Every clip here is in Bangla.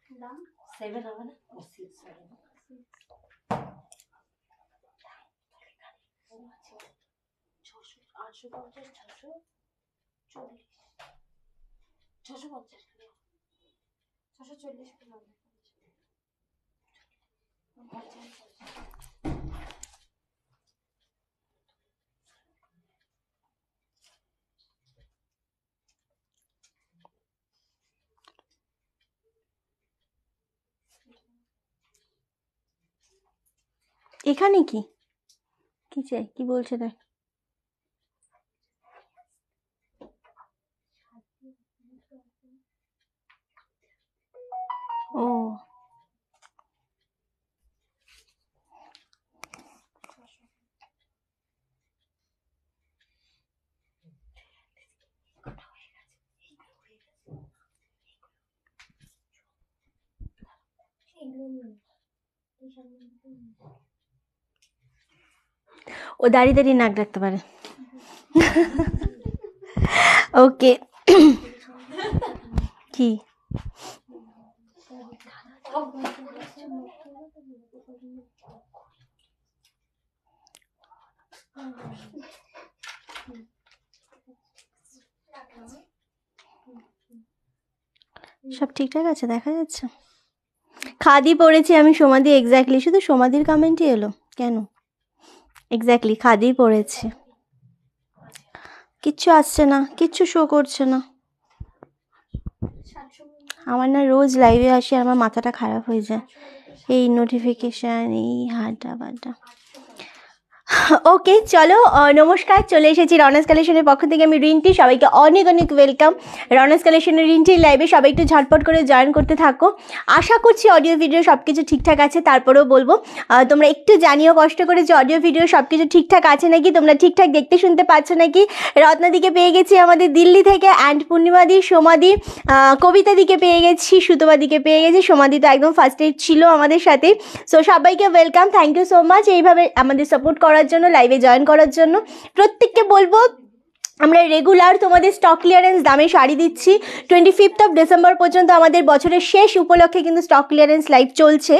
7 হবে না 6 হবে এখানে কি কি চাই কি বলছে দেখ ও ও দাঁড়িয়ে দাঁড়িয়ে নাক ডাকতে পারে ওকে কি সব ঠিকঠাক আছে দেখা যাচ্ছে খাদি পড়েছি আমি সমাধি এক্স্যাক্টলি শুধু সমাধির কমেন্টই এলো কেন এক্স্যাক্টলি খাদি পড়েছি কিচ্ছু আসছে না কিচ্ছু শো করছে না আমার না রোজ লাইভে আসি আমার মাথাটা খারাপ হয়ে যায় এই নোটিফিকেশান এই হাঁটা বাটা ওকে চলো নমস্কার চলে এসেছি রনাস কালেকশনের পক্ষ থেকে আমি রিন্টি সবাইকে অনেক অনেক ওয়েলকাম রনাস কালেকশনের রিন্টির লাইভে সবাই একটু ঝটপট করে জয়েন করতে থাকো আশা করছি অডিও ভিডিও সব কিছু ঠিকঠাক আছে তারপরেও বলবো তোমরা একটু জানিও কষ্ট করে যে অডিও ভিডিও সব কিছু ঠিকঠাক আছে নাকি তোমরা ঠিকঠাক দেখতে শুনতে পাচ্ছ নাকি রত্নাদিকে পেয়ে গেছি আমাদের দিল্লি থেকে অ্যান্ড পূর্ণিমাদি সোমাদি কবিতাদিকে পেয়ে গেছি সুতমাদিকে পেয়ে গেছি সোমাদি তো একদম ফার্স্টে ছিল আমাদের সাথে সো সবাইকে welcome thank you so much এইভাবে আমাদের সাপোর্ট করার জন্য লাইভে জয়েন করার জন্য প্রত্যেককে বলবো আমরা রেগুলার তোমাদের স্টক ক্লিয়ারেন্স দামে শাড়ি দিচ্ছি 25th অফ ডিসেম্বর পর্যন্ত আমাদের বছরের শেষ উপলক্ষে কিন্তু স্টক ক্লিয়ারেন্স লাইভ চলছে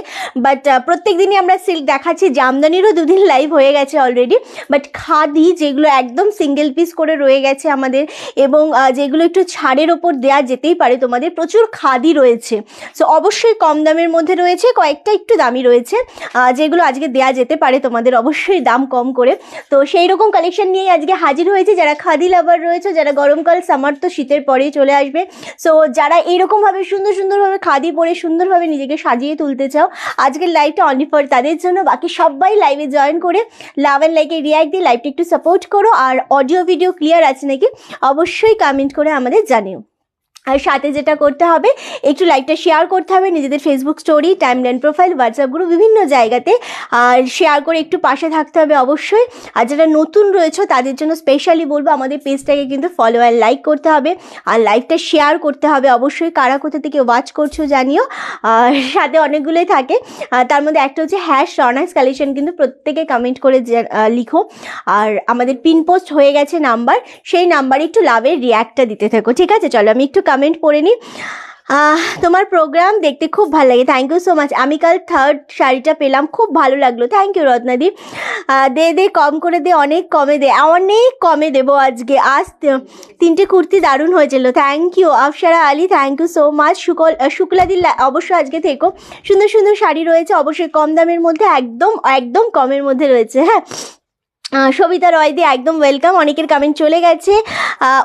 বাট প্রত্যেক দিনই আমরা সিল্ক দেখাচ্ছি জামদানিরও দুদিন লাইভ হয়ে গেছে অলরেডি বাট খাদি যেগুলো একদম সিঙ্গেল পিস করে রয়ে গেছে আমাদের এবং যেগুলো একটু ছাড়ের ওপর দেওয়া যেতেই পারে তোমাদের প্রচুর খাদি রয়েছে সো অবশ্যই কম দামের মধ্যে রয়েছে কয়েকটা একটু দামি রয়েছে যেগুলো আজকে দেওয়া যেতে পারে তোমাদের অবশ্যই দাম কম করে তো সেই রকম কালেকশন নিয়েই আজকে হাজির হয়েছে যারা খাদি লাভার রয়েছে যারা গরমকাল সামার তো শীতের পরেই চলে আসবে সো যারা এইরকমভাবে সুন্দরভাবে খাদি পরে সুন্দরভাবে নিজেকে সাজিয়ে তুলতে চাও আজকের লাইভটা অনলি ফর তাদের জন্য বাকি সবাই লাইভে জয়েন করে লাভ অ্যান্ড লাইকে রিয়াক্ট দিয়ে লাইভটা একটু সাপোর্ট করো আর অডিও ভিডিও ক্লিয়ার আছে নাকি অবশ্যই কমেন্ট করে আমাদের জানিও আর সাথে যেটা করতে হবে একটু লাইভটা শেয়ার করতে হবে নিজেদের Facebook story timeline profile WhatsApp group বিভিন্ন জায়গাতে আর শেয়ার করে একটু পাশে থাকতে হবে অবশ্যই আর যারা নতুন রয়েছে তাদের জন্য স্পেশালি বলবো আমাদের পেজটাকে কিন্তু ফলো আর লাইক করতে হবে আর লাইভটা শেয়ার করতে হবে অবশ্যই কারা কোথা থেকে ওয়াচ করছো জানিও আর সাথে অনেকগুলোই থাকে তার মধ্যে একটা হচ্ছে #রনাস কালেকশন কিন্তু প্রত্যেকে কমেন্ট করে লিখো আর আমাদের পিন পোস্ট হয়ে গেছে নাম্বার সেই নাম্বারে একটু লাভের রিয়াক্টটা দিতে থাকো ঠিক আছে চলো আমি একটু কমেন্ট পড়ে নিই তোমার প্রোগ্রাম দেখতে খুব ভালো লাগে থ্যাংক ইউ সো মাচ আমি কাল 3rd শাড়িটা পেলাম খুব ভালো লাগলো থ্যাংক ইউ রত্নাদি দে কম করে দে অনেক কমে দেবো আজকে আজ 3টে কুর্তি দারুণ হয়েছিল thank you Afsara Ali thank you so much শুক্লাদি অবশ্যই আজকে থেকো সুন্দর শাড়ি রয়েছে অবশ্যই কম দামের মধ্যে একদম কমের মধ্যে রয়েছে হ্যাঁ সবিতা রয় দি একদম ওয়েলকাম অনেকের কমেন্ট চলে গেছে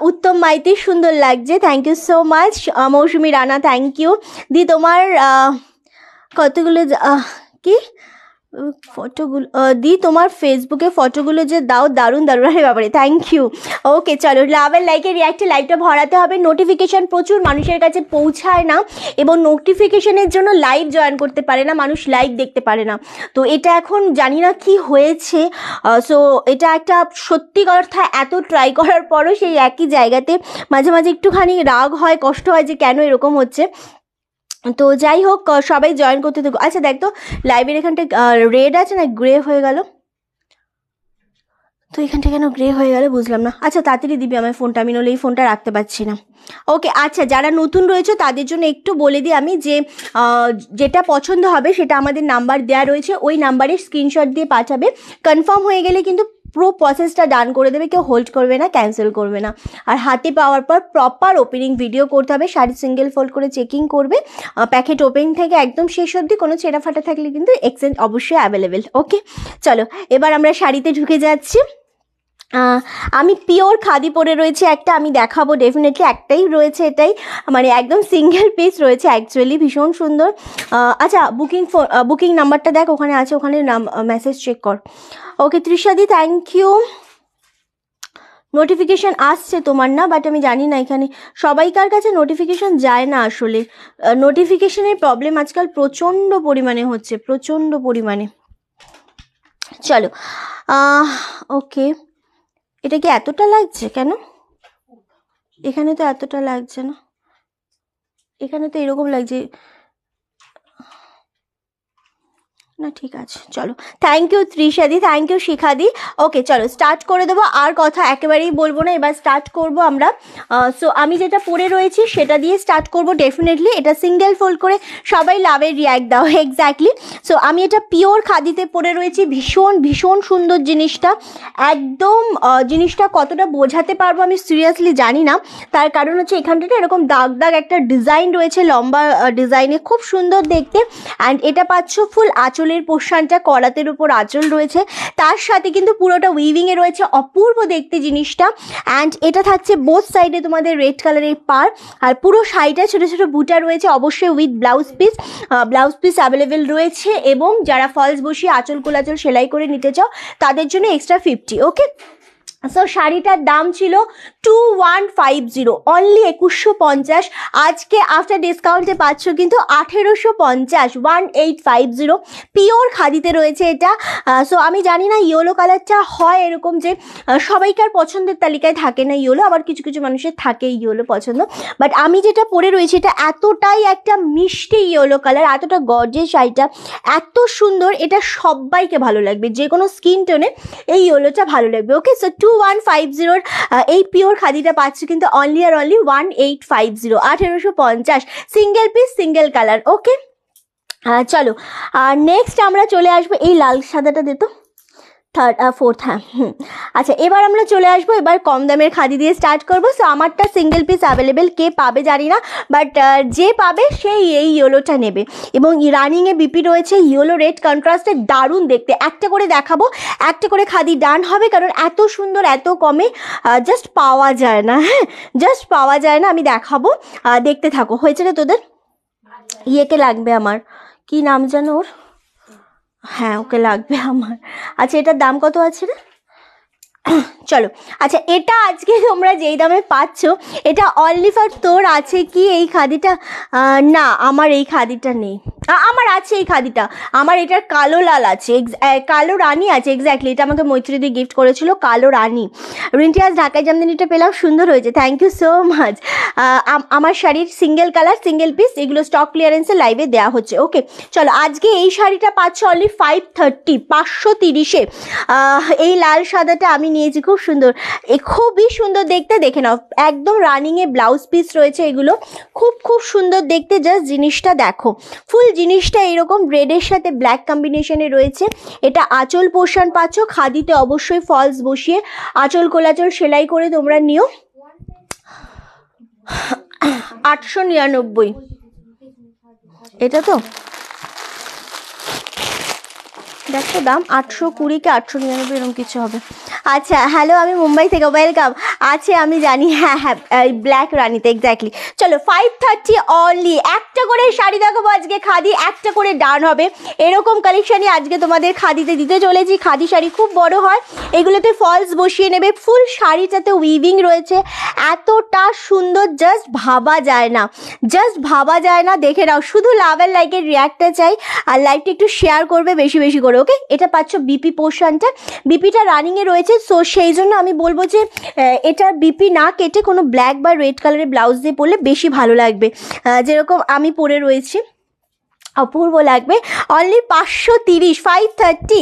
উত্তম মাইতি সুন্দর লাগছে thank you so much Mousumi Rana thank you দি তোমার কতগুলো কি ফটোগুলো দি তোমার ফেসবুকে ফটোগুলো যে দাও দারুণ আরে ব্যাপারে থ্যাংক ইউ ওকে চলো লাভ অ্যান্ড লাইকে রিয়াক্টে লাইভটা ভরাতে হবে নোটিফিকেশান প্রচুর মানুষের কাছে পৌঁছায় না এবং নোটিফিকেশানের জন্য লাইভ জয়েন করতে পারে না মানুষ লাইভ দেখতে পারে না তো এটা এখন জানি না কি হয়েছে সো এটা একটা সত্যি কথা এত ট্রাই করার পরও সেই একই জায়গাতে মাঝে একটুখানি রাগ হয় কষ্ট হয় যে কেন এরকম হচ্ছে তো যাই হোক সবাই জয়েন করতে থাকো আচ্ছা দেখ তো লাইভের এখানটা রেড আছে না গ্রে হয়ে গেল তো এখানটা কেন গ্রে হয়ে গেল বুঝলাম না। আচ্ছা তাড়াতাড়ি দিবি আমার ফোনটা, আমি নইলে এই ফোনটা রাখতে পারছি না। ওকে আচ্ছা, যারা নতুন রয়েছে তাদের জন্য একটু বলে দিই আমি যে যেটা পছন্দ হবে সেটা আমাদের নাম্বার দেওয়া রয়েছে, ওই নাম্বারে স্ক্রিনশট দিয়ে পাঠাবে। কনফার্ম হয়ে গেলে কিন্তু পুরো প্রসেসটা ডান করে দেবে, কেউ হোল্ড করবে না, ক্যান্সেল করবে না। আর হাতে পাওয়ার পর প্রপার ওপেনিং ভিডিও করতে হবে, শাড়ি সিঙ্গেল ফোল্ড করে চেকিং করবে, প্যাকেট ওপেনিং থেকে একদম শেষ অবধি। কোনো ছেঁড়া ফাটা থাকলে কিন্তু এক্সচেঞ্জ অবশ্যই অ্যাভেলেবেল। ওকে চলো এবার আমরা শাড়িতে ঢুকে যাচ্ছি। আমি পিওর খাদি পরে রয়েছে একটা, আমি দেখাবো ডেফিনেটলি, একটাই রয়েছে, এটাই মানে একদম সিঙ্গেল পিস রয়েছে, অ্যাকচুয়ালি ভীষণ সুন্দর। আচ্ছা বুকিং নাম্বারটা দেখ, ওখানে আছে, ওখানে মেসেজ চেক কর। ওকে তৃষাদি থ্যাংক ইউ। নোটিফিকেশান আসছে তোমার না, বাট আমি জানি না এখানে সবাইকার কাছে নোটিফিকেশান যায় না আসলে। নোটিফিকেশানের প্রবলেম আজকাল প্রচণ্ড পরিমাণে হচ্ছে, প্রচণ্ড পরিমাণে। চলো ওকে, এটা কি এতটা লাগছে কেন? এখানে তো এতটা লাগছে না, এখানে তো এরকম লাগছে না। ঠিক আছে চলো, থ্যাংক ইউ ত্রিশাদি, থ্যাংক ইউ শিখাদি। ওকে চলো স্টার্ট করে দেবো, আর কথা একেবারেই বলবো না, এবার স্টার্ট করব আমরা। সো আমি যেটা পরে রয়েছি সেটা দিয়ে স্টার্ট করব ডেফিনেটলি। এটা সিঙ্গেল ফোল্ড করে সবাই লাভের রিয়াক্ট দাও, এক্স্যাক্টলি। সো আমি এটা পিওর খাদিতে পরে রয়েছি, ভীষণ ভীষণ সুন্দর জিনিসটা, একদম জিনিসটা কতটা বোঝাতে পারবো আমি সিরিয়াসলি জানি না, তার কারণ হচ্ছে এখানটাতে এরকম দাগ দাগ একটা ডিজাইন রয়েছে, লম্বা ডিজাইনে, খুব সুন্দর দেখতে। অ্যান্ড এটা পাচ্ছ ফুল আঁচলের পোর্শনটা, কলাতের উপর আঁচল রয়েছে, তার সাথে কিন্তু পুরোটা উইভিংয়ে রয়েছে, অপূর্ব দেখতে জিনিসটা। অ্যান্ড এটা থাকছে বোথ সাইডে তোমাদের রেড কালারের পার, আর পুরো শাড়িটা ছোটো ছোটো বুটা রয়েছে, অবশ্যই উইথ ব্লাউজ পিস অ্যাভেলেবেল রয়েছে। এবং যারা ফলস বসিয়ে আঁচল কোলাচল সেলাই করে নিতে চাও তাদের জন্য এক্সট্রা 50। ওকে সো শাড়িটার দাম ছিল 2150, অনলি 2150। আজকে আফটার ডিসকাউন্টে পাচ্ছ কিন্তু 1850, 1850। পিওর খাদিতে রয়েছে এটা। সো আমি জানি না ইয়েলো কালারটা হয় এরকম যে সবাইকার পছন্দের তালিকায় থাকে না ইয়েলো, আবার কিছু কিছু মানুষের থাকে ইয়েলো পছন্দ, বাট আমি যেটা পরে রয়েছি এটা এতটাই একটা মিষ্টি ইয়েলো কালার, এতটা গর্জিয়াস শাড়িটা, এত সুন্দর, এটা সবাইকে ভালো লাগবে, যে কোনো স্কিন টোনে এই ইয়েলোটা ভালো লাগবে। ওকে সো 2150 এই পিওর খাদিটা পাচ্ছি কিন্তু অনলি আর only 1850, 1850, single piece single colour. Okay চলো নেক্সট আমরা চলে আসবো, এই লাল সাদাটা দিত ফোর্থ, হ্যাঁ আচ্ছা এবার আমরা চলে আসবো, এবার কম দামের খাদি দিয়ে স্টার্ট করবো। সো আমারটা সিঙ্গেল পিস অ্যাভেলেবেল, কে পাবে জানি না, বাট যে পাবে সেই এই ইয়েলোটা নেবে। এবং রানিংয়ে বিপি রয়েছে, ইয়েলো রেড কন্ট্রাস্টে দারুণ দেখতে। একটা করে দেখাবো, একটা করে খাদি ডান হবে, কারণ এত সুন্দর এত কমে জাস্ট পাওয়া যায় না, হ্যাঁ জাস্ট পাওয়া যায় না। আমি দেখাবো, দেখতে থাকো। হয়েছে না তোদের? ইয়েকে লাগবে আমার, কি নাম যেন ওর, হ্যাঁ ওকে লাগবে আমার। আচ্ছা এটার দাম কত আছে রে? চলো আচ্ছা, এটা আজকে তোমরা যেই দামে পাচ্ছ এটা অনলি ফর তোর আছে কি এই খাদিটা? না আমার এই খাদিটা নেই, আমার আছে এই খাদিটা, আমার এটার কালো লাল আছে, কালো রানী আছে, এক্স্যাক্টলি এটা আমাকে মৈত্রীদি গিফট করেছিল, কালো রানী। রিন্টি আজ ঢাকায় জামদানিটা পেলাম, সুন্দর হয়েছে, থ্যাংক ইউ সো মাচ। আমার শাড়ির সিঙ্গেল কালার সিঙ্গেল পিস এগুলো স্টক ক্লিয়ারেন্সে লাইভে দেওয়া হচ্ছে। ওকে চলো আজকে এই শাড়িটা পাচ্ছ অনলি 530, 530-এ। এই লাল সাদাটা আমি নিয়েছি, খুব সুন্দর, খুবই সুন্দর দেখতে, দেখে নাও, একদম রানিংয়ে ব্লাউজ পিস রয়েছে, এগুলো খুব খুব সুন্দর দেখতে। জাস্ট জিনিসটা দেখো, ফুল জিনিসটা এরকম রেডের সাথে ব্ল্যাক কম্বিনেশনে রয়েছে। এটা আঁচল পোর্শন পাচ্ছ, খাদিতে অবশ্যই ফলস বসিয়ে আঁচল কোলাচল সেলাই করে তোমরা নিও। 899 এটা তো দেখো দাম, 820 কি 899 এরকম কিছু হবে। আচ্ছা হ্যালো, আমি মুম্বাই থেকে, ওয়েলকাম। আছে আমি জানি, হ্যাঁ হ্যাঁ ব্ল্যাক রানিতে, এক্স্যাক্টলি। চলো 530 অনলি। একটা করে শাড়ি দেখাবো আজকে খাদি, একটা করে ডান হবে, এরকম কালেকশানই আজকে তোমাদের খাদিতে দিতে চলেছি। খাদি শাড়ি খুব বড় হয়, এগুলোতে ফলস বসিয়ে নেবে, ফুল শাড়িটাতে উইভিং রয়েছে, এতটা সুন্দর জাস্ট ভাবা যায় না, জাস্ট ভাবা যায় না। দেখে নাও, শুধু লাভ অ্যান্ড লাইকের রিয়াক্টটা চাই, আর লাইকটা একটু শেয়ার করবে বেশি বেশি করে। ওকে এটা পাচ্ছ বিপি পোর্শনটা, বিপিটা রানিংয়ে রয়েছে, সো সেই জন্য আমি বলবো যে এটা বিপি না কেটে কোনো ব্ল্যাক বা রেড কালারের ব্লাউজ দিয়ে পরলে বেশি ভালো লাগবে, যেরকম আমি পরে রয়েছি। অপূর্ব লাগবে। অনলি 530, 530।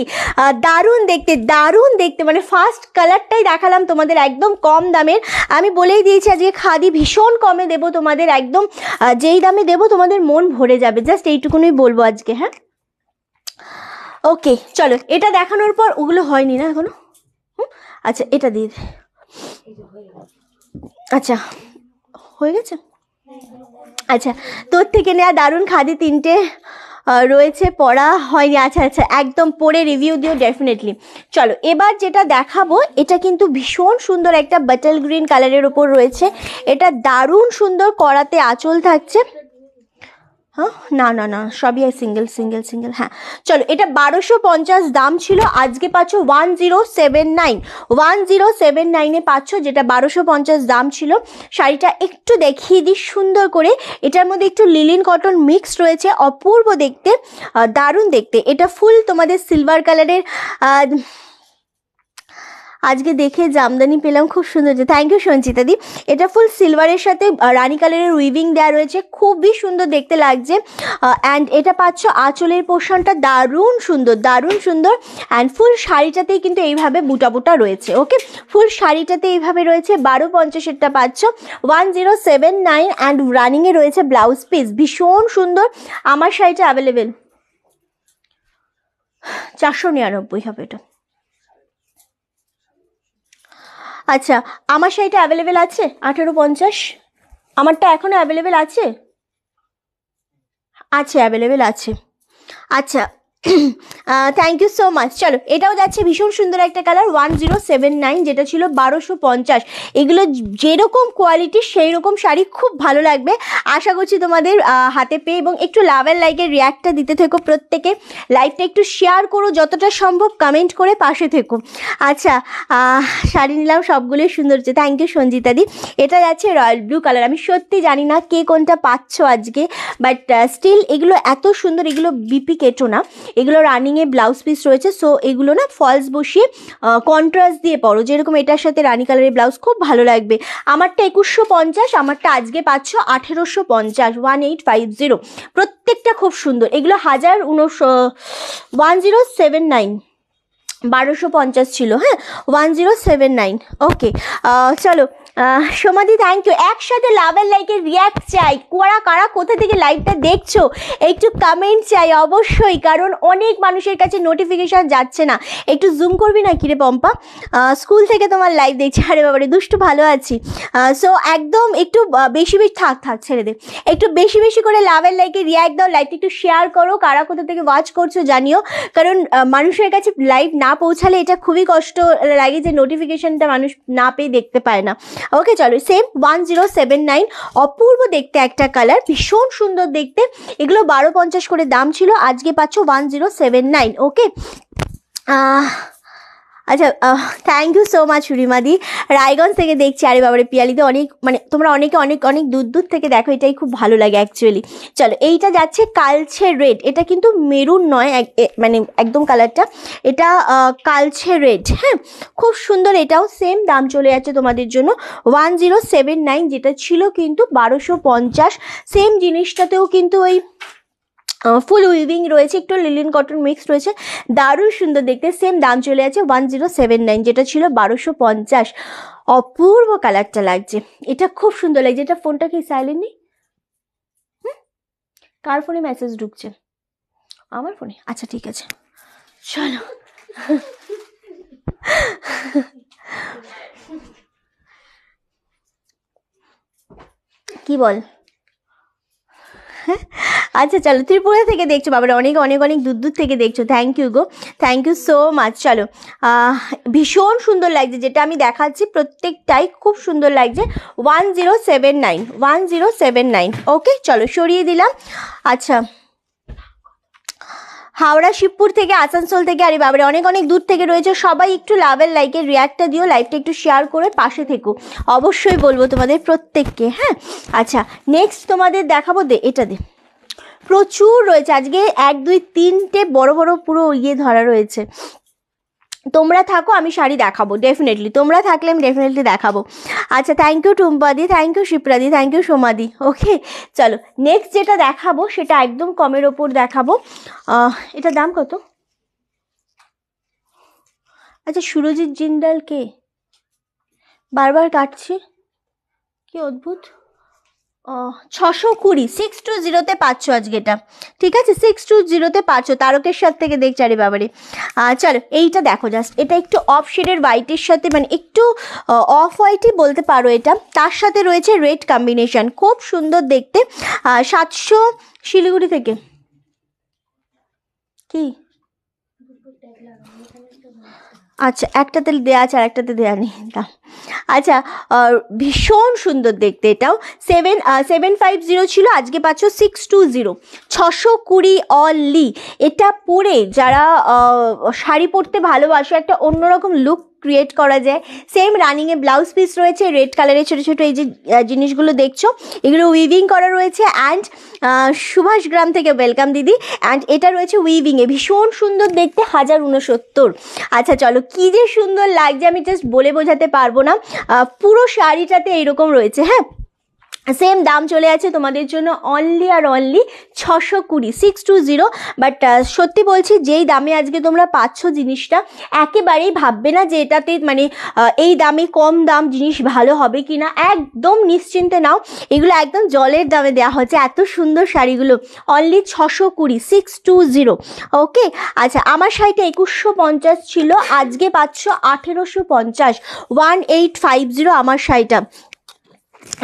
দারুণ দেখতে মানে ফার্স্ট কালারটাই দেখালাম তোমাদের একদম কম দামের। আমি বলেই দিয়েছি আজকে খাদি ভীষণ কমে দেবো তোমাদের, একদম যেই দামে দেবো তোমাদের মন ভরে যাবে, জাস্ট এইটুকুনই বলবো আজকে। হ্যাঁ ওকে চলো, এটা দেখানোর পর ওগুলো হয়নি না এখনো। আচ্ছা এটা দিয়ে দে। আচ্ছা হয়ে গেছে। আচ্ছা তোর থেকে নেওয়া দারুণ খাদি 3টে রয়েছে, পড়া হয়নি। আচ্ছা একদম পরে রিভিউ দিও ডেফিনেটলি। চলো এবার যেটা দেখাবো, এটা কিন্তু ভীষণ সুন্দর একটা বাটল গ্রিন কালারের ওপর রয়েছে। এটা দারুণ সুন্দর করাতে আঁচল থাকছে। হ্যাঁ না সবই সিঙ্গেল। হ্যাঁ চলো, এটা 1250 দাম ছিল, আজকে পাচ্ছ 1079 পাচ্ছ, যেটা 1250 দাম ছিল। শাড়িটা একটু দেখিয়ে দিই সুন্দর করে। এটার মধ্যে একটু লিলিন কটন মিক্স রয়েছে, অপূর্ব দেখতে, দারুণ দেখতে। এটা ফুল তোমাদের সিলভার কালারের, আজকে দেখে জামদানি পেলাম, খুব সুন্দর। থ্যাংক ইউ সঞ্চিতা দি। এটা ফুল সিলভারের সাথে রানী কালারের উইভিং দেওয়া রয়েছে, খুবই সুন্দর দেখতে লাগছে। অ্যান্ড এটা পাচ্ছ আঁচলের পোর্শনটা দারুণ সুন্দর অ্যান্ড ফুল শাড়িটাতেই কিন্তু এইভাবে বুটা রয়েছে। ওকে ফুল শাড়িটাতে এইভাবে রয়েছে। 1250-এরটা পাচ্ছ 1079 অ্যান্ড রানিংয়ে রয়েছে ব্লাউজ পিস, ভীষণ সুন্দর। আমার শাড়িটা অ্যাভেলেবেল 499 হবে এটা। আচ্ছা আমার শাড়িটা অ্যাভেলেবেল আছে 1850, আমারটা এখনো অ্যাভেলেবেল আছে। অ্যাভেলেবেল আছে। আচ্ছা থ্যাংক ইউ সো মাচ। চলো এটাও যাচ্ছে ভীষণ সুন্দর একটা কালার 1079, যেটা ছিল 1250। এগুলো যেরকম কোয়ালিটি সেই রকম শাড়ি, খুব ভালো লাগবে আশা করছি তোমাদের হাতে পেয়ে। এবং একটু লাভ অ্যান্ড লাইকের রিয়াক্টটা দিতে থেকো প্রত্যেকে, লাইভটা একটু শেয়ার করো যতটা সম্ভব, কমেন্ট করে পাশে থেকো। আচ্ছা শাড়ি নিলাম, সবগুলোই সুন্দর হচ্ছে। থ্যাংক ইউ সঞ্জিতা দি। এটা যাচ্ছে রয়্যাল ব্লু কালার। আমি সত্যি জানি না কে কোনটা পাচ্ছ আজকে, বাট স্টিল এগুলো এত সুন্দর। এগুলো বিপি কেটো না, এগুলো রানিংয়ে ব্লাউজ পিস রয়েছে। সো এগুলো না ফলস বসিয়ে কন্ট্রাস্ট দিয়ে পরো, যেরকম এটার সাথে রানী কালারের ব্লাউজ, খুব ভালো লাগবে। আমারটা 2150, আমারটা আজকে পাচ্ছ 1850, 1850। প্রত্যেকটা খুব সুন্দর। এগুলো 1079, 1250 ছিল। হ্যাঁ 1079। ওকে চলো সোমাদি থ্যাংক ইউ। একসাথে লাভ অ্যান্ড লাইকের রিয়াক্ট চাই, কারা কোথা থেকে লাইভটা দেখছো একটু কমেন্ট চাই অবশ্যই, কারণ অনেক মানুষের কাছে নোটিফিকেশান যাচ্ছে না। একটু জুম করবি না কিরে পম্পা? স্কুল থেকে তোমার লাইভ দেখছি। আরে বাবারে দুষ্টু, ভালো আছি। সো একদম একটু বেশি থাক ছেড়ে দে, একটু বেশি করে লাভ অ্যান্ড লাইকের রিয়াক্ট দাও, লাইভটা একটু শেয়ার করো, কারা কোথা থেকে ওয়াচ করছো জানিও, কারণ মানুষের কাছে লাইভ না পৌঁছালে এটা খুবই কষ্ট লাগে যে নোটিফিকেশনটা মানুষ না পেয়ে দেখতে পায় না। ওকে চলো সেম 1079, অপূর্ব দেখতে একটা কালার, ভীষণ সুন্দর দেখতে। এগুলো 1250 করে দাম ছিল, আজকে পাচ্ছ 1079। ওকে আচ্ছা থ্যাংক ইউ সো মাচ রিমাদি, রায়গঞ্জ থেকে দেখছি। আরে বাবারে পিয়ালিতে অনেক, মানে তোমরা অনেকে অনেক দূর থেকে দেখো, এটাই খুব ভালো লাগে অ্যাকচুয়ালি। চলো এইটা যাচ্ছে কালছে রেড, এটা কিন্তু মেরুন নয়, মানে একদম কালারটা এটা কালছে রেড। হ্যাঁ খুব সুন্দর, এটাও সেম দাম চলে যাচ্ছে তোমাদের জন্য 1079, যেটা ছিল কিন্তু 1250। সেম জিনিসটাতেও কিন্তু ওই ফুল উইভিং রয়েছে, একটু লিলিন কটন মিক্স রয়েছে, দারুণ সুন্দর দেখতে। সেম দাম চলে আছে 1079, যেটা ছিল 1250। অপূর্ব কালারটা লাগছে, এটা খুব সুন্দর লাগছে। এটা ফোনটা কি সাইলেন্ট নেই? কার ফোনে মেসেজ ঢুকছে? আমার ফোনে? আচ্ছা ঠিক আছে চলো কি বল? আচ্ছা চলো ত্রিপুরা থেকে দেখছো, বাবারা অনেক দূর থেকে দেখছো। থ্যাংক ইউ গো, থ্যাংক ইউ সো মাচ। চলো ভীষণ সুন্দর লাগছে, যেটা আমি দেখাচ্ছি প্রত্যেকটাই খুব সুন্দর লাগছে। 1079। ওকে চলো সরিয়ে দিলাম। আচ্ছা হাওড়া, শিবপুর থেকে, আসানসোল থেকে, আরে বাবারে অনেক দূর থেকে রয়েছে। সবাই একটু লাভ অ্যান্ড লাইকের রিয়াক্টটা দিও, লাইভটা একটু শেয়ার করে পাশে থেকো, অবশ্যই বলবো তোমাদের প্রত্যেককে। হ্যাঁ আচ্ছা নেক্সট তোমাদের দেখাবো, এটা দে, প্রচুর রয়েছে আজকে, 1 2 3টে বড় পুরো ইয়ে ধরা রয়েছে। তোমরা থাকো, আমি শাড়ি দেখাবো ডেফিনেটলি, তোমরা থাকলে আমি ডেফিনেটলি দেখাবো। আচ্ছা, থ্যাংক ইউ টুম্পাদি, থ্যাংক ইউ শিপ্রাদি, থ্যাংক ইউ সোমাদি। ওকে চলো নেক্সট যেটা দেখাবো সেটা একদম কমের ওপর দেখাবো। এটার দাম কত? আচ্ছা, সুরজিৎ জিন্দাল কে? বারবার কাটছি, কি অদ্ভুত। 620, 620 পাচ্ছ আজকে এটা, ঠিক আছে? 620 পাচ্ছ, তারকেশ্বর থেকে দেখছি। আরে বাবারে। চলো এইটা দেখো জাস্ট, এটা একটু অফ শেডের হোয়াইটের সাথে, মানে একটু অফ হোয়াইটই বলতে পারো এটা, তার সাথে রয়েছে রেড কম্বিনেশন, খুব সুন্দর দেখতে। 700 শিলিগুড়ি থেকে। কি আচ্ছা, একটাতে দেওয়া আছে আর একটাতে দেওয়া নেই। আচ্ছা, ভীষণ সুন্দর দেখতে এটাও। 750 ছিল, আজকে পাচ্ছ 620, 620 অনলি। এটা পরে যারা শাড়ি পরতে ভালোবাসো, একটা অন্যরকম লুক ক্রিয়েট করা যায়। সেম রানিংয়ে ব্লাউজ পিস রয়েছে, রেড কালারের ছোটো ছোটো এই যে জিনিসগুলো দেখছো, এগুলো উইভিং করা রয়েছে। অ্যান্ড সুভাষ গ্রাম থেকে ওয়েলকাম দিদি। অ্যান্ড এটা রয়েছে উইভিংয়ে, ভীষণ সুন্দর দেখতে, 1069। আচ্ছা চলো, কী যে সুন্দর লাগছে আমি জাস্ট বলে বোঝাতে পারবো না। পুরো শাড়িটাতে এইরকম রয়েছে। হ্যাঁ, সেম দাম চলে আছে তোমাদের জন্য অনলি আর অনলি 620, 620। বাট সত্যি বলছি, যেই দামে আজকে তোমরা পাচ্ছ জিনিসটা, একেবারেই ভাববে না যে এটাতে মানে এই দামে কম দাম জিনিস ভালো হবে কি না, একদম নিশ্চিন্তে নাও। এগুলো একদম জলের দামে দেওয়া হচ্ছে, এত সুন্দর শাড়িগুলো। অনলি 620, 620। ওকে আচ্ছা, আমার শাড়িটা 2150 ছিল, আজকে পাচ্ছ 1850, 1850 আমার শাড়িটা।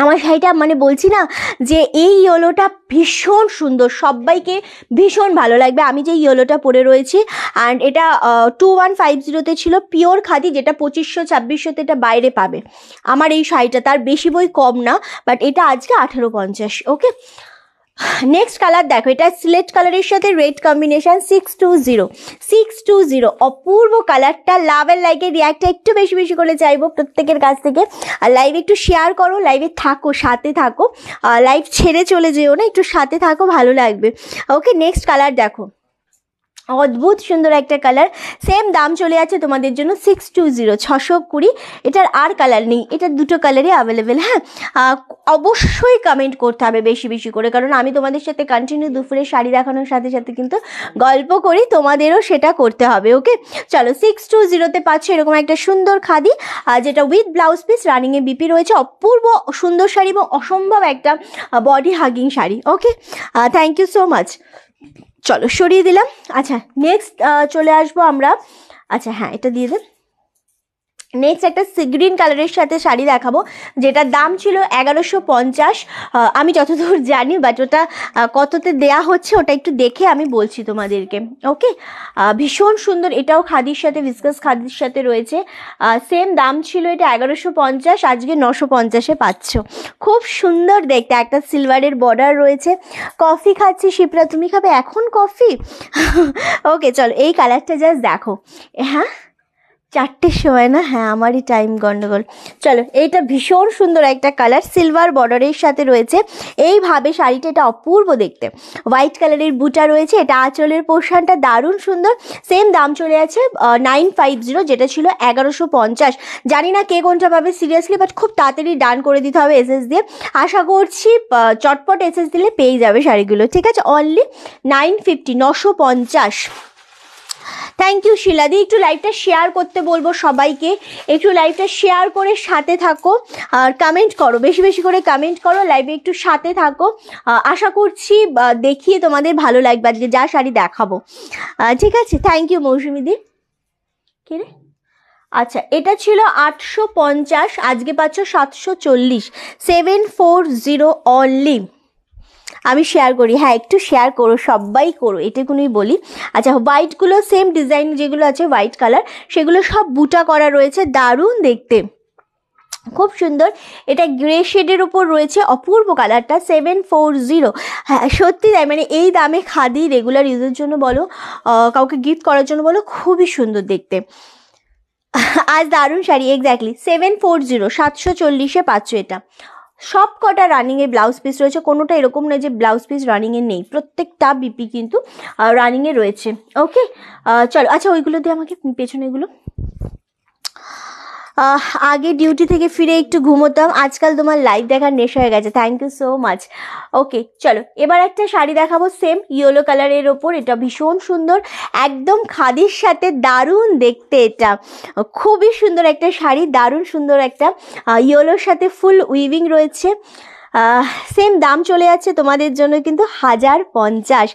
আমার শাড়িটা মানে বলছি না যে এই ইয়েলোটা ভীষণ সুন্দর, সবাইকে ভীষণ ভালো লাগবে। আমি যে ইয়েলোটা পরে রয়েছি, অ্যান্ড এটা 2150 ছিল, পিওর খাদি, যেটা 2500-2600 এটা বাইরে পাবে। আমার এই শাড়িটা তার বেশি বই কম না, বাট এটা আজকে 1850। ওকে নেক্সট কালার দেখো, এটা সিলেক্ট কালারের সাথে রেড কম্বিনেশন, 620, অপূর্ব কালারটা। লাভ অ্যান্ড লাইকের রিয়াক্টটা একটু বেশি বেশি করে চাইবো প্রত্যেকের কাছ থেকে। আর লাইভে একটু শেয়ার করো, লাইভে থাকো, সাথে থাকো, লাইভ ছেড়ে চলে যেও না, একটু সাথে থাকো, ভালো লাগবে। ওকে নেক্সট কালার দেখো, অদ্ভুত সুন্দর একটা কালার। সেম দাম চলে আছে তোমাদের জন্য 620, 620। এটার আর কালার নেই, এটার দুটো কালারই অ্যাভেলেবেল। হ্যাঁ, অবশ্যই কমেন্ট করতে হবে বেশি বেশি করে, কারণ আমি তোমাদের সাথে কন্টিনিউ দুপুরে শাড়ি দেখানোর সাথে সাথে কিন্তু গল্প করি, তোমাদেরও সেটা করতে হবে। ওকে চলো, 620-তে পাচ্ছে এরকম একটা সুন্দর খাদি, যেটা উইথ ব্লাউজ পিস, রানিংয়ে বিপি রয়েছে। অপূর্ব সুন্দর শাড়ি এবং অসম্ভব একটা body hugging sari. Okay thank you so much. চলো সরিয়ে দিলাম। আচ্ছা নেক্সট চলে আসবো আমরা। আচ্ছা হ্যাঁ, এটা দিয়ে দেন। নেক্সট একটা সি গ্রিন কালারের সাথে শাড়ি দেখাবো, যেটার দাম ছিল 1150, আমি যতদূর জানি, বাট ওটা কততে দেয়া হচ্ছে ওটা একটু দেখে আমি বলছি তোমাদেরকে। ওকে ভীষণ সুন্দর, এটাও খাদির সাথে, ভিসকাস খাদির সাথে রয়েছে। সেম দাম ছিল এটা 1150, আজকে 950-এ পাচ্ছ। খুব সুন্দর দেখতে, একটা সিলভারের বর্ডার রয়েছে। কফি খাচ্ছি শিপ্রা, তুমি খাবে এখন কফি? ওকে চলো, এই কালারটা জাস্ট দেখো। হ্যাঁ 4টের সময় না? হ্যাঁ, আমারই টাইম গন্ডগোল। চলো, এইটা ভীষণ সুন্দর একটা কালার, সিলভার বর্ডারের সাথে রয়েছে এইভাবে শাড়িটা, এটা অপূর্ব দেখতে। হোয়াইট কালারের বুটা রয়েছে, এটা আঁচলের পোর্শনটা দারুণ সুন্দর। সেম দাম চলে আছে 950, যেটা ছিল 1150। জানি না কে কোনটা পাবে সিরিয়াসলি, বাট খুব তাড়াতাড়ি ডান করে দিতে হবে এসএস দিয়ে। আশা করছি চটপট এসএস দিলে পেয়ে যাবে শাড়িগুলো, ঠিক আছে? অনলি 950, 950। থ্যাংক ইউ শিলাদি। একটু লাইভটা শেয়ার করতে বলবো সবাইকে, একটু লাইভটা শেয়ার করে সাথে থাকো, আর কমেন্ট করো, বেশি বেশি করে কমেন্ট করো, লাইভে একটু সাথে থাকো। আশা করছি দেখিয়ে তোমাদের ভালো লাগবে আজকে যা শাড়ি দেখাবো, ঠিক আছে? Thank you মৌসুমিদি। কে রে? আচ্ছা, এটা ছিল 850, আজকে পাচ্ছ 740, 740 অনলি। আমি শেয়ার করি, হ্যাঁ একটু শেয়ার করো, সবাই করো, এটুকুনই বলি। আচ্ছা, হোয়াইটগুলো সেম ডিজাইন যেগুলো আছে হোয়াইট কালার, সেগুলো সব বুটা করা রয়েছে, দারুণ দেখতে, খুব সুন্দর। এটা গ্রে শেডের উপর রয়েছে, অপূর্ব কালারটা, 740। হ্যাঁ সত্যি তাই, মানে এই দামে খাদি রেগুলার ইউজের জন্য বলো, কাউকে গিফট করার জন্য বলো, খুবই সুন্দর দেখতে। আজ দারুণ শাড়ি, এক্স্যাক্টলি 740, 740-এ পাচ্ছ এটা। সব কটা রানিংয়ে ব্লাউজ পিস রয়েছে, কোনোটা এরকম নয় যে ব্লাউজ পিস রানিংয়ে নেই, প্রত্যেকটা বিপি কিন্তু রানিংয়ে রয়েছে। ওকে চলো, আচ্ছা ওইগুলো দিয়ে আমাকে পেছনেগুলো আগে ডিউটি থেকে ফিরে একটু ঘুমোতাম, আজকাল তোমার লাইভ দেখার নেশা হয়ে গেছে। Thank you so much. Okay চলো এবার একটা শাড়ি দেখাবো সেম ইয়েলো কালারের ওপর। এটা ভীষণ সুন্দর, একদম খাদির সাথে, দারুণ দেখতে। এটা খুবই সুন্দর একটা শাড়ি, দারুণ সুন্দর একটা ইয়েলোর সাথে ফুল উইভিং রয়েছে। সেম দাম চলে যাচ্ছে তোমাদের জন্য কিন্তু 1050।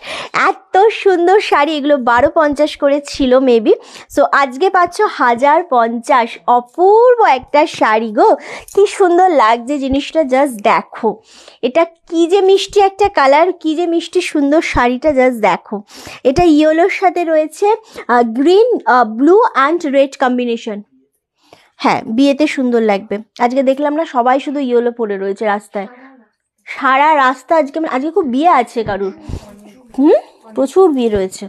এত সুন্দর শাড়ি, এগুলো 1250 করে ছিল মেবি, সো আজকে পাচ্ছ 1050। অপূর্ব একটা শাড়ি গো, কি সুন্দর লাগছে জিনিসটা, জাস্ট দেখো। এটা কি যে মিষ্টি একটা কালার, কি যে মিষ্টি সুন্দর শাড়িটা, জাস্ট দেখো। এটা ইয়েলোর সাথে রয়েছে green, blue and red combination. হ্যাঁ বিয়েতে সুন্দর লাগবে। আজকে দেখলাম না সবাই শুধু ইয়েলো পরে রয়েছে রাস্তায়, সারা রাস্তা আজকে, আজকে খুব বিয়ে আছে কারুর, প্রচুর বিয়ে রয়েছে।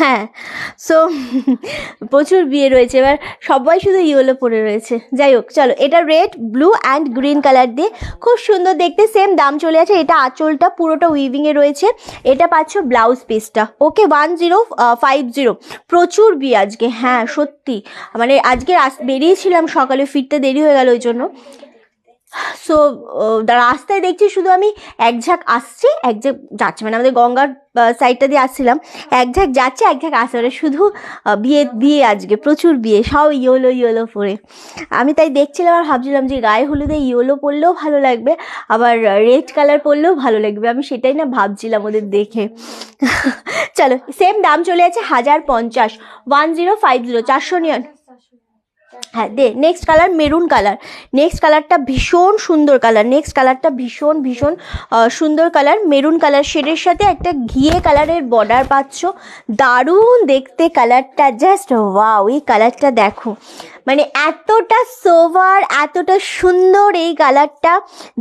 হ্যাঁ সো প্রচুর বিয়ে রয়েছে, এবার সবাই শুধু ইয়েলো পরে রয়েছে। যাই হোক চলো, এটা red, blue and green colour দিয়ে খুব সুন্দর দেখতে। সেম দাম চলে আছে। এটা আঁচলটা পুরোটা উইভিংয়ে রয়েছে। এটা পাচ্ছ ব্লাউজ পিসটা। ওকে 1050। প্রচুর বিয়ে আজকে, হ্যাঁ সত্যি, মানে আজকে বেরিয়েছিলাম সকালে, ফিরতে দেরি হয়ে গেল ওই জন্য। সো রাস্তায় দেখছি শুধু আমি এক ঝাঁক আসছে এক ঝাঁক যাচ্ছে, মানে আমাদের গঙ্গার সাইডটা দিয়ে আসছিলাম, এক ঝাঁক যাচ্ছে এক ঝাঁক আসছে, মানে শুধু বিয়ে আজকে, প্রচুর বিয়ে, সব ইয়েলো পরে। আমি তাই দেখছিলাম আর ভাবছিলাম যে গায়ে হলুদে ইয়েলো পরলেও ভালো লাগবে, আবার রেড কালার পরলেও ভালো লাগবে, আমি সেটাই না ভাবছিলাম ওদের দেখে। চলো সেম দাম চলে আছে 1050, 1050, 400 নিয়ন। হ্যাঁ দে next colour maroon colour. Next কালারটা ভীষণ সুন্দর কালার, নেক্সট কালারটা ভীষণ সুন্দর কালার। মেরুন কালার শেডের সাথে একটা ঘিয়ে কালারের বর্ডার পাচ্ছ, দারুণ দেখতে কালারটা, জাস্ট ওয়াও। এই কালারটা দেখো, মানে এতটা সোভার, এতটা সুন্দর এই কালারটা,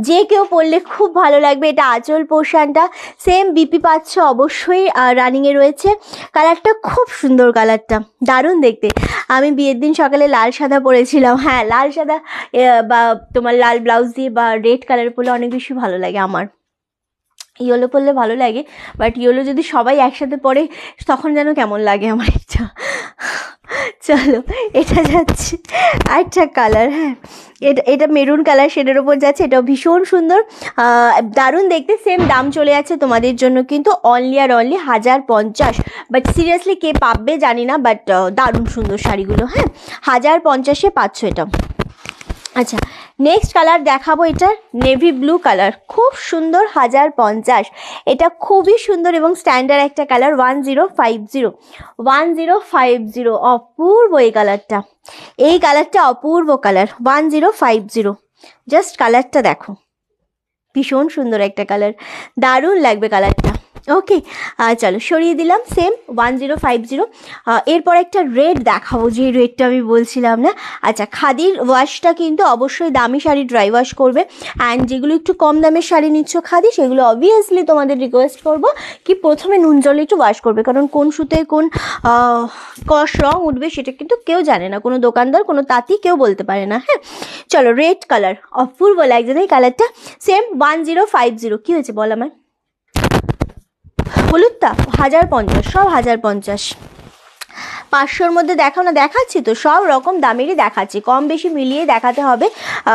যে কেউ পরলে খুব ভালো লাগবে। এটা আঁচল পোর্শনটা সেম বিপি পাচ্ছ অবশ্যই রানিংয়ে রয়েছে। কালারটা খুব সুন্দর, কালারটা দারুণ দেখতে। আমি বিয়ের দিন সকালে লাল সাদা পরেছিলাম, হ্যাঁ লাল সাদা বা তোমার লাল ব্লাউজ দিয়ে বা রেড কালার পরলে অনেক বেশি ভালো লাগে আমার। ইয়েলো পরলে ভালো লাগে, বাট ইয়েলো যদি সবাই একসাথে পরে তখন যেন কেমন লাগে আমার একটা। চলো এটা যাচ্ছে আরেকটা কালার। হ্যাঁ এটা মেরুন কালার শেডের ওপর যাচ্ছে, এটাও ভীষণ সুন্দর, দারুণ দেখতে। সেম দাম চলে যাচ্ছে তোমাদের জন্য কিন্তু অনলি আর অনলি 1050। বাট সিরিয়াসলি কে পাবে জানি না, বাট দারুণ সুন্দর শাড়িগুলো। হ্যাঁ 1050-এ পাচ্ছ এটা। আচ্ছা নেক্সট কালার দেখাবো, এটা নেভি ব্লু কালার, খুব সুন্দর, 1050। এটা খুবই সুন্দর এবং স্ট্যান্ডার্ড একটা কালার। 1050, অপূর্ব এই কালারটা, এই কালারটা অপূর্ব কালার। 1050, জাস্ট কালারটা দেখো, ভীষণ সুন্দর একটা কালার, দারুণ লাগবে কালারটা। ওকে চলো সরিয়ে দিলাম সেম 1050। এরপর একটা রেড দেখাবো, যে রেডটা আমি বলছিলাম না। আচ্ছা খাদির ওয়াশটা কিন্তু অবশ্যই দামি শাড়ি ড্রাই ওয়াশ করবে, অ্যান্ড যেগুলো একটু কম দামের শাড়ি নিচ্ছ খাদি, সেগুলো অবভিয়াসলি তোমাদের রিকোয়েস্ট করবো কি প্রথমে নুন জলে একটু ওয়াশ করবে, কারণ কোন সুতোয় কোন কস রং উঠবে সেটা কিন্তু কেউ জানে না, কোনো দোকানদার কোনো তাঁতি কেউ বলতে পারে না। হ্যাঁ চলো রেড কালার, অপূর্ব লাগছে না এই কালারটা। সেম 1050। কী হয়েছে বল আমার, হলুদটা 1050, সব 1050। 500-র মধ্যে দেখাও না, দেখাচ্ছি তো সব রকম দামেরই দেখাচ্ছি, কম বেশি মিলিয়ে দেখাতে হবে।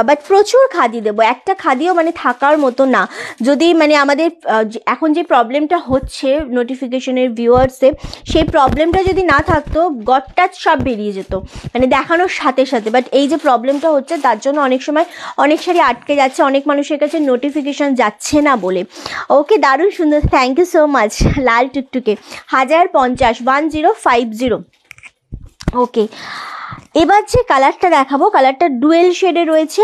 বাট প্রচুর খাদি দেবো, একটা খাদিও মানে থাকার মতো না। যদি মানে আমাদের এখন যে প্রবলেমটা হচ্ছে নোটিফিকেশনের ভিউয়ার্সে, সেই প্রবলেমটা যদি না থাকতো গটটাচ সব বেরিয়ে যেত মানে দেখানোর সাথে সাথে। বাট এই যে প্রবলেমটা হচ্ছে তার জন্য অনেক সময় অনেক শাড়ি আটকে যাচ্ছে, অনেক মানুষের কাছে নোটিফিকেশান যাচ্ছে না বলে। ওকে দারুণ সুন্দর, থ্যাংক ইউ সো মাচ। লাল টুকটুকে 1050, 1050। ওকে এবার যে কালারটা দেখাবো, কালারটা ডুয়েল শেডে রয়েছে,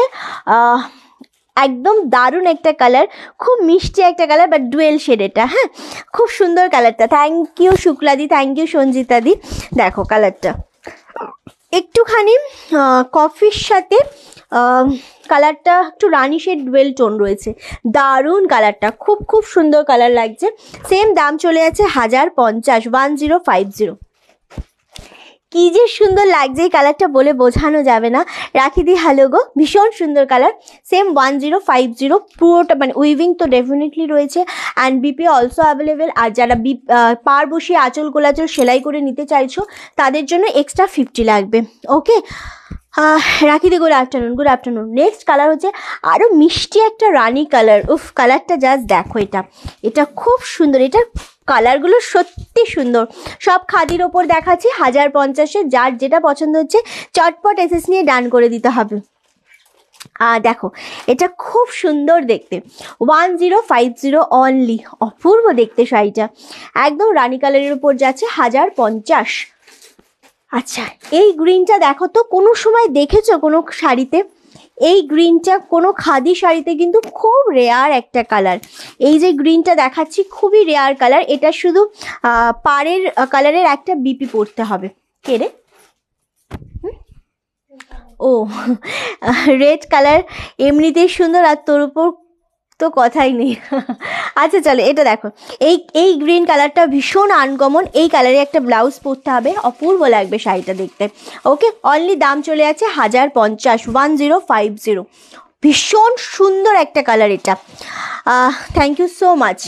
একদম দারুণ একটা কালার, খুব মিষ্টি একটা কালার, বাট ডুয়েল শেড এটা। হ্যাঁ খুব সুন্দর কালারটা, থ্যাংক ইউ শুক্লাদি, থ্যাংক ইউ সঞ্জিতাদি। দেখো কালারটা একটুখানি কফির সাথে কালারটা একটু রানি শেড ডুয়েল টোন রয়েছে, দারুণ কালারটা, খুব সুন্দর কালার লাগছে। সেম দাম চলে যাচ্ছে 1050, 1050। কি যে সুন্দর লাগছে এই কালারটা, বলে বোঝানো যাবে না। রাখি দি হ্যালো গো, ভীষণ সুন্দর কালার। সেম 1050, পুরোটা মানে উইভিং তো ডেফিনেটলি রয়েছে, অ্যান্ড বিপি অলসো অ্যাভেলেবেল। আর যারা পার বসিয়ে আঁচল গোলাচল সেলাই করে নিতে চাইছো তাদের জন্য এক্সট্রা 50 লাগবে। ওকে রাখিদি good afternoon, good afternoon. Next colour হচ্ছে আরও মিষ্টি একটা রানি কালার। উফ, কালারটা জাস্ট দেখো, এটা খুব সুন্দর। এটার কালারগুলো সত্যি সুন্দর। সব খাদির ওপর দেখাচ্ছি 1050-এ। যার যেটা পছন্দ হচ্ছে চটপট এসএস নিয়ে ডান করে দিতে হবে। দেখো এটা খুব সুন্দর দেখতে, 1050 অনলি। অপূর্ব দেখতে শাড়িটা, একদম রানি কালারের উপর যাচ্ছে 1050। আচ্ছা, এই গ্রিনটা দেখো তো, কোনো সময় দেখেছো কোনো শাড়িতে? এই গ্রিনটা কোনো খাদি শাড়িতে কিন্তু খুব রেয়ার একটা কালার। এই যে গ্রিনটা দেখাচ্ছি খুবই রেয়ার কালার। এটা শুধু পাড়ের কালারের একটা বিপি পড়তে হবে। কে রে? ও, রেড কালার এমনিতেই সুন্দর, আর তোর উপর তো কথাই নেই। আচ্ছা চলো, এটা দেখো, এই গ্রিন কালারটা ভীষণ আনকমন। এই কালারে একটা ব্লাউজ পরতে হবে, অপূর্ব লাগবে শাড়িটা দেখতে। ওকে, অনলি দাম চলে আছে 1050, 1050। ভীষণ সুন্দর একটা কালার এটা। Thank you so much.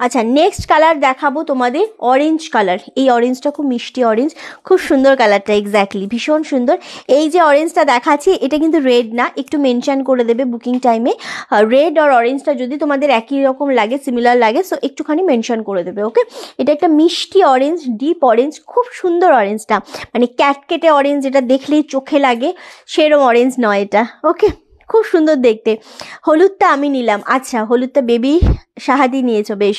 আচ্ছা, নেক্সট কালার দেখাবো তোমাদের অরেঞ্জ কালার। এই অরেঞ্জটা খুব মিষ্টি অরেঞ্জ, খুব সুন্দর কালারটা, এক্স্যাক্টলি ভীষণ সুন্দর। এই যে অরেঞ্জটা দেখাচ্ছি এটা কিন্তু রেড না, একটু মেনশন করে দেবে বুকিং টাইমে। রেড আর অরেঞ্জটা যদি তোমাদের একই রকম লাগে, সিমিলার লাগে, সো একটুখানি মেনশন করে দেবে। ওকে, এটা একটা মিষ্টি অরেঞ্জ, ডিপ অরেঞ্জ, খুব সুন্দর অরেঞ্জটা, মানে ক্যাটকেটে অরেঞ্জ, যেটা দেখলেই চোখে লাগে সেরকম অরেঞ্জ নয় এটা। ওকে, খুব সুন্দর দেখতে। হলুদটা আমি নিলাম। আচ্ছা, হলুদটা বেবি শাহাদি নিয়েছো, বেশ,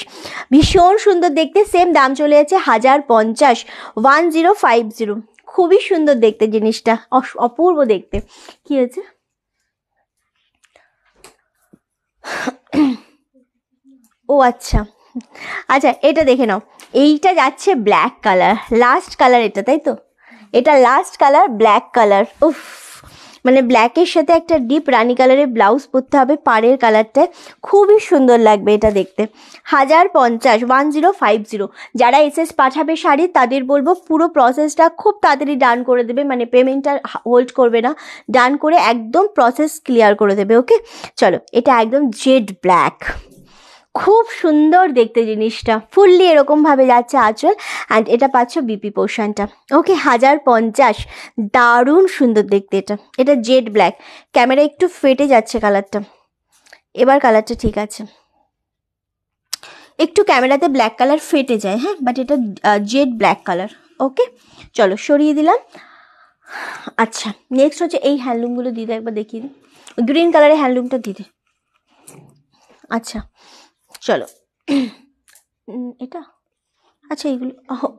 ভীষণ সুন্দর দেখতে। সেম দাম চলে যাচ্ছে 1050, 1050। খুবই সুন্দর দেখতে জিনিসটা, অপূর্ব দেখতে। কি হয়েছে? ও আচ্ছা আচ্ছা, এটা দেখে নাও। এইটা যাচ্ছে ব্ল্যাক কালার, লাস্ট কালার এটা, তাই তো? এটা লাস্ট কালার, ব্ল্যাক কালার। উফ, মানে ব্ল্যাকের সাথে একটা ডিপ রানি কালারের ব্লাউজ পরতে হবে, পাড়ের কালারটা খুবই সুন্দর লাগবে এটা দেখতে। 1050, 1050। যারা এসএস পাঠাবে শাড়ি তাদের বলবো পুরো প্রসেসটা খুব তাড়াতাড়ি ডান করে দেবে, মানে পেমেন্টটা হোল্ড করবে না, ডান করে একদম প্রসেস ক্লিয়ার করে দেবে। ওকে চলো, এটা একদম জেড ব্ল্যাক, খুব সুন্দর দেখতে জিনিসটা, ফুললি এরকমভাবে যাচ্ছে আঁচল, অ্যান্ড এটা পাচ্ছ বিপি পোর্শনটা। ওকে, 1050, দারুণ সুন্দর দেখতে এটা জেড ব্ল্যাক। ক্যামেরা একটু ফেটে যাচ্ছে কালারটা, এবার কালারটা ঠিক আছে। একটু ক্যামেরাতে ব্ল্যাক কালার ফেটে যায়, হ্যাঁ, বাট এটা জেড ব্ল্যাক কালার। ওকে চলো, সরিয়ে দিলাম। আচ্ছা, নেক্সট হচ্ছে এই হ্যান্ডলুমগুলো দিতে, একবার দেখিয়ে দিই। গ্রিন কালারের হ্যান্ডলুমটা দিতে। আচ্ছা চলো, এটা আচ্ছা, এইগুলো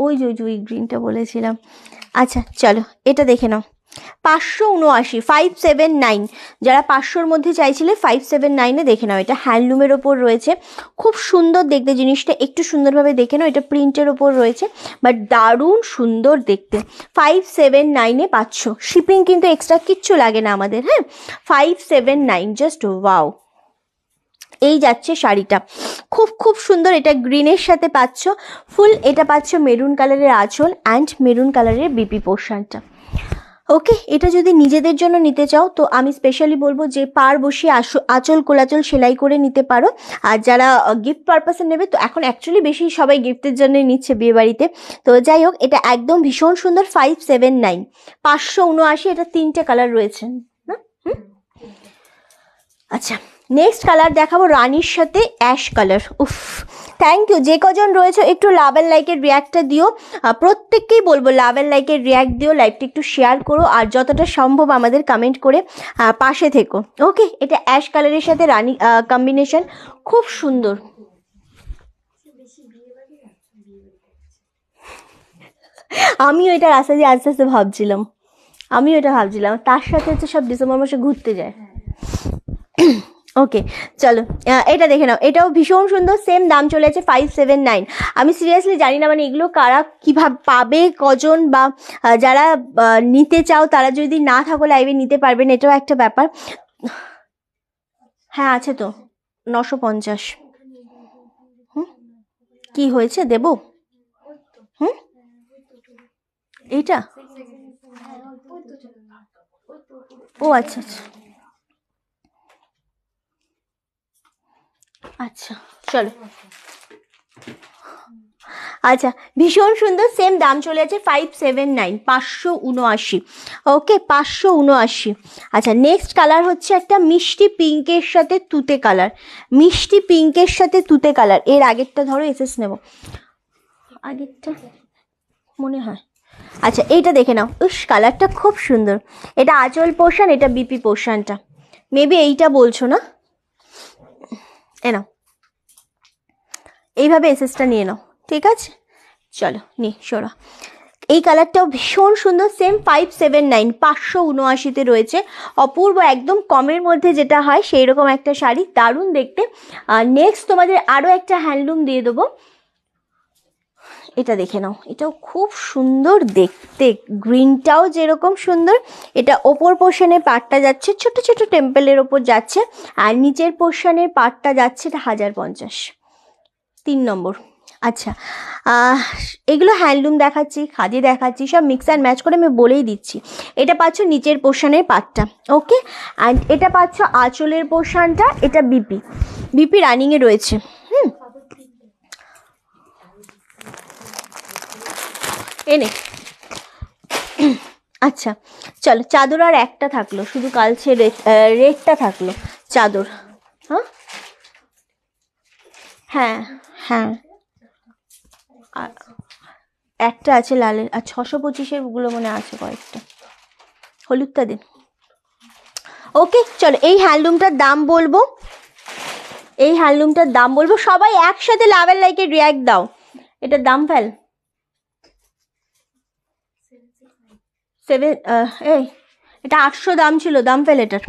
ওই যে ওই গ্রিনটা বলেছিলাম। আচ্ছা চলো, এটা দেখে নাও, 579, 579। যারা 500-র মধ্যে চাইছিলে 579-এ দেখে নাও। এটা হ্যান্ডলুমের ওপর রয়েছে, খুব সুন্দর দেখতে জিনিসটা, একটু সুন্দরভাবে দেখে নাও। এটা প্রিন্টের ওপর রয়েছে, বাট দারুণ সুন্দর দেখতে। 579-এ পাচ্ছ, শিপিং কিন্তু এক্সট্রা কিচ্ছু লাগে না আমাদের। হ্যাঁ, 579, জাস্ট ওয়াও। এই যাচ্ছে শাড়িটা, খুব খুব সুন্দর। এটা গ্রিনের সাথে পাচ্ছ ফুল, এটা পাচ্ছ মেরুন কালারের আঁচল অ্যান্ড মেরুন কালারের বিপি পোর্শনটা। ওকে, এটা যদি নিজেদের জন্য নিতে চাও তো আমি স্পেশালি বলবো যে পার বসিয়ে আঁচল কোলাচল সেলাই করে নিতে পারো। আর যারা গিফট পারপাসে নেবে, তো এখন অ্যাকচুয়ালি বেশি সবাই গিফটের জন্য নিচ্ছে বিয়েবাড়িতে, তো যাই হোক, এটা একদম ভীষণ সুন্দর। 579, 579। এটা 3টে কালার রয়েছে না? আচ্ছা, নেক্সট কালার দেখাবো রানির সাথে অ্যাশ কালার। উফ, থ্যাংক ইউ। যে কজন রয়েছে একটু লাভ অ্যান্ড লাইকের রিয়াক্টটা দিও, প্রত্যেককেই বলবো লাভ অ্যান্ড লাইকের রিয়াক্ট দিও, লাইভটা একটু শেয়ার করো, আর যতটা সম্ভব আমাদের কমেন্ট করে পাশে থেকো। ওকে, এটা অ্যাশ কালারের সাথে রানি কম্বিনেশন, খুব সুন্দর। আমিও এটা রাস্তা দিয়ে আস্তে আস্তে ভাবছিলাম, তার সাথে হচ্ছে সব ডিসেম্বর মাসে ঘুরতে যায়। ওকে চলো, এটা দেখে নাও, এটাও ভীষণ সুন্দর। সেম দাম চলে আছে 579। আমি সিরিয়াসলি জানি না, মানে এগুলো কারা কীভাবে পাবে, কজন, বা যারা নিতে চাও তারা যদি না থাকো লাইভে নিতে পারবেন, এটাও একটা ব্যাপার। হ্যাঁ আছে তো, 950। কি হয়েছে, দেবো? এইটা, ও আচ্ছা আচ্ছা আচ্ছা, চলো। আচ্ছা ভীষণ সুন্দর, সেম দাম চলে আছে 579, 579। ওকে 579। আচ্ছা নেক্সট কালার হচ্ছে একটা মিষ্টি পিঙ্কের সাথে তুতে কালার, মিষ্টি পিঙ্কের সাথে তুতে কালার। এর আগেরটা ধরো এসএস নেব, আগেরটা মনে হয়। আচ্ছা এইটা দেখে নাও, উস কালারটা খুব সুন্দর। এটা আঁচল পোর্শন, এটা বিপি পোর্শনটা, মেবি এইটা বলছো না? এ নাও, এইভাবে এসএসটা নিয়ে নাও, ঠিক আছে? চলো নি সরা। এই কালারটাও ভীষণ সুন্দর, সেম 579, 579-তে রয়েছে। অপূর্ব, একদম কমের মধ্যে যেটা হয় সেই রকম একটা শাড়ি, দারুণ দেখতে। নেক্সট তোমাদের আরও একটা হ্যান্ডলুম দিয়ে দেবো, এটা দেখে নাও, এটাও খুব সুন্দর দেখতে, গ্রিনটাও যেরকম সুন্দর। এটা ওপর পোর্শনের পাটটা যাচ্ছে ছোট ছোট টেম্পলের ওপর যাচ্ছে, আর নিচের পোর্শনের পাটটা যাচ্ছে এটা 1050, 3 নম্বর। আচ্ছা এগুলো হ্যান্ডলুম দেখাচ্ছি, খাদি দেখাচ্ছি, সব মিক্স অ্যান্ড ম্যাচ করে আমি বলেই দিচ্ছি। এটা পাচ্ছ নিচের পোর্শনের পাটটা, ওকে। অ্যান্ড এটা পাচ্ছ আঁচলের পোর্শনটা, এটা বিপি, বিপি রানিংয়ে রয়েছে। এনে আচ্ছা চলো, চাদর আর একটা থাকলো, শুধু কালচে রেডটা থাকলো চাদর। হ্যাঁ হ্যাঁ হ্যাঁ একটা আছে লালের, আর 625-এর গুলো মনে আছে কয়েকটা, হলুদটা দিন। ওকে চলো এই হ্যান্ডলুমটার দাম বলবো, এই হ্যান্ডলুমটার দাম বলবো, সবাই একসাথে লাভ এন্ড লাইকে রিয়াক্ট দাও। এটার দাম ফেল 7, এই এটা 800 দাম ছিল, দাম ফেল এটার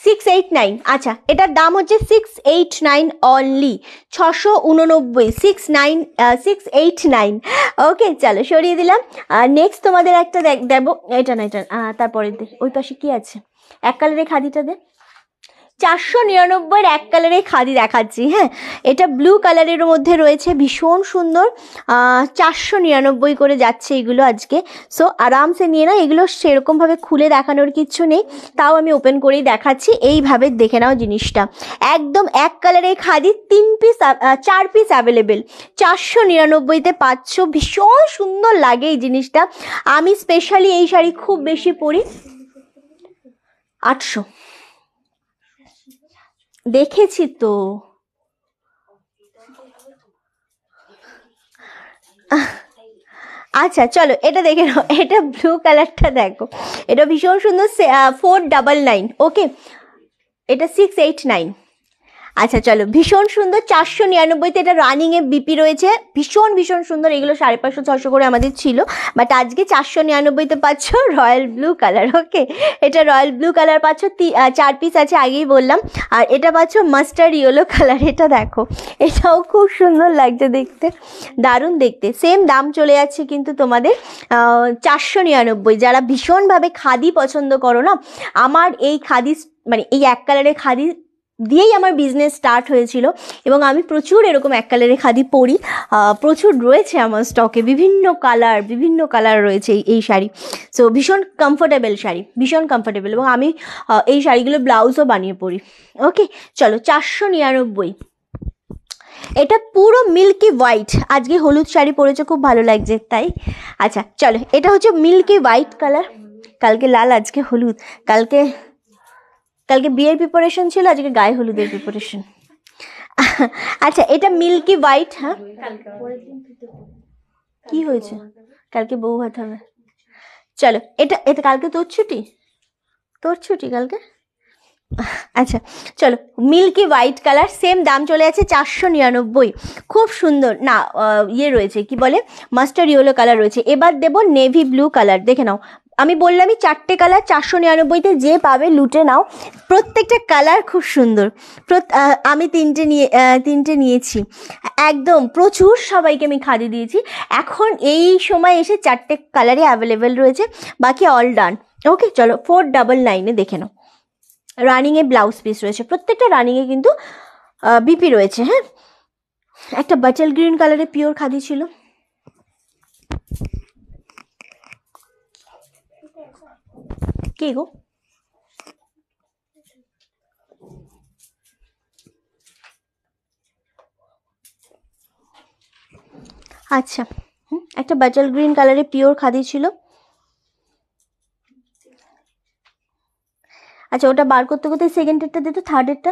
689। আচ্ছা এটার দাম হচ্ছে 689 অনলি, 689, 689। ওকে চলো সরিয়ে দিলাম। নেক্সট তোমাদের একটা দেবো, এটা না এটা তারপরে দে, ওই পাশে কি আছে, এক কালারের খাদিটা দে। 499-এর এক কালারের খাদি দেখাচ্ছি, হ্যাঁ এটা ব্লু কালারের মধ্যে রয়েছে, ভীষণ সুন্দর। 499 করে যাচ্ছে এগুলো আজকে। সো আরামসে নিয়ে নাও, এগুলো সেরকমভাবে খুলে দেখানোর কিচ্ছু নেই, তাও আমি ওপেন করেই দেখাচ্ছি, এইভাবে দেখে নাও জিনিসটা। একদম এক কালারের খাদি, 4 পিস অ্যাভেলেবেল, 499-তে পাচ্ছ। ভীষণ সুন্দর লাগে এই জিনিসটা, আমি স্পেশালি এই শাড়ি খুব বেশি পরি। 800 দেখেছি তো। আচ্ছা চলো এটা দেখে নাও, এটা ব্লু কালারটা দেখো, এটা ভীষণ সুন্দর, 499। ওকে এটা 689। আচ্ছা চলো ভীষণ সুন্দর, 499-তে এটা রানিংয়ে বিপি রয়েছে, ভীষণ ভীষণ সুন্দর। এগুলো 550-600 করে আমাদের ছিল, বাট আজকে 499-তে পাচ্ছ রয়্যাল ব্লু কালার। ওকে এটা রয়্যাল ব্লু কালার পাচ্ছ, 4 পিস আছে আগেই বললাম। আর এটা পাচ্ছ মাস্টার্ড ইয়েলো কালার, এটা দেখো, এটাও খুব সুন্দর লাগছে দেখতে, দারুণ দেখতে। সেম দাম চলে যাচ্ছে কিন্তু তোমাদের 499। যারা ভীষণভাবে খাদি পছন্দ করো না, আমার এই খাদি মানে এই এক কালারের খাদি দিয়েই আমার বিজনেস স্টার্ট হয়েছিল, এবং আমি প্রচুর এরকম এক কালারের খাদি পরি, প্রচুর রয়েছে আমার স্টকে, বিভিন্ন কালার রয়েছে এই শাড়ি। সো ভীষণ কমফোর্টেবল শাড়ি, ভীষণ কমফোর্টেবল, এবং আমি এই শাড়িগুলো ব্লাউজও বানিয়ে পরি। ওকে চলো 499। এটা পুরো মিল্কি হোয়াইট, আজকে হলুদ শাড়ি পরেছে, খুব ভালো লাগছে তাই। আচ্ছা চলো এটা হচ্ছে মিল্কি হোয়াইট কালার, কালকে লাল আজকে হলুদ, কালকে বিয়ের প্রিপারেশন ছিল, আজকে গায়ে হলুদের প্রিপারেশন। আচ্ছা এটা মিল্কি হোয়াইট। হ্যাঁ কি হয়েছে, কালকে বউ ভাত হবে। চলো এটা কালকে তোর ছুটি কালকে। আচ্ছা চলো মিল্কি হোয়াইট কালার, সেম দাম চলে আছে 499, খুব সুন্দর। না ইয়ে রয়েছে কি বলে, মাস্টার্ড ইয়েলো কালার রয়েছে। এবার দেবো নেভি ব্লু কালার, দেখে নাও, আমি বললামই 4টে কালার 499-তে যে পাবে লুটে নাও, প্রত্যেকটা কালার খুব সুন্দর। আমি 3টে নিয়েছি, একদম প্রচুর সবাইকে আমি খাদি দিয়েছি। এখন এই সময় এসে 4টে কালারই অ্যাভেলেবেল রয়েছে, বাকি অল ডান। ওকে চলো 499-এ দেখে নাও, রানিংয়ে ব্লাউজ পিস রয়েছে, প্রত্যেকটা রানিংয়ে কিন্তু বিপি রয়েছে। হ্যাঁ একটা বাটার গ্রিন কালারের পিওর খাদি ছিল, কে গো? আচ্ছা একটা বাটার গ্রিন কালারে পিওর খাদি ছিল। আচ্ছা ওটা বার করতে করতে সেকেন্ডেরটা দিত, থার্ডেরটা।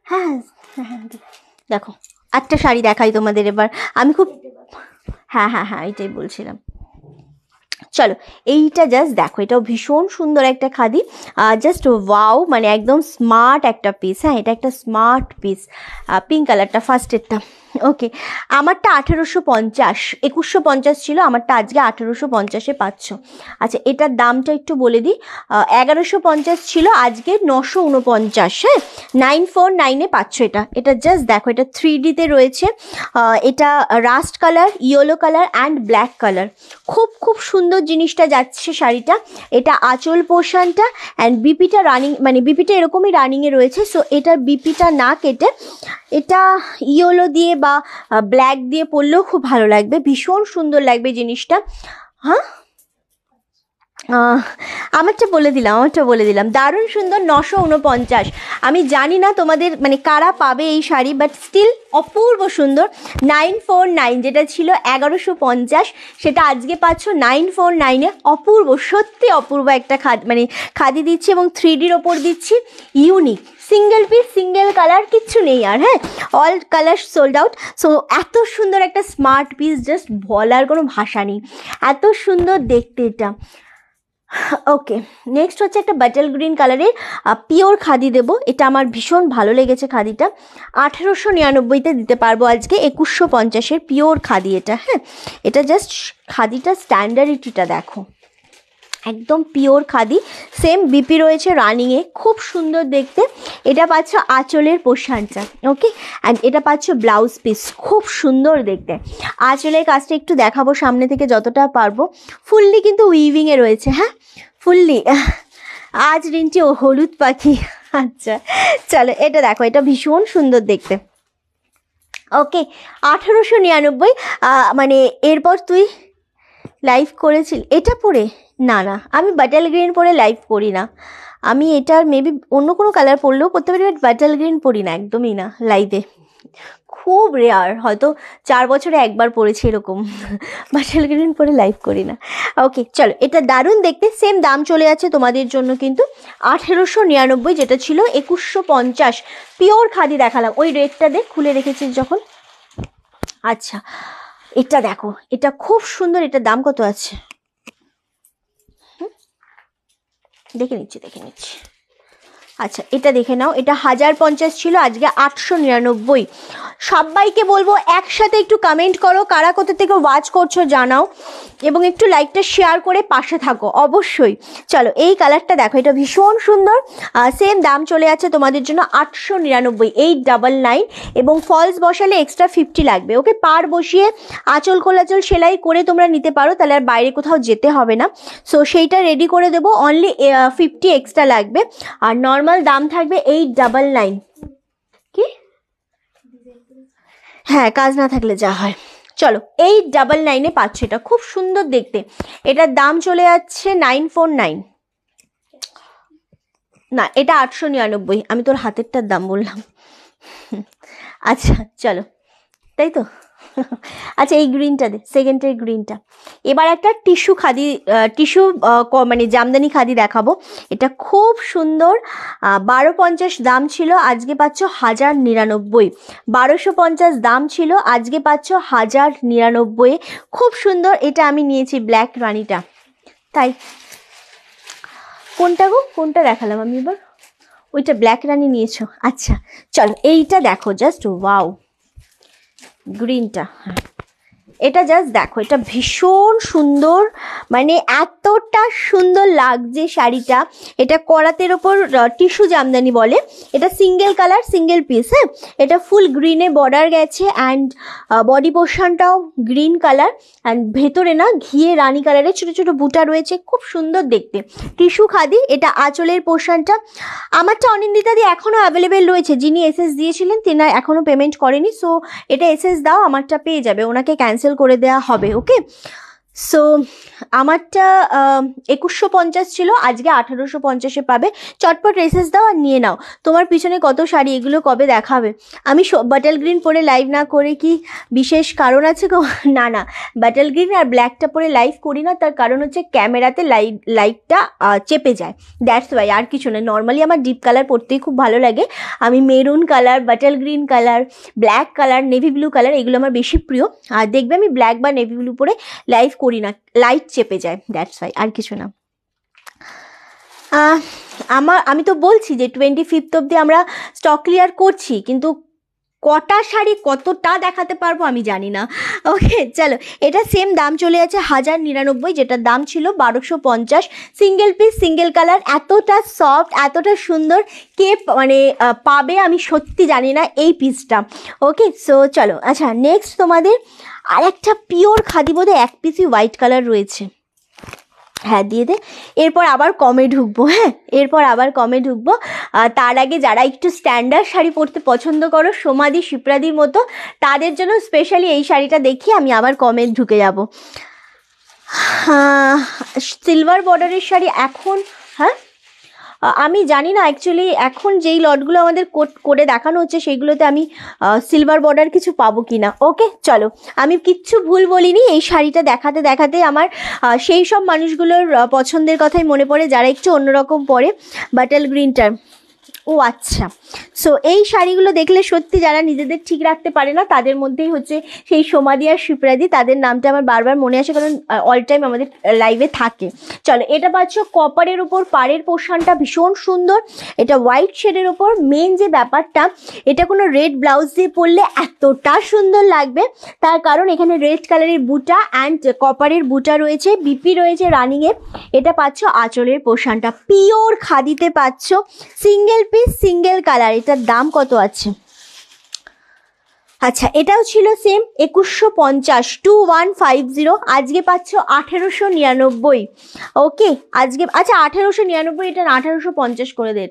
হ্যাঁ হ্যাঁ হ্যাঁ দেখো একটা শাড়ি দেখাই তোমাদের এবার, আমি খুব হ্যাঁ হ্যাঁ হ্যাঁ এটাই বলছিলাম। চলো এইটা জাস্ট দেখো, এটাও ভীষণ সুন্দর একটা খাদি, জাস্ট ওয়াও, মানে একদম স্মার্ট একটা পিস। হ্যাঁ এটা একটা স্মার্ট পিস, পিঙ্ক কালারটা ফার্স্টেরটা। ওকে আমারটা 1850, 2150 ছিল, আমারটা আজকে 1850-এ পাচ্ছ। আচ্ছা এটার দামটা একটু বলে দিই, 1150 ছিল, আজকে 949। হ্যাঁ 949-এ পাচ্ছ এটা। এটা জাস্ট দেখো, এটা 3D-তে রয়েছে, এটা rushed colour, yellow colour and black colour, খুব খুব সুন্দর জিনিসটা যাচ্ছে শাড়িটা। এটা আঁচল পোর্শনটা অ্যান্ড বিপিটা রানিং, মানে বিপিটা এরকমই রানিংয়ে রয়েছে। সো এটার বিপিটা না কেটে এটা ইয়েলো দিয়ে বা ব্ল্যাক দিয়ে পরলেও খুব ভালো লাগবে, ভীষণ সুন্দর লাগবে জিনিসটা। হ্যাঁ আমারটা বলে দিলাম, দারুণ সুন্দর, 949। আমি জানি না তোমাদের মানে কারা পাবে এই শাড়ি, বাট স্টিল অপূর্ব সুন্দর। 949 যেটা ছিল 1150, সেটা আজকে পাচ্ছ 949-এ। অপূর্ব, সত্যি অপূর্ব একটা খাদি দিচ্ছি, এবং 3Dর ওপর দিচ্ছি, unique, single piece, single colour, কিচ্ছু নেই আর। হ্যাঁ all colour sold out. So এত সুন্দর একটা স্মার্ট পিস, জাস্ট বলার কোনো ভাষা নেই, এত সুন্দর দেখতে এটা। ওকে নেক্সট হচ্ছে একটা বাটার গ্রিন কালারের পিওর খাদি দেবো, এটা আমার ভীষণ ভালো লেগেছে খাদিটা। 1899-তে দিতে পারবো আজকে, 2150-এর পিওর খাদি এটা। হ্যাঁ এটা জাস্ট খাদিটা স্ট্যান্ডার্ডিটিটা দেখো, একদম পিওর খাদি, সেম বিপি রয়েছে রানিংয়ে, খুব সুন্দর দেখতে। এটা পাচ্ছ আঁচলের পোর্শনটা, ওকে, অ্যান্ড এটা পাচ্ছ ব্লাউজ পিস, খুব সুন্দর দেখতে। আঁচলের কাজটা একটু দেখাবো সামনে থেকে যতটা পারবো, ফুললি কিন্তু উইভিংয়ে রয়েছে। হ্যাঁ ফুললি, আজ রিন্টি ও হলুদ পাখি। আচ্ছা চলো এটা দেখো, এটা ভীষণ সুন্দর দেখতে। ওকে 1899, মানে এরপর তুই লাইভ করেছিল এটা পরে? না না আমি বাটাল গ্রিন পরে লাইভ করি না, আমি এটার মেবি অন্য কোনো কালার পরলেও করতে পারি, বাট বাটাল গ্রিন পরি না, একদমই না লাইভে, খুব রেয়ার, হয়তো 4 বছরে একবার পরেছি এরকম, বাটাল গ্রিন পরে লাইভ করি না। ওকে চলো এটা দারুণ দেখতে, সেম দাম চলে যাচ্ছে তোমাদের জন্য কিন্তু 1899, যেটা ছিল 2150। পিওর খাদি দেখালাম, ওই রেডটা দেখ খুলে রেখেছিস যখন। আচ্ছা এটা দেখো, এটা খুব সুন্দর, এটার দাম কত আছে দেখে নিচ্ছি। আচ্ছা এটা দেখে নাও, এটা 1050 ছিল, আজকে 899। সবাইকে বলবো একসাথে একটু কমেন্ট করো, কারা কোথা থেকে ওয়াচ করছো জানাও, এবং একটু লাইকটা শেয়ার করে পাশে থাকো অবশ্যই। চলো এই কালারটা দেখো, এটা ভীষণ সুন্দর, সেম দাম চলে যাচ্ছে তোমাদের জন্য 899, 899, এবং ফলস বসালে এক্সট্রা 50 লাগবে। ওকে পার বসিয়ে আঁচল খোলাচল সেলাই করে তোমরা নিতে পারো, তাহলে আর বাইরে কোথাও যেতে হবে না। সো সেইটা রেডি করে দেবো, অনলি 50 এক্সট্রা লাগবে, আর নর্মাল দাম থাকবে 899। কি হ্যাঁ কাজ না থাকলে যা হয়। চলো 899-এ পাচ্ছ, এটা খুব সুন্দর দেখতে, এটার দাম চলে যাচ্ছে 949। না এটা 899, আমি তোর হাতেরটার দাম বললাম। আচ্ছা চলো তাই তো। আচ্ছা এই গ্রিনটা দে, সেকেন্ডের গ্রিনটা। এবার একটা টিস্যু খাদি, মানে জামদানি খাদি দেখাবো, এটা খুব সুন্দর, 1250 দাম ছিল, আজকে পাচ্ছ 1099। 1250 দাম ছিল, আজকে পাচ্ছ 1099, খুব সুন্দর। এটা আমি নিয়েছি ব্ল্যাক রানিটা, তাই কোনটা গো, কোনটা দেখালাম আমি এবার? ওইটা ব্ল্যাক রানি নিয়েছো, আচ্ছা চলো এইটা দেখো, জাস্ট ওয়াও গ্রিনটা। এটা জাস্ট দেখো, এটা ভীষণ সুন্দর, মানে এতটা সুন্দর লাগছে শাড়িটা। এটা করাতের ওপর টিস্যু জামদানি বলে, এটা সিঙ্গেল কালার সিঙ্গেল পিস। হ্যাঁ এটা ফুল গ্রিনে বর্ডার গেছে, অ্যান্ড বডি পোর্শনটাও গ্রিন কালার, অ্যান্ড ভেতরে না ঘিয়ে রানি কালারের ছোটো ছোটো বুটা রয়েছে, খুব সুন্দর দেখতে, টিস্যু খাদি। এটা আঁচলের পোর্শনটা, আমারটা অনিন্দিতা দি এখনও অ্যাভেলেবেল রয়েছে, যিনি এসএস দিয়েছিলেন তিনি এখনও পেমেন্ট করেনি, সো এটা এসএস দাও, আমারটা পেয়ে যাবে, ওনাকে ক্যান্সেল করে দেওয়া হবে। ওকে সো আমারটা 2150 ছিল, আজকে 1850-এ পাবে। চটপট রেসেস দাও আর নিয়ে নাও। তোমার পিছনে কত শাড়ি, এগুলো কবে দেখাবে? আমি বাটল গ্রিন পরে লাইভ না করে কি বিশেষ কারণ আছে গো? না না, বাটল গ্রিন আর ব্ল্যাকটা পরে লাইভ করি না, তার কারণ হচ্ছে ক্যামেরাতে লাইটটা চেপে যায়, দ্যাটস ওয়াই, আর কিছু না। নর্মালি আমার ডিপ কালার পরতেই খুব ভালো লাগে। আমি maroon colour, bottle green colour, black colour, navy blue colour, এগুলো আমার বেশি প্রিয়। আর দেখবে আমি ব্ল্যাক বা নেভি ব্লু পরে লাইভ করি না, লাইট চেপে যায়, দ্যাটস ওয়াই, আর কিছু না। আমি তো বলছি যে 25th অবধি আমরা স্টক ক্লিয়ার করছি, কিন্তু কটা শাড়ি কতটা দেখাতে পারবো আমি জানি না। ওকে চলো, এটা সেম দাম চলে আছে 1099, যেটার দাম ছিল 1250। সিঙ্গেল পিস, সিঙ্গেল কালার, এতটা সফট, এতটা সুন্দর, কে মানে পাবে আমি সত্যি জানি না এই পিসটা। ওকে সো চলো, আচ্ছা নেক্সট তোমাদের আর একটা পিওর খাদি বোধহয় এক পিসই হোয়াইট কালার রয়েছে, হ্যাঁ দিয়ে দে। এরপর আবার কমে ঢুকবো, হ্যাঁ এরপর আবার কমে ঢুকবো। তার আগে যারা একটু স্ট্যান্ডার্ড শাড়ি পরতে পছন্দ করো, সোমাদি শিপ্রাদির মতো, তাদের জন্য স্পেশালি এই শাড়িটা দেখিয়ে আমি আবার কমে ঢুকে যাব। সিলভার বর্ডারের শাড়ি এখন, হ্যাঁ আমি জানি না অ্যাকচুয়ালি এখন যেই লটগুলো আমাদের করে দেখানো হচ্ছে সেইগুলোতে আমি সিলভার বর্ডার কিছু পাবো কি না। ওকে চলো, আমি কিচ্ছু ভুল বলিনি, এই শাড়িটা দেখাতে দেখাতে আমার সেই সব মানুষগুলোর পছন্দের কথাই মনে পড়ে যারা একটু অন্যরকম পরে। বাটল গ্রিনটার, ও আচ্ছা, সো এই শাড়িগুলো দেখলে সত্যি যারা নিজেদের ঠিক রাখতে পারে না, তাদের মধ্যেই হচ্ছে সেই সোমাদি আর শিপ্রাদি, তাদের নামটা আমার বারবার মনে আসে কারণ অল টাইম আমাদের লাইভে থাকে। চলো, এটা পাচ্ছ কপারের উপর, পাড়ের পোর্শনটা ভীষণ সুন্দর, এটা হোয়াইট শেডের ওপর। মেন যে ব্যাপারটা, এটা কোনো রেড ব্লাউজ দিয়ে পরলে এতটা সুন্দর লাগবে, তার কারণ এখানে রেড কালারের বুটা অ্যান্ড কপারের বুটা রয়েছে, বিপি রয়েছে রানিংয়ে। এটা পাচ্ছ আঁচলের পোর্শনটা, পিওর খাদিতে পাচ্ছ, সিঙ্গেল পিস, সিঙ্গেল কালার। এটার দাম কত আছে? আচ্ছা এটাও ছিল সেম 2150, 2150, আজকে পাচ্ছ 1899। ওকে আজকে, আচ্ছা 1899, এটা 1850 করে দে।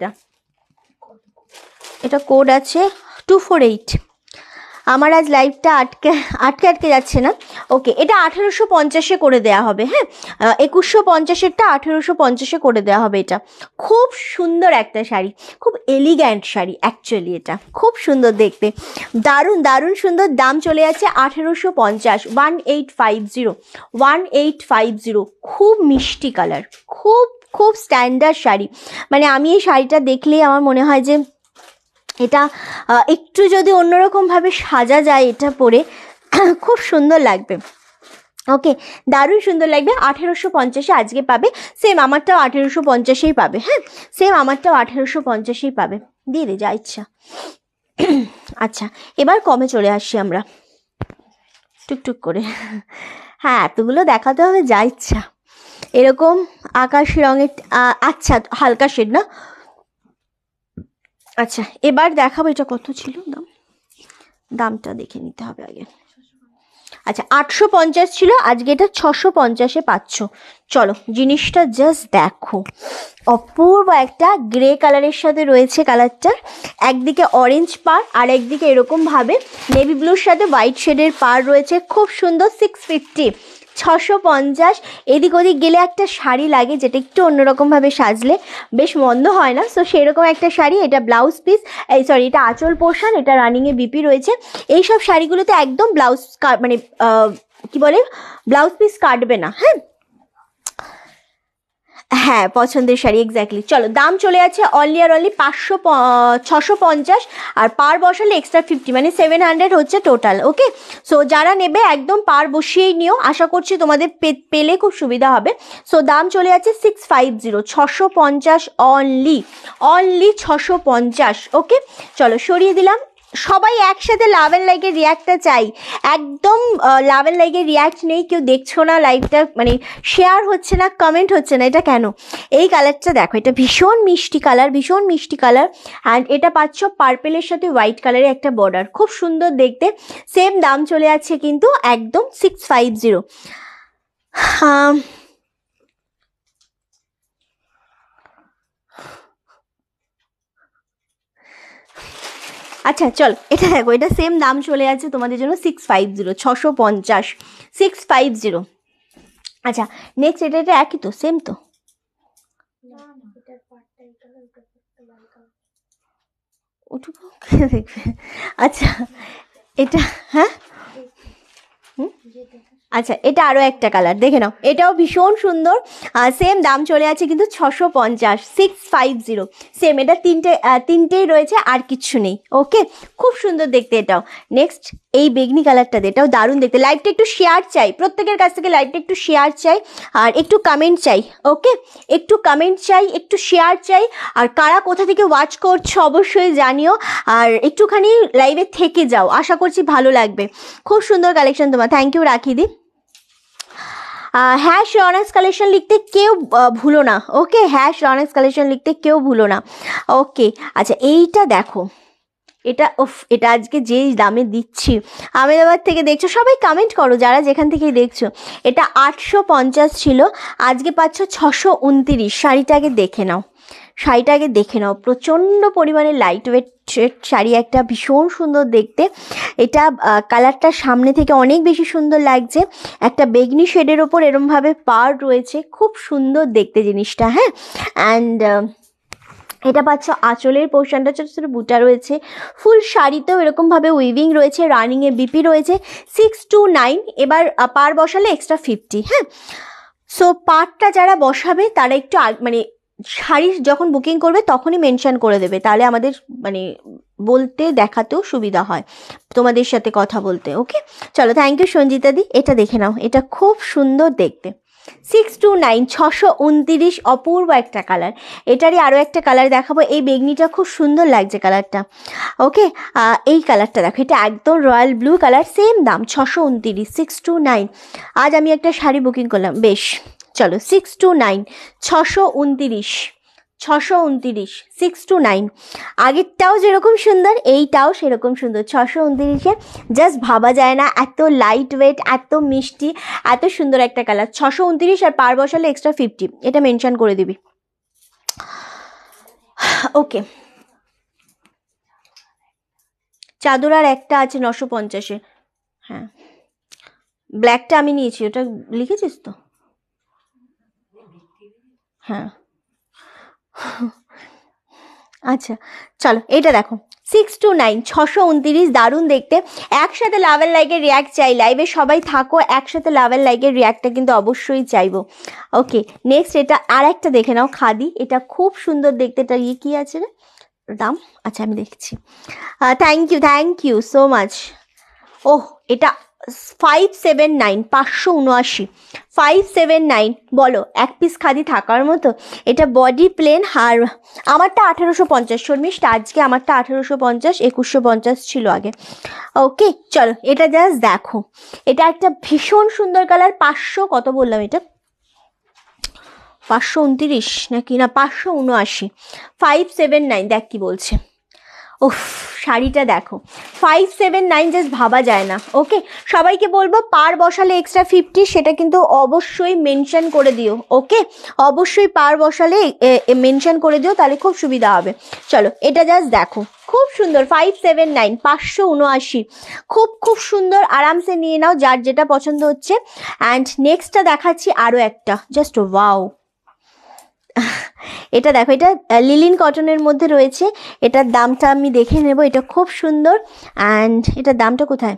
এটা কোড আছে 248। আমার আজ লাইভটা আটকে যাচ্ছে না। ওকে, এটা 1850-এ করে দেওয়া হবে, হ্যাঁ 2150-এরটা 1850-এ করে দেওয়া হবে। এটা খুব সুন্দর একটা শাড়ি, খুব এলিগ্যান্ট শাড়ি অ্যাকচুয়ালি, এটা খুব সুন্দর দেখতে, দারুণ দারুণ সুন্দর। দাম চলে যাচ্ছে 1850, 1850, 1850। খুব মিষ্টি কালার, খুব খুব স্ট্যান্ডার্ড শাড়ি, মানে আমি এই শাড়িটা দেখলেই আমার মনে হয় যে এটা একটু যদি অন্যরকমভাবে সাজা যায় এটা পরে খুব সুন্দর লাগবে। ওকে দারুণ সুন্দর লাগবে। 1850-এ আজকে পাবে, সেম আমারটাও 1850-এই পাবে, হ্যাঁ সেম আমারটাও 1850-এই পাবে, দিয়ে দে যা ইচ্ছা। আচ্ছা এবার কমে চলে আসছি আমরা টুকটুক করে, হ্যাঁ এতগুলো দেখাতে হবে, যা ইচ্ছা। এরকম আকাশ রঙের, আচ্ছা হালকা শেড না, আচ্ছা এবার দেখাবো। এটা কত ছিল দামটা দেখে নিতে হবে আগে। আচ্ছা 850 ছিল, আজকে এটা 650-এ পাচ্ছ। চলো জিনিসটা জাস্ট দেখো, অপূর্ব একটা গ্রে কালারের সাথে রয়েছে কালারটার, একদিকে অরেঞ্জ পার আর একদিকে এরকমভাবে নেভি ব্লুর সাথে হোয়াইট শেডের পার রয়েছে, খুব সুন্দর। 650, 650। এদিক ওদিক গেলে একটা শাড়ি লাগে যেটা একটু অন্যরকমভাবে সাজলে বেশ মন্দ হয় না, সো সেরকম একটা শাড়ি। এটা ব্লাউজ পিস, এই সরি এটা আঁচল পোর্শন, এটা রানিংয়ে বিপি রয়েছে। এইসব শাড়িগুলোতে একদম ব্লাউজ মানে কি বলে, ব্লাউজ পিস কাটবে না, হ্যাঁ হ্যাঁ পছন্দের শাড়ি এক্স্যাক্টলি। চলো দাম চলে যাচ্ছে অনলি আর অনলি 650, আর পার বসালে এক্সট্রা 50, মানে 700 হচ্ছে টোটাল। ওকে সো যারা নেবে একদম পার বসিয়েই নিও, আশা করছি তোমাদের পেলে খুব সুবিধা হবে। সো দাম চলে যাচ্ছে 650, 650 অনলি, অনলি 650। ওকে চলো সরিয়ে দিলাম। সবাই একসাথে লাভ অ্যান্ড লাইকের রিয়াক্টটা চাই, একদম লাভ অ্যান্ড লাইকের রিয়াক্ট নেই, কেউ দেখছো না লাইভটা, মানে শেয়ার হচ্ছে না, কমেন্ট হচ্ছে না, এটা কেন? এই কালারটা দেখো, এটা ভীষণ মিষ্টি কালার, ভীষণ মিষ্টি কালার, অ্যান্ড এটা পাচ্ছ পার্পেলের সাথে হোয়াইট কালারের একটা বর্ডার, খুব সুন্দর দেখতে। সেম দাম চলে যাচ্ছে কিন্তু একদম 650। আচ্ছা চল এটা দেখো, এটা সেম দাম চলে যাচ্ছে তোমাদের জন্য 650, 650, 650। আচ্ছা নেক্সট এটা একই তো, সেম তো? ওটুকু কে দেখবে? আচ্ছা এটা, হ্যাঁ আচ্ছা এটা আরও একটা কালার দেখে নাও, এটাও ভীষণ সুন্দর। সেম দাম চলে আছে কিন্তু 650, 650 সেম। এটা তিনটেই রয়েছে, আর কিচ্ছু নেই। ওকে, খুব সুন্দর দেখতে এটাও। নেক্সট এই বেগনি কালারটা, এটাও দারুণ দেখতে। লাইভটা একটু শেয়ার চাই প্রত্যেকের কাছ থেকে, লাইভটা একটু শেয়ার চাই, আর একটু কমেন্ট চাই। ওকে, একটু কমেন্ট চাই, একটু শেয়ার চাই, আর কারা কোথা থেকে ওয়াচ করছো অবশ্যই জানিও, আর একটুখানি লাইভে থেকে যাও, আশা করছি ভালো লাগবে। খুব সুন্দর কালেকশন তোমার, থ্যাংক ইউ রাখিদি। হ্যাশ রনেক্স কালেকশন লিখতে কেউ ভুলো না। ওকে, হ্যাশ রনেক্স কালেকশন লিখতে কেউ ভুলো না। ওকে, আচ্ছা এইটা দেখো, এটা আজকে যেই দামে দিচ্ছি, আমেদাবাদ থেকে দেখছো সবাই কমেন্ট করো যারা যেখান থেকেই দেখছো। এটা 850 ছিল, আজকে পাচ্ছ 629। শাড়িটাকে দেখে নাও, শাড়িটাকে দেখে নাও, প্রচণ্ড পরিমাণে লাইট ওয়েট শাড়ি, একটা ভীষণ সুন্দর দেখতে। এটা কালারটা সামনে থেকে অনেক বেশি সুন্দর লাগছে, একটা বেগনি শেডের ওপর এরমভাবে পাড় রয়েছে, খুব সুন্দর দেখতে জিনিসটা। হ্যাঁ, অ্যান্ড এটা পাচ্ছ আঁচলের পোর্শনটা ছোটো ছোটো বুটা রয়েছে, ফুল শাড়িতেও এরকমভাবে উইভিং রয়েছে, রানিংয়ে বিপি রয়েছে। 629, এবার পার বসালে এক্সট্রা 50। হ্যাঁ, সো পার্টটা যারা বসাবে তারা একটু মানে শাড়ি যখন বুকিং করবে তখনই মেনশন করে দেবে, তাহলে আমাদের মানে বলতে দেখাতেও সুবিধা হয়, তোমাদের সাথে কথা বলতে। ওকে, চলো, থ্যাংক ইউ সঞ্জিতা দি। এটা দেখে নাও, এটা খুব সুন্দর দেখতে। 629, 629, অপূর্ব একটা কালার। এটারই আরও একটা কালার দেখাবো, এই বেগনিটা খুব সুন্দর লাগছে কালারটা। ওকে, এই কালারটা দেখো, এটা একদম রয়্যাল ব্লু কালার, সেম দাম 629, 629। আজ আমি একটা শাড়ি বুকিং করলাম, বেশ চলো 629, 629, 629, 629। আগেরটাও যেরকম সুন্দর এইটাও সেরকম সুন্দর। 629-এ জাস্ট ভাবা যায় না, এত লাইট ওয়েট, এত মিষ্টি, এত সুন্দর একটা কালার। 629, আর পার বসালে এক্সট্রা 50, এটা মেনশন করে দিবি। ওকে, চাদর আর একটা আছে 950-এ। হ্যাঁ, ব্ল্যাকটা আমি নিয়েছি, ওটা লিখেছিস তো? হ্যাঁ আচ্ছা চলো, এটা দেখো 629, 629, দারুণ দেখতে। একসাথে লাভ এন্ড লাইকের রিয়াক্ট চাই, লাইভে সবাই থাকো, একসাথে লাভ এন্ড লাইকের রিয়াক্টটা কিন্তু অবশ্যই চাইবো। ওকে, নেক্সট এটা আর একটা দেখে নাও, খাদি, এটা খুব সুন্দর দেখতে। এটা কি আছে রে দাম? আচ্ছা আমি দেখছি। Thank you so much. ওহ, এটা 579, 579, 579। বলো, এক পিস খাদি থাকার মতো। এটা বডি প্লেন, আর আমারটা 1850 শর্মিষ্ঠা, আজকে আমারটা 1850, 2150 ছিল আগে। ওকে, চলো এটা জাস্ট দেখো, এটা একটা ভীষণ সুন্দর কালার। 500 কত বললাম? এটা 529 নাকি না 579, 579। দেখ কি বলছে। ওফ, শাড়িটা দেখো, 579, জাস্ট ভাবা যায় না। ওকে, সবাইকে বলবো পার বসালে এক্সট্রা 50, সেটা কিন্তু অবশ্যই মেনশন করে দিও। ওকে, অবশ্যই পার বসালে মেনশন করে দিও, তাহলে খুব সুবিধা হবে। চলো এটা জাস্ট দেখো, খুব সুন্দর। 579, 579, খুব খুব সুন্দর, আরামসে নিয়ে নাও যার যেটা পছন্দ হচ্ছে। অ্যান্ড নেক্সটটা দেখাচ্ছি আরও একটা, জাস্ট ওয়াও। এটা দেখো, এটা লিলিন কটনের মধ্যে রয়েছে, এটার দামটা আমি দেখে নেব, এটা খুব সুন্দর। অ্যান্ড এটার দামটা কোথায়?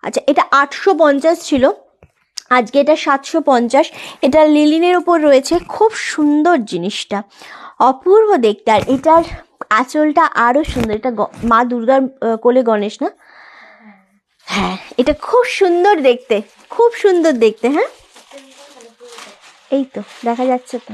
আচ্ছা, এটা 850 ছিল, আজকে এটা 750। এটা লিলিনের উপর রয়েছে, খুব সুন্দর জিনিসটা, অপূর্ব দেখতে। আর এটার আঁচলটা আরও সুন্দর, এটা মা দুর্গার কোলে গণেশ না? হ্যাঁ, এটা খুব সুন্দর দেখতে, খুব সুন্দর দেখতে। হ্যাঁ, এই তো দেখা যাচ্ছে তো।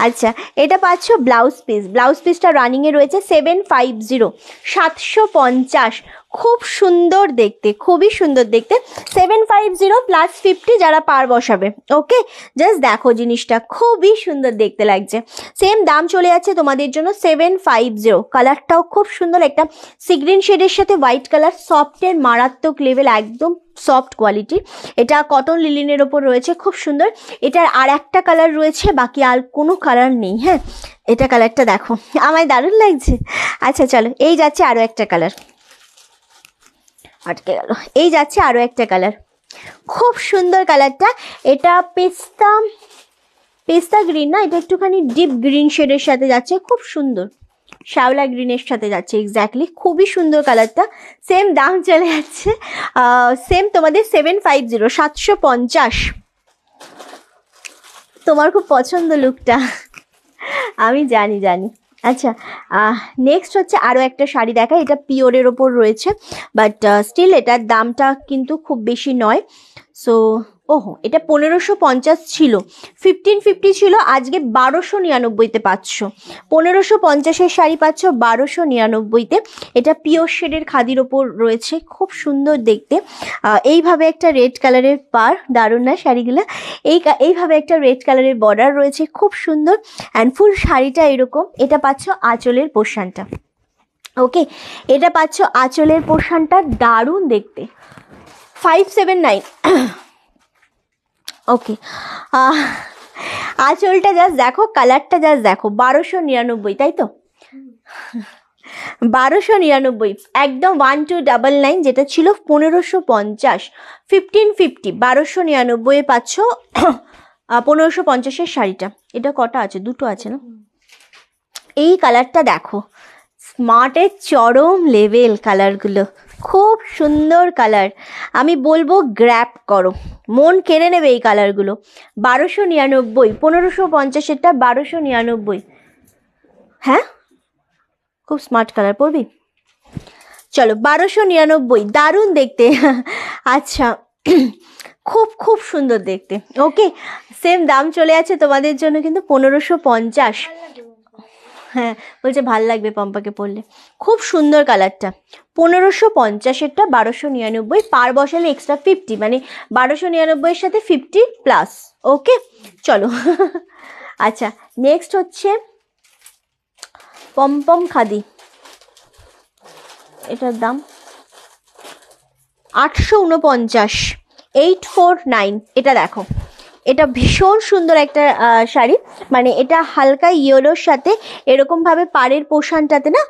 আচ্ছা, এটা পাচ্ছ ব্লাউজ পিস, ব্লাউজ পিসটা রানিংয়ে রয়েছে 750, 750, খুব সুন্দর দেখতে, খুবই সুন্দর দেখতে। 750 প্লাস 50 যারা পার বসাবে। ওকে, জাস্ট দেখো জিনিসটা, খুবই সুন্দর দেখতে লাগছে। সেম দাম চলে যাচ্ছে তোমাদের জন্য 750। কালারটাও খুব সুন্দর, একটা সিগ্রিন শেডের সাথে হোয়াইট কালার, সফটের মারাত্মক লেভেল, একদম সফট কোয়ালিটি। এটা কটন লিলিনের ওপর রয়েছে, খুব সুন্দর। এটার আর একটা কালার রয়েছে, বাকি আর কোনো কালার নেই। হ্যাঁ, এটা কালারটা দেখো, আমায় দারুণ লাগছে। আচ্ছা চলো, এই যাচ্ছে আরও একটা কালার। আটকে গেল। এই যাচ্ছে আরো একটা কালার, খুব সুন্দর কালারটা। এটা পেস্তা পেস্তা গ্রিন না, এটা একটুখানি ডিপ গ্রিন শেডের সাথে যাচ্ছে, খুব সুন্দর শ্যাওলা গ্রিনের সাথে যাচ্ছে এক্স্যাক্টলি, খুবই সুন্দর কালারটা। সেম দাম চলে যাচ্ছে সেম তোমাদের 750, 750। তোমার খুব পছন্দ লুকটা, আমি জানি জানি। আচ্ছা, নেক্সট হচ্ছে আরও একটা শাড়ি দেখা, এটা পিওরের ওপর রয়েছে, বাট স্টিল এটার দামটা কিন্তু খুব বেশি নয়। সো ওহো, এটা 1550 ছিল, 1550 ছিল, আজকে 1299-তে পাচ্ছ। 1550-এর শাড়ি পাচ্ছ 1299-তে। এটা পিওর শেডের খাদির ওপর রয়েছে, খুব সুন্দর দেখতে। এইভাবে একটা রেড কালারের পার, দারুণ না শাড়িগুলো? এইভাবে একটা রেড কালারের বর্ডার রয়েছে, খুব সুন্দর। অ্যান্ড ফুল শাড়িটা এরকম। এটা পাচ্ছ আঁচলের পোর্শনটা, ওকে, এটা পাচ্ছ আঁচলের পোর্শনটা, দারুণ দেখতে। 579। ওকে, আঁচলটা জাস্ট দেখো, কালারটা জাস্ট দেখো, 1299, তাই তো? 1299, একদম 1299, যেটা ছিল 1550, 1550, 1299 পাচ্ছ 1550-এর শাড়িটা। এটা কটা আছে? দুটো আছে না? এই কালারটা দেখো, স্মার্টের চরম লেভেল কালারগুলো, খুব সুন্দর কালার। আমি বলবো গ্র্যাব করো, মন কেড়ে নেবে এই কালারগুলো। 1299, 1550-এরটা 1299। হ্যাঁ, খুব স্মার্ট কালার, পরবি? চলো, 1299, দারুণ দেখতে। আচ্ছা, খুব খুব সুন্দর দেখতে। ওকে, সেম দাম চলে আছে তোমাদের জন্য কিন্তু 1550। হ্যাঁ, বলছে ভাল লাগবে পম্পাকে পরলে, খুব সুন্দর কালারটা। 1550-এরটা 1299, পার বসালে এক্সট্রা 50, মানে 1299-এর সাথে 50+। ওকে, চলো। আচ্ছা, নেক্সট হচ্ছে পমপম খাদি, এটার দাম 849, 849। এটা দেখো, এটা ভীষণ সুন্দর একটা শাড়ি, মানে এটা হালকা ইয়েলোর সাথে এরকমভাবে পাড়ের পোর্শনটাতে না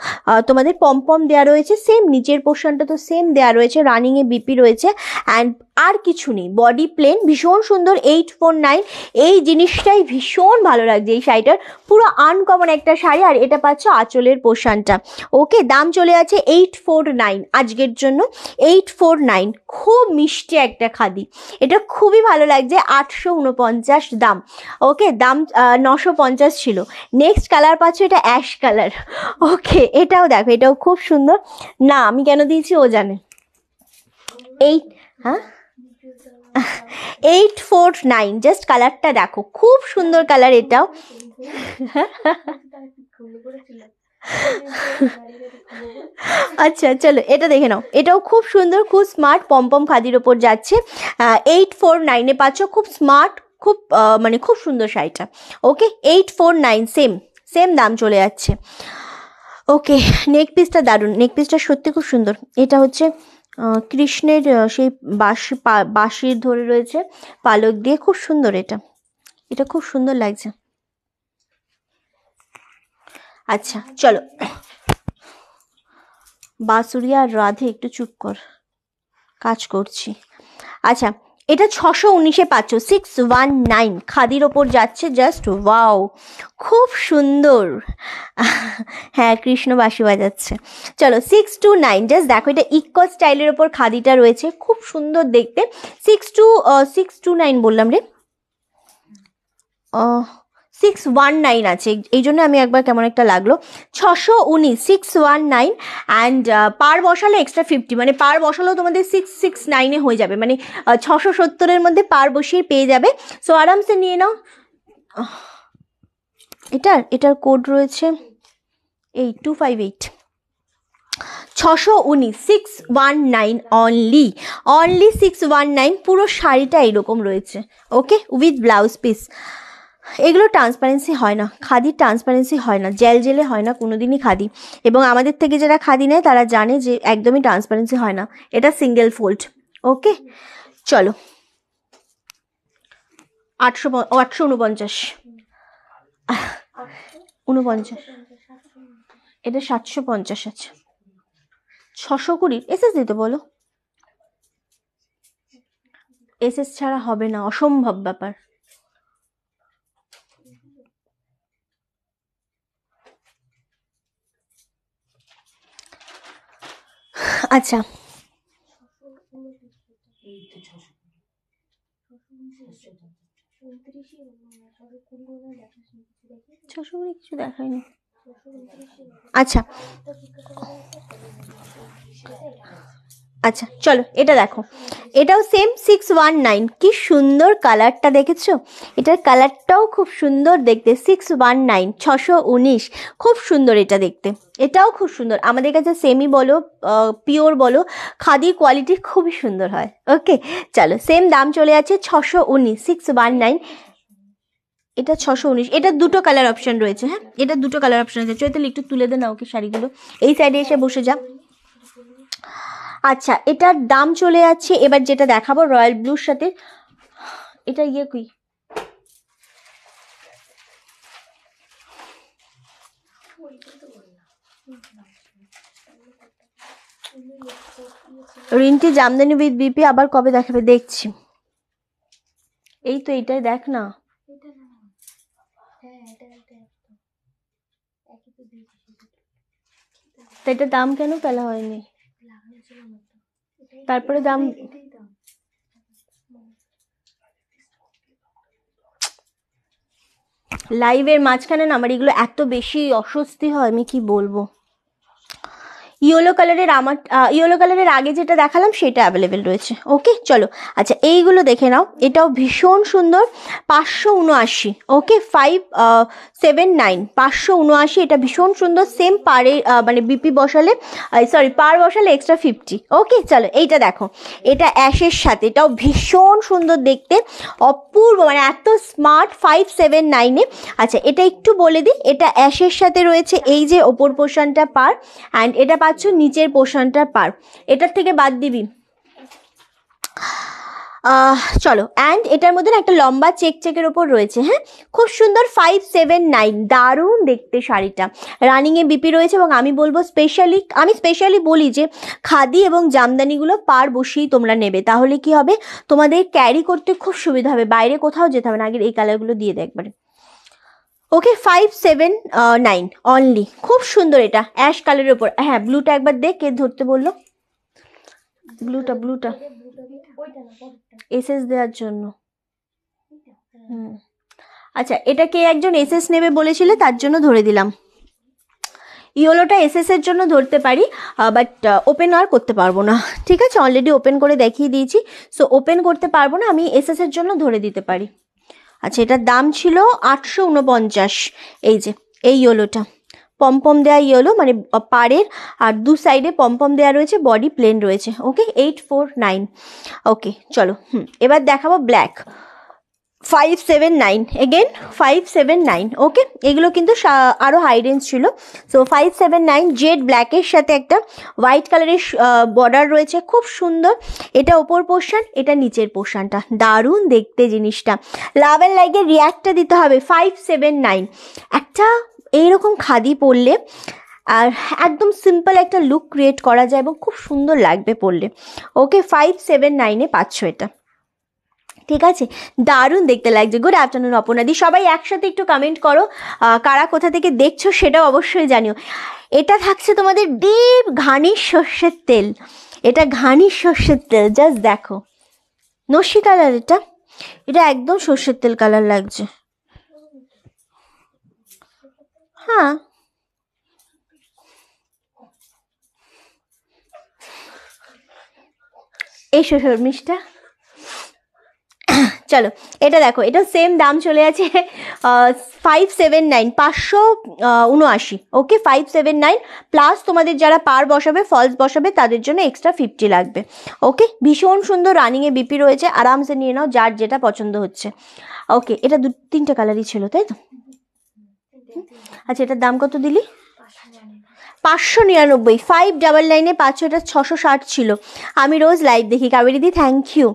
তোমাদের পমপম দেওয়া রয়েছে, সেম নিচের পোর্শনটা তো সেম দেওয়া রয়েছে, রানিংয়ে বিপি রয়েছে, অ্যান্ড আর কিছু নেই, বডি প্লেন, ভীষণ সুন্দর। 849, এই জিনিসটাই ভীষণ ভালো লাগছে এই শাড়িটার, পুরো আনকমন একটা শাড়ি। আর এটা পাচ্ছ আঁচলের পোর্শনটা। ওকে, দাম চলে আছে 849 আজকের জন্য, 849। খুব মিষ্টি একটা খাদি, এটা খুবই ভালো লাগছে। 849 দাম। ওকে, দাম 950 ছিল। নেক্সট কালার পাচ্ছ, এটা অ্যাশ কালার। ওকে, এটাও দেখো, এটাও খুব সুন্দর। না, আমি কেন দিয়েছি ও জানে। 849, জাস্ট কালারটা দেখো, খুব সুন্দর কালার এটাও। আচ্ছা, চলো এটা দেখে নাও, এটাও খুব সুন্দর, খুব স্মার্ট, পমপম খাদির ওপর যাচ্ছে। 849-এ পাচ্ছ, খুব স্মার্ট, খুব মানে খুব সুন্দর শাড়িটা। ওকে, 849, সেম সেম দাম চলে যাচ্ছে। ওকে, নেক পিসটা দারুণ, নেক পিসটা সত্যি খুব সুন্দর। এটা হচ্ছে কৃষ্ণের সেই বাঁশির ধরে রয়েছে পালক দিয়ে, খুব সুন্দর। এটা এটা খুব সুন্দর লাগছে। আচ্ছা, চলো, বাঁশুরি আর রাধে একটু চুপ কর, কাজ করছি। আচ্ছা, এটা 619-এ পাচ্ছ, 619, খাদির ওপর যাচ্ছে, জাস্ট ওয়াও, খুব সুন্দর। হ্যাঁ, কৃষ্ণ বাঁশি বাজাচ্ছে। চলো, 629, জাস্ট দেখো, এটা ইকো স্টাইলের ওপর খাদিটা রয়েছে, খুব সুন্দর দেখতে। 629 বললাম রে, 619 আছে, এই জন্য আমি একবার কেমন একটা লাগলো। 619, 619, অ্যান্ড পার বসালে এক্সট্রা 50, মানে পার বসালেও তোমাদের 669-এ হয়ে যাবে, মানে 670-এর মধ্যে পার বসিয়ে পেয়ে যাবে। সো আরামসে নিয়ে নাও। এটার কোড রয়েছে 8258। 619, 619 অনলি, 619। পুরো শাড়িটা এরকম রয়েছে, ওকে, উইথ ব্লাউজ পিস। এগুলো ট্রান্সপারেন্সি হয় না, খাদির ট্রান্সপারেন্সি হয় না, জেলে হয় না কোনোদিনই খাদি, এবং আমাদের থেকে যারা খাদি নেয় তারা জানে যে একদমই ট্রান্সপারেন্সি হয় না। এটা সিঙ্গেল ফোল্ড। ওকে, চলো, 849, 49, এটা 750 আছে। 620 এসএস দিতে বলো, এসএস ছাড়া হবে না, অসম্ভব ব্যাপার। আচ্ছা এই তো 600 কিছু দেখায়নি। আচ্ছা আচ্ছা চলো এটা দেখো, এটাও সেম 619। কি সুন্দর কালারটা, দেখেছো? এটার কালারটাও খুব সুন্দর দেখতে। 619 619, খুব সুন্দর এটা দেখতে। এটাও খুব সুন্দর। আমাদের কাছে সেমি বলো পিওর বলো, খাদির কোয়ালিটি খুবই সুন্দর হয়। ওকে চলো, সেম দাম চলে যাচ্ছে 619, 619। এটা 619। এটা দুটো কালার অপশন রয়েছে। হ্যাঁ, এটা দুটো কালার অপশন আছে। চৈতালি একটু তুলে দে না ওকে শাড়িগুলো, এই সাইডে এসে বসে যা। আচ্ছা, এটার দাম চলে যাচ্ছে, এবার যেটা দেখাবো রয়্যাল ব্লুর সাথে, এটা ইয়ে কি রিন্টি জামদানি উইথ বিপি আবার কবে দেখাবে? দেখছি, এই তো এইটাই দেখ না। তো এটার দাম কেন ফেলা হয়নি? তারপরে দাম লাইভের মাঝখানে না আমার এগুলো এত বেশি অস্বস্তি হয়, আমি কি বলবো। ইয়েলো কালারের আমার ইয়েলো কালারের আগে যেটা দেখালাম সেটা অ্যাভেলেবেল রয়েছে। ওকে চলো, আচ্ছা এইগুলো দেখে নাও। এটাও ভীষণ সুন্দর, 579। ওকে 579, 579। এটা ভীষণ সুন্দর, সেম পারে মানে বিপি বসালে সরি পার বসালে এক্সট্রা 50। ওকে চলো এইটা দেখো, এটা অ্যাশের সাথে, এটাও ভীষণ সুন্দর দেখতে, অপূর্ব, মানে এত স্মার্ট। 579-এ। আচ্ছা এটা একটু বলে দিই, এটা অ্যাশের সাথে রয়েছে এই যে ওপর পোর্শনটা পার, অ্যান্ড এটা পাচ্ছ নিচের পোর্শনটা পার। এটার থেকে বাদ দিবি। চলো, অ্যান্ড এটার মধ্যে একটা লম্বা চেকের ওপর রয়েছে। হ্যাঁ, খুব সুন্দর। 579, দারুণ দেখতে শাড়িটা। রানিংয়ে বিপি রয়েছে, এবং আমি বলবো আমি স্পেশালি বলি যে খাদি এবং জামদানিগুলো পার বসিয়েই তোমরা নেবে, তাহলে কি হবে, তোমাদের ক্যারি করতে খুব সুবিধা হবে, বাইরে কোথাও যেতে হবে না। আগের এই কালারগুলো দিয়ে দেয় একবারে। ওকে 579 অনলি, খুব সুন্দর। এটা অ্যাশ কালারের ওপর। হ্যাঁ, ব্লুটা একবার দেখ, কে ধরতে বললো? ব্লুটা এসএস দেওয়ার জন্য। আচ্ছা, এটা কে একজন এসএস নেবে বলেছিলে, তার জন্য ধরে দিলাম। ইয়েলোটা এসএস এর জন্য ধরতে পারি, বাট ওপেন আর করতে পারবো না। ঠিক আছে, অলরেডি ওপেন করে দেখিয়ে দিয়েছি, সো ওপেন করতে পারবো না, আমি এসএস এর জন্য ধরে দিতে পারি। আচ্ছা, এটার দাম ছিল 849। এই যে এই ইয়েলোটা পমপম দেওয়া ইয়েলো, মানে পাড়ের আর দু সাইডে পমপম দেওয়া রয়েছে, বডি প্লেন রয়েছে। ওকে 849। ওকে চলো, এবার দেখাবো ব্ল্যাক। 579 এগেন, 579। ওকে, এগুলো কিন্তু আরও হাই রেঞ্জ ছিল। সো 579 জেড ব্ল্যাকের সাথে একটা হোয়াইট কালারের বর্ডার রয়েছে, খুব সুন্দর। এটা ওপর পোর্শন, এটা নিচের পোর্শনটা, দারুণ দেখতে জিনিসটা। লাভ অ্যান্ড লাইকের রিয়াক্টটা দিতে হবে। 579 একটা এইরকম খাদি পরলে আর একদম সিম্পল একটা লুক ক্রিয়েট করা যায়, এবং খুব সুন্দর লাগবে পরলে। ওকে 579-এ পাচ্ছ এটা। ঠিক আছে, দারুণ দেখতে লাগছে। গুড আফটারনুন অপর্ণাদি, সবাই একসাথে একটু কমেন্ট করো, কারা কোথা থেকে দেখছো সেটাও অবশ্যই জানিও। এটা থাকছে তোমাদের ডিপ ঘানির সর্ষের তেল, এটা ঘানির সর্ষের তেল, জাস্ট দেখো নস্যি কালার। এটা একদম সর্ষের তেল কালার লাগছে। হ্যাঁ, এই শর্মিষ্ঠা চলো এটা দেখো, এটা সেম দাম চলে আছে 579, 579। ওকে 579 প্লাস তোমাদের যারা পার বসাবে, ফলস বসাবে, তাদের জন্য এক্সট্রা 50 লাগবে। ওকে, ভীষণ সুন্দর রানিংয়ে বিপি রয়েছে, আরামসে নিয়ে নাও যার যেটা পছন্দ হচ্ছে। ওকে, এটা 2-3টে কালারই ছিল তাই তো? আচ্ছা, এটার দাম কত দিলি? 599। 599-এ পাচ্ছ, এটা 660 ছিল। আমি রোজ লাইভ দেখি। কাবেরি দি থ্যাংক ইউ।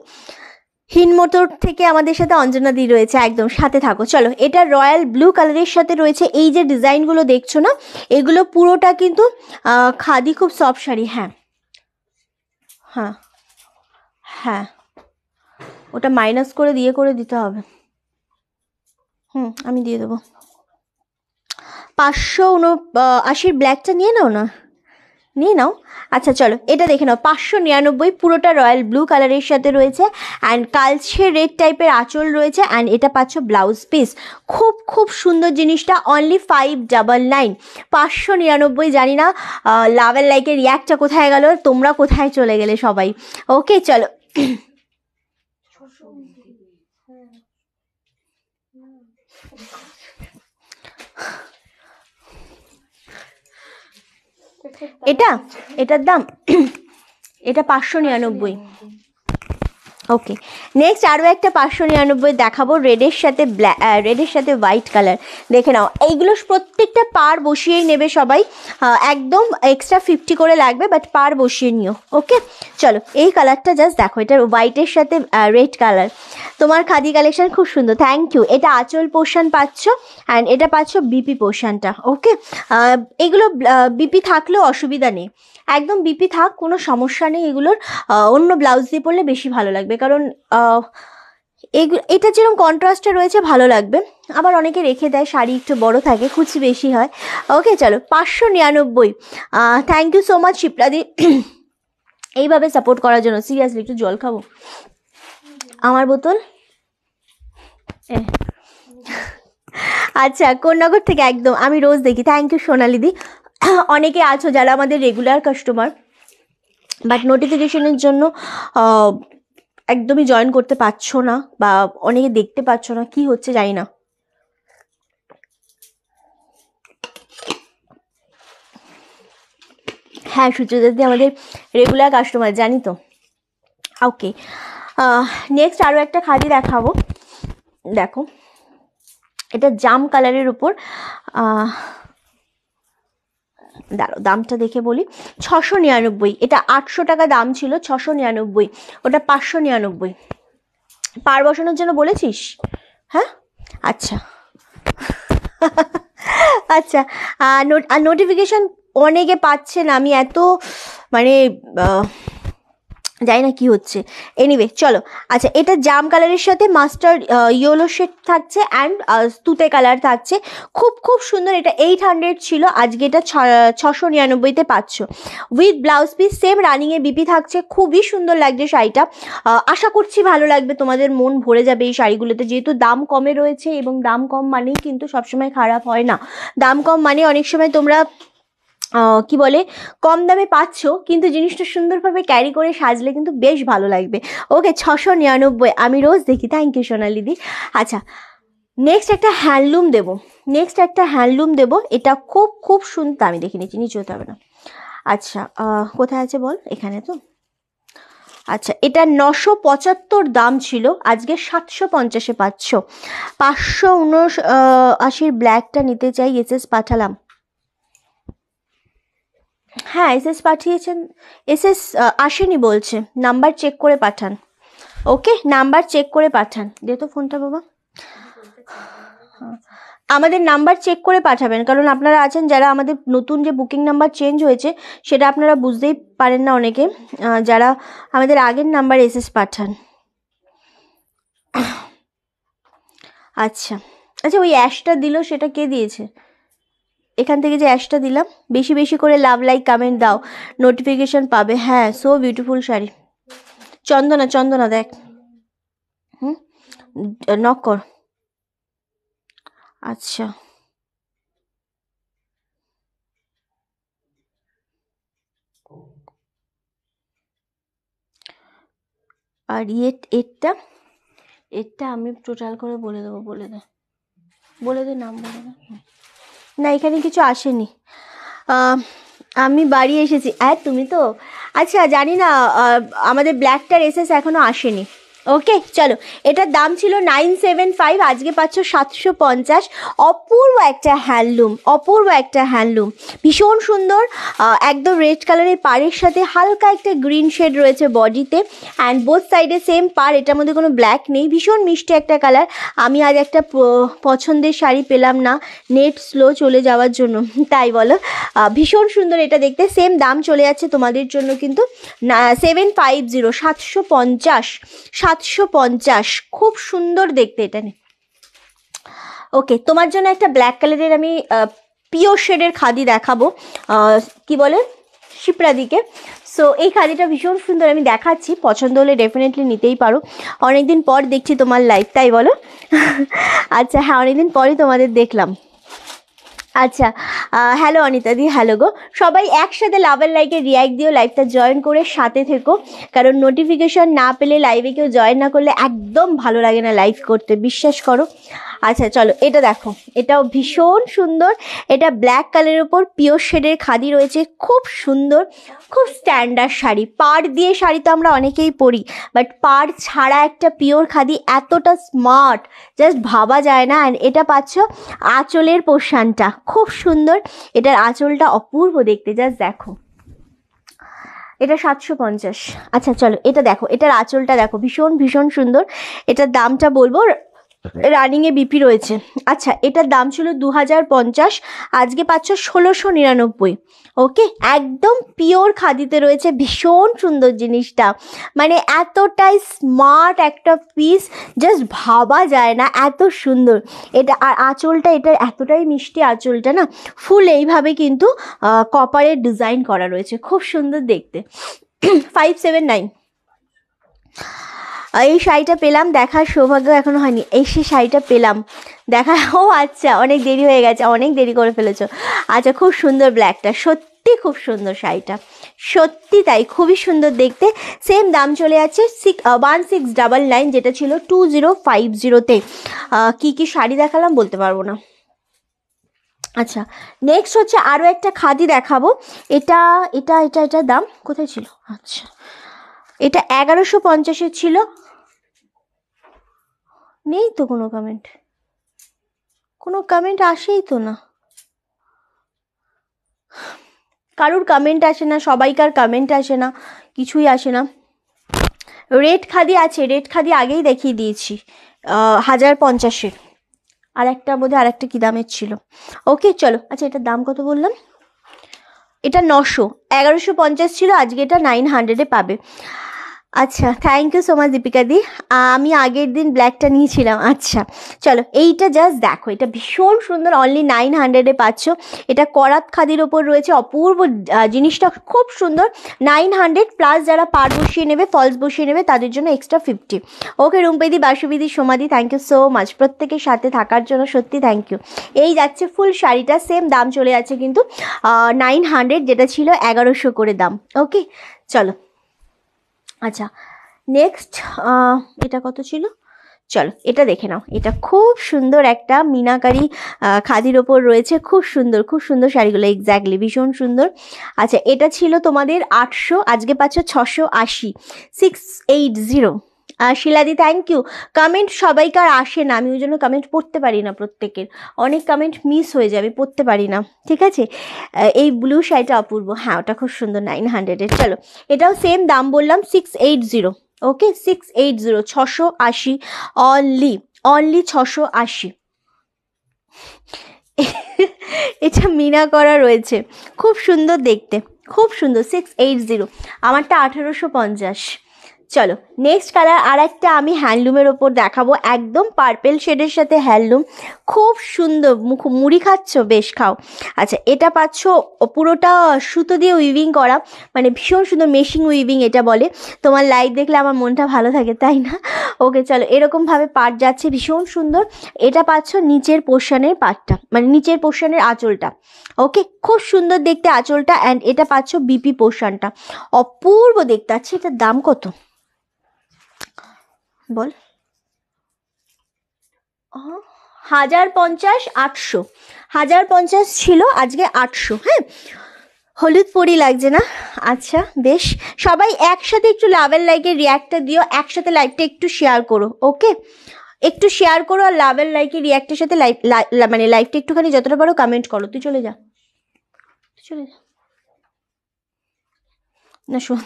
হিনমোটর থেকে আমাদের সাথে অঞ্জনা দি রয়েছে, একদম সাথে থাকো। চলো, এটা রয়্যাল ব্লু কালারের সাথে রয়েছে। এই যে ডিজাইনগুলো দেখছো না, এগুলো পুরোটা কিন্তু খাদি, খুব সফট শাড়ি। হ্যাঁ হ্যাঁ হ্যাঁ, ওটা মাইনাস করে দিতে হবে। আমি দিয়ে দেবো। 579 ব্ল্যাকটা নিয়ে নাও। আচ্ছা চলো এটা দেখে নাও। 599, পুরোটা রয়্যাল ব্লু কালারের সাথে রয়েছে অ্যান্ড কালচে রেড টাইপের আঁচল রয়েছে অ্যান্ড এটা পাচ্ছ ব্লাউজ পিস। খুব সুন্দর জিনিসটা। অনলি 599, 599। জানি না লাভ অ্যান্ড লাইকের রিয়াক্টটা কোথায় গেল, তোমরা কোথায় চলে গেলে সবাই। ওকে চলো এটার দাম এটা 599। ওকে নেক্সট আরও একটা 599 দেখাবো, রেডের সাথে হোয়াইট কালার। দেখে নাও, এইগুলো প্রত্যেকটা পার বসিয়েই নেবে সবাই, একদম এক্সট্রা 50 করে লাগবে, বাট পার বসিয়ে নিও। ওকে চলো এই কালারটা জাস্ট দেখো, এটা হোয়াইটের সাথে রেড কালার। তোমার খাদি কালেকশন খুব সুন্দর, থ্যাংক ইউ। এটা আঁচল পোর্শন পাচ্ছ অ্যান্ড এটা পাচ্ছ বিপি পোর্শনটা। ওকে এগুলো বিপি থাকলেও অসুবিধা নেই, একদম বিপি থাক, কোনো সমস্যা নেই। এগুলোর অন্য ব্লাউজ দিয়ে পরলে বেশি ভালো লাগবে, কারণ এটা যেরকম কন্ট্রাস্টে রয়েছে ভালো লাগবে। আবার অনেকে রেখে দেয়, শাড়ি একটু বড় থাকে, কুচি বেশি হয়। ওকে চলো 599। থ্যাংক ইউ সো মাচ শিপ্রাদি এইভাবে সাপোর্ট করার জন্য। সিরিয়াসলি একটু জল খাবো, আমার বোতল। আচ্ছা কোন্নগর থেকে একদম, আমি রোজ দেখি। থ্যাংক ইউ সোনালিদি। অনেকে আছো যারা আমাদের রেগুলার কাস্টমার, বাট নোটিফিকেশনের জন্য একদমই জয়েন করতে পারছো না, বা অনেকে দেখতে পাচ্ছ না, কি হচ্ছে জানি না। হ্যাঁ সুচিতাদি আমাদের রেগুলার কাস্টমার, জানি তো। ওকে নেক্সট আরও একটা খাদি দেখাবো। দেখো এটা জাম কালারের উপর, দাঁড়ো দামটা দেখে বলি। 699, এটা 800 টাকা দাম ছিল, 699, ওটা 599। পার বসানোর জন্য বলেছিস? হ্যাঁ আচ্ছা আচ্ছা নোটিফিকেশান অনেকে পাচ্ছেন, আমি এত মানে জানি না কি হচ্ছে। এনিওয়ে চলো, আচ্ছা এটা জাম কালারের সাথে মাস্টার্ড ইয়েলো শেড থাকছে অ্যান্ড তুতে কালার থাকছে। খুব সুন্দর। এটা 800 ছিল, আজকে এটা 699-তে পাচ্ছ উইথ ব্লাউজ পিস। সেম রানিংয়ে বিপি থাকছে, খুবই সুন্দর লাগছে শাড়িটা। আশা করছি ভালো লাগবে, তোমাদের মন ভরে যাবে এই শাড়িগুলোতে, যেহেতু দাম কমে রয়েছে। এবং দাম কম মানেই কিন্তু সবসময় খারাপ হয় না, দাম কম মানে অনেক সময় তোমরা কি বলে কম দামে পাচ্ছ, কিন্তু জিনিসটা সুন্দরভাবে ক্যারি করে সাজলে কিন্তু বেশ ভালো লাগবে। ওকে 699, আমি রোজ দেখি। থ্যাংক ইউ সোনালিদি। আচ্ছা নেক্সট একটা হ্যান্ডলুম দেবো। এটা খুব সুন্দর, আমি দেখে নিচ্ছি, নিচে হতে হবে না। আচ্ছা কোথায় আছে বল, এখানে তো। আচ্ছা এটা 975 দাম ছিল, আজকে 750-এ পাচ্ছ। 579 ব্ল্যাকটা নিতে চাই, এসএস পাঠালাম। হ্যাঁ এসএস পাঠিয়েছেন, এসএস আসেনি বলছে, নাম্বার চেক করে পাঠান। ওকে নাম্বার চেক করে পাঠান। দে তো ফোনটা বাবা। আমাদের নাম্বার চেক করে পাঠাবেন, কারণ আপনারা আছেন যারা আমাদের নতুন যে বুকিং নাম্বার চেঞ্জ হয়েছে সেটা আপনারা বুঝতেই পারেন না অনেকে, যারা আমাদের আগের নাম্বার এসএস পাঠান। আচ্ছা ওই অ্যাশটা দিল সেটা কে দিয়েছে? এখান থেকে যে অ্যাশটা দিলাম, বেশি করে লাভ লাইক কমেন্ট দাও, নোটিফিকেশন পাবে। হ্যাঁ সো বিউটিফুল শাড়ি। চন্দনা দেখ, নক কর। আচ্ছা আর এরটা আমি টোটাল করে বলে দেবো। বলে দে নাম বলে দে। না এখানে কিছু আসেনি, আমি বাড়ি এসেছি। তুমি তো আচ্ছা জানি না, আমাদের ব্ল্যাকটার এসএস এখনও আসেনি। ওকে চলো এটার দাম ছিল 975, আজকে পাচ্ছ 750। অপূর্ব একটা হ্যান্ডলুম, ভীষণ সুন্দর। একদম রেড কালারের পাড়ের সাথে হালকা একটা গ্রিন শেড রয়েছে বডিতে অ্যান্ড বোথ সাইডে সেম পাড়, এটার মধ্যে কোনো ব্ল্যাক নেই। ভীষণ মিষ্টি একটা কালার। আমি আজ একটা পছন্দের শাড়ি পেলাম না, নেট স্লো চলে যাওয়ার জন্য, তাই বলো। ভীষণ সুন্দর এটা দেখতে। সেম দাম চলে যাচ্ছে তোমাদের জন্য কিন্তু 750, 750 750, খুব সুন্দর দেখতে এটা। ওকে, তোমার জন্য একটা ব্ল্যাক কালারের আমি পিওর শেডের খাদি দেখাবো, কি বলে শিপ্রা দিকে। সো এই খাদিটা ভীষণ সুন্দর, আমি দেখাচ্ছি, পছন্দ হলে ডেফিনেটলি নিতেই পারো। অনেকদিন পর দেখছি তোমার লাইভ, তাই বলো? আচ্ছা হ্যাঁ, অনেকদিন পরই তোমাদের দেখলাম। আচ্ছা হ্যালো অনিতা দি, হ্যালো গো। সবাই একসাথে লাভের লাইকে রিয়াক্ট দিও, লাইভটা জয়েন করে সাথে থেকো, কারণ নোটিফিকেশন না পেলে লাইভে কেউ জয়েন না করলে একদম ভালো লাগে না লাইভ করতে, বিশ্বাস করো। আচ্ছা চলো, এটা দেখো, এটাও ভীষণ সুন্দর। এটা ব্ল্যাক কালারের উপর পিওর শেডের খাদি রয়েছে, খুব সুন্দর, খুব স্ট্যান্ডার্ড শাড়ি। পাড় দিয়ে শাড়ি তো আমরা অনেকেই পরি, বাট পাড় ছাড়া একটা পিওর খাদি এতটা স্মার্ট, জাস্ট ভাবা যায় না। অ্যান্ড এটা পাচ্ছ আঁচলের পোর্শনটা খুব সুন্দর, এটার আঁচলটা অপূর্ব দেখতে, জাস্ট দেখো। এটা 750। আচ্ছা চলো, এটা দেখো, এটার আঁচলটা দেখো, ভীষণ ভীষণ সুন্দর। এটার দামটা বলবো, রানিংয়ে বিপি রয়েছে। আচ্ছা, এটার দাম ছিল 2050, আজকে পাচ্ছ 1699। ওকে, একদম পিওর খাদিতে রয়েছে, ভীষণ সুন্দর জিনিসটা, মানে এতটাই স্মার্ট একটা পিস, জাস্ট ভাবা যায় না এত সুন্দর এটা। আর আঁচলটা, এটার এতটাই মিষ্টি আঁচলটা না, ফুল এইভাবে কিন্তু কপারের ডিজাইন করা রয়েছে, খুব সুন্দর দেখতে। 579। এই শাড়িটা পেলাম, দেখার সৌভাগ্য এখনো হয়নি, এই সেই শাড়িটা পেলাম দেখা। ও আচ্ছা, অনেক দেরি হয়ে গেছে, অনেক দেরি করে ফেলেছো। আচ্ছা, খুব সুন্দর ব্ল্যাকটা, সত্যি খুব সুন্দর শাড়িটা, সত্যি তাই, খুবই সুন্দর দেখতে। সেম দাম চলে যাচ্ছে 1699, যেটা ছিল 2050-তে। কী কী শাড়ি দেখালাম বলতে পারবো না। আচ্ছা, নেক্সট হচ্ছে আরও একটা খাদি দেখাবো। এটা এটা এটা এটার দাম কোথায় ছিল? আচ্ছা, এটা 1150-এর ছিল। নেই তো কোনো কমেন্ট, কোনো কমেন্ট আসেই তো না, কারুর কমেন্ট আসে না, সবাইকার কমেন্ট আসে না, কিছুই আসে না। রেড খাদি আছে, রেড খাদি আগেই দেখিয়ে দিয়েছি, 1050-এর। আর একটা বোধহয় আরেকটা কী দামের ছিল। ওকে চলো, আচ্ছা এটার দাম কত বললাম? এটা 900, 1150 ছিল, আজকে এটা 900-এ পাবে। আচ্ছা, thank you so much Deepika দি, আমি আগের দিন ব্ল্যাকটা নিয়েছিলাম। আচ্ছা চলো, এইটা জাস্ট দেখো, এটা ভীষণ সুন্দর, অনলি 900-এ পাচ্ছ। এটা করাত খাদির ওপর রয়েছে, অপূর্ব জিনিসটা খুব সুন্দর। 900 প্লাস যারা পাড় বসিয়ে নেবে, ফলস বসিয়ে নেবে, তাদের জন্য এক্সট্রা 50। ওকে রুম্পেদি, বাসুবিদি, সোমাদি, থ্যাংক ইউ সো মাচ প্রত্যেকের সাথে থাকার জন্য, সত্যি থ্যাংক ইউ। এই যাচ্ছে ফুল শাড়িটা, সেম দাম চলে যাচ্ছে কিন্তু 900, যেটা ছিল 1100 করে দাম। ওকে চলো, আচ্ছা নেক্সট এটা কত ছিল, চলো এটা দেখে নাও। এটা খুব সুন্দর একটা মিনাকারি খাদির ওপর রয়েছে, খুব সুন্দর, খুব সুন্দর শাড়িগুলো, এক্স্যাক্টলি ভীষণ সুন্দর। আচ্ছা, এটা ছিল তোমাদের 800, আজকে পাচ্ছ 680, 680। শিলাদি থ্যাংক ইউ। কমেন্ট সবাইকার আসে না, আমি ওই জন্য কমেন্ট পড়তে পারি না প্রত্যেকের, অনেক কমেন্ট মিস হয়ে যাবে, পড়তে পারি না, ঠিক আছে। এই ব্লু শাড়িটা অপূর্ব, হ্যাঁ ওটা খুব সুন্দর, 900-এর। চলো, এটাও সেম দাম বললাম, 680। ওকে 680, 680 অনলি, অনলি 680। এটা মিনা করা রয়েছে, খুব সুন্দর দেখতে, খুব সুন্দর, 680। আমারটা 1850। চলো নেক্সট কালার আর একটা আমি হ্যান্ডলুমের ওপর দেখাবো, একদম পার্পেল শেডের সাথে হ্যান্ডলুম, খুব সুন্দর। মুড়ি খাচ্ছ? বেশ খাও। আচ্ছা, এটা পাচ্ছ পুরোটা সুতো দিয়ে উইভিং করা, মানে ভীষণ সুন্দর, মেশিং উইভিং এটা বলে। তোমার লাইভ দেখলে আমার মনটা ভালো থাকে, তাই না? ওকে চলো, এরকমভাবে পাট যাচ্ছে, ভীষণ সুন্দর। এটা পাচ্ছ নিচের পোর্শনের পাটটা, মানে নিচের পোর্শনের আঁচলটা। ওকে, খুব সুন্দর দেখতে আঁচলটা। অ্যান্ড এটা পাচ্ছ বিপি পোর্শনটা, অপূর্ব দেখতে। আছে, এটার দাম কত বল? 1050, 800, 1050 ছিল, আজকে 800। হ্যাঁ, হলুদ পরি লাগছে না? আচ্ছা বেশ, সবাই একসাথে একটু লাভের লাইকের রিয়াক্টটা দিও, একসাথে লাইভটা একটু শেয়ার করো। ওকে, একটু শেয়ার করো, আর লাভের লাইকের রিয়াক্টের সাথে মানে লাইভটা একটুখানি যতটা পারো কমেন্ট করো। তুই চলে যা, চলে যা না, শোন।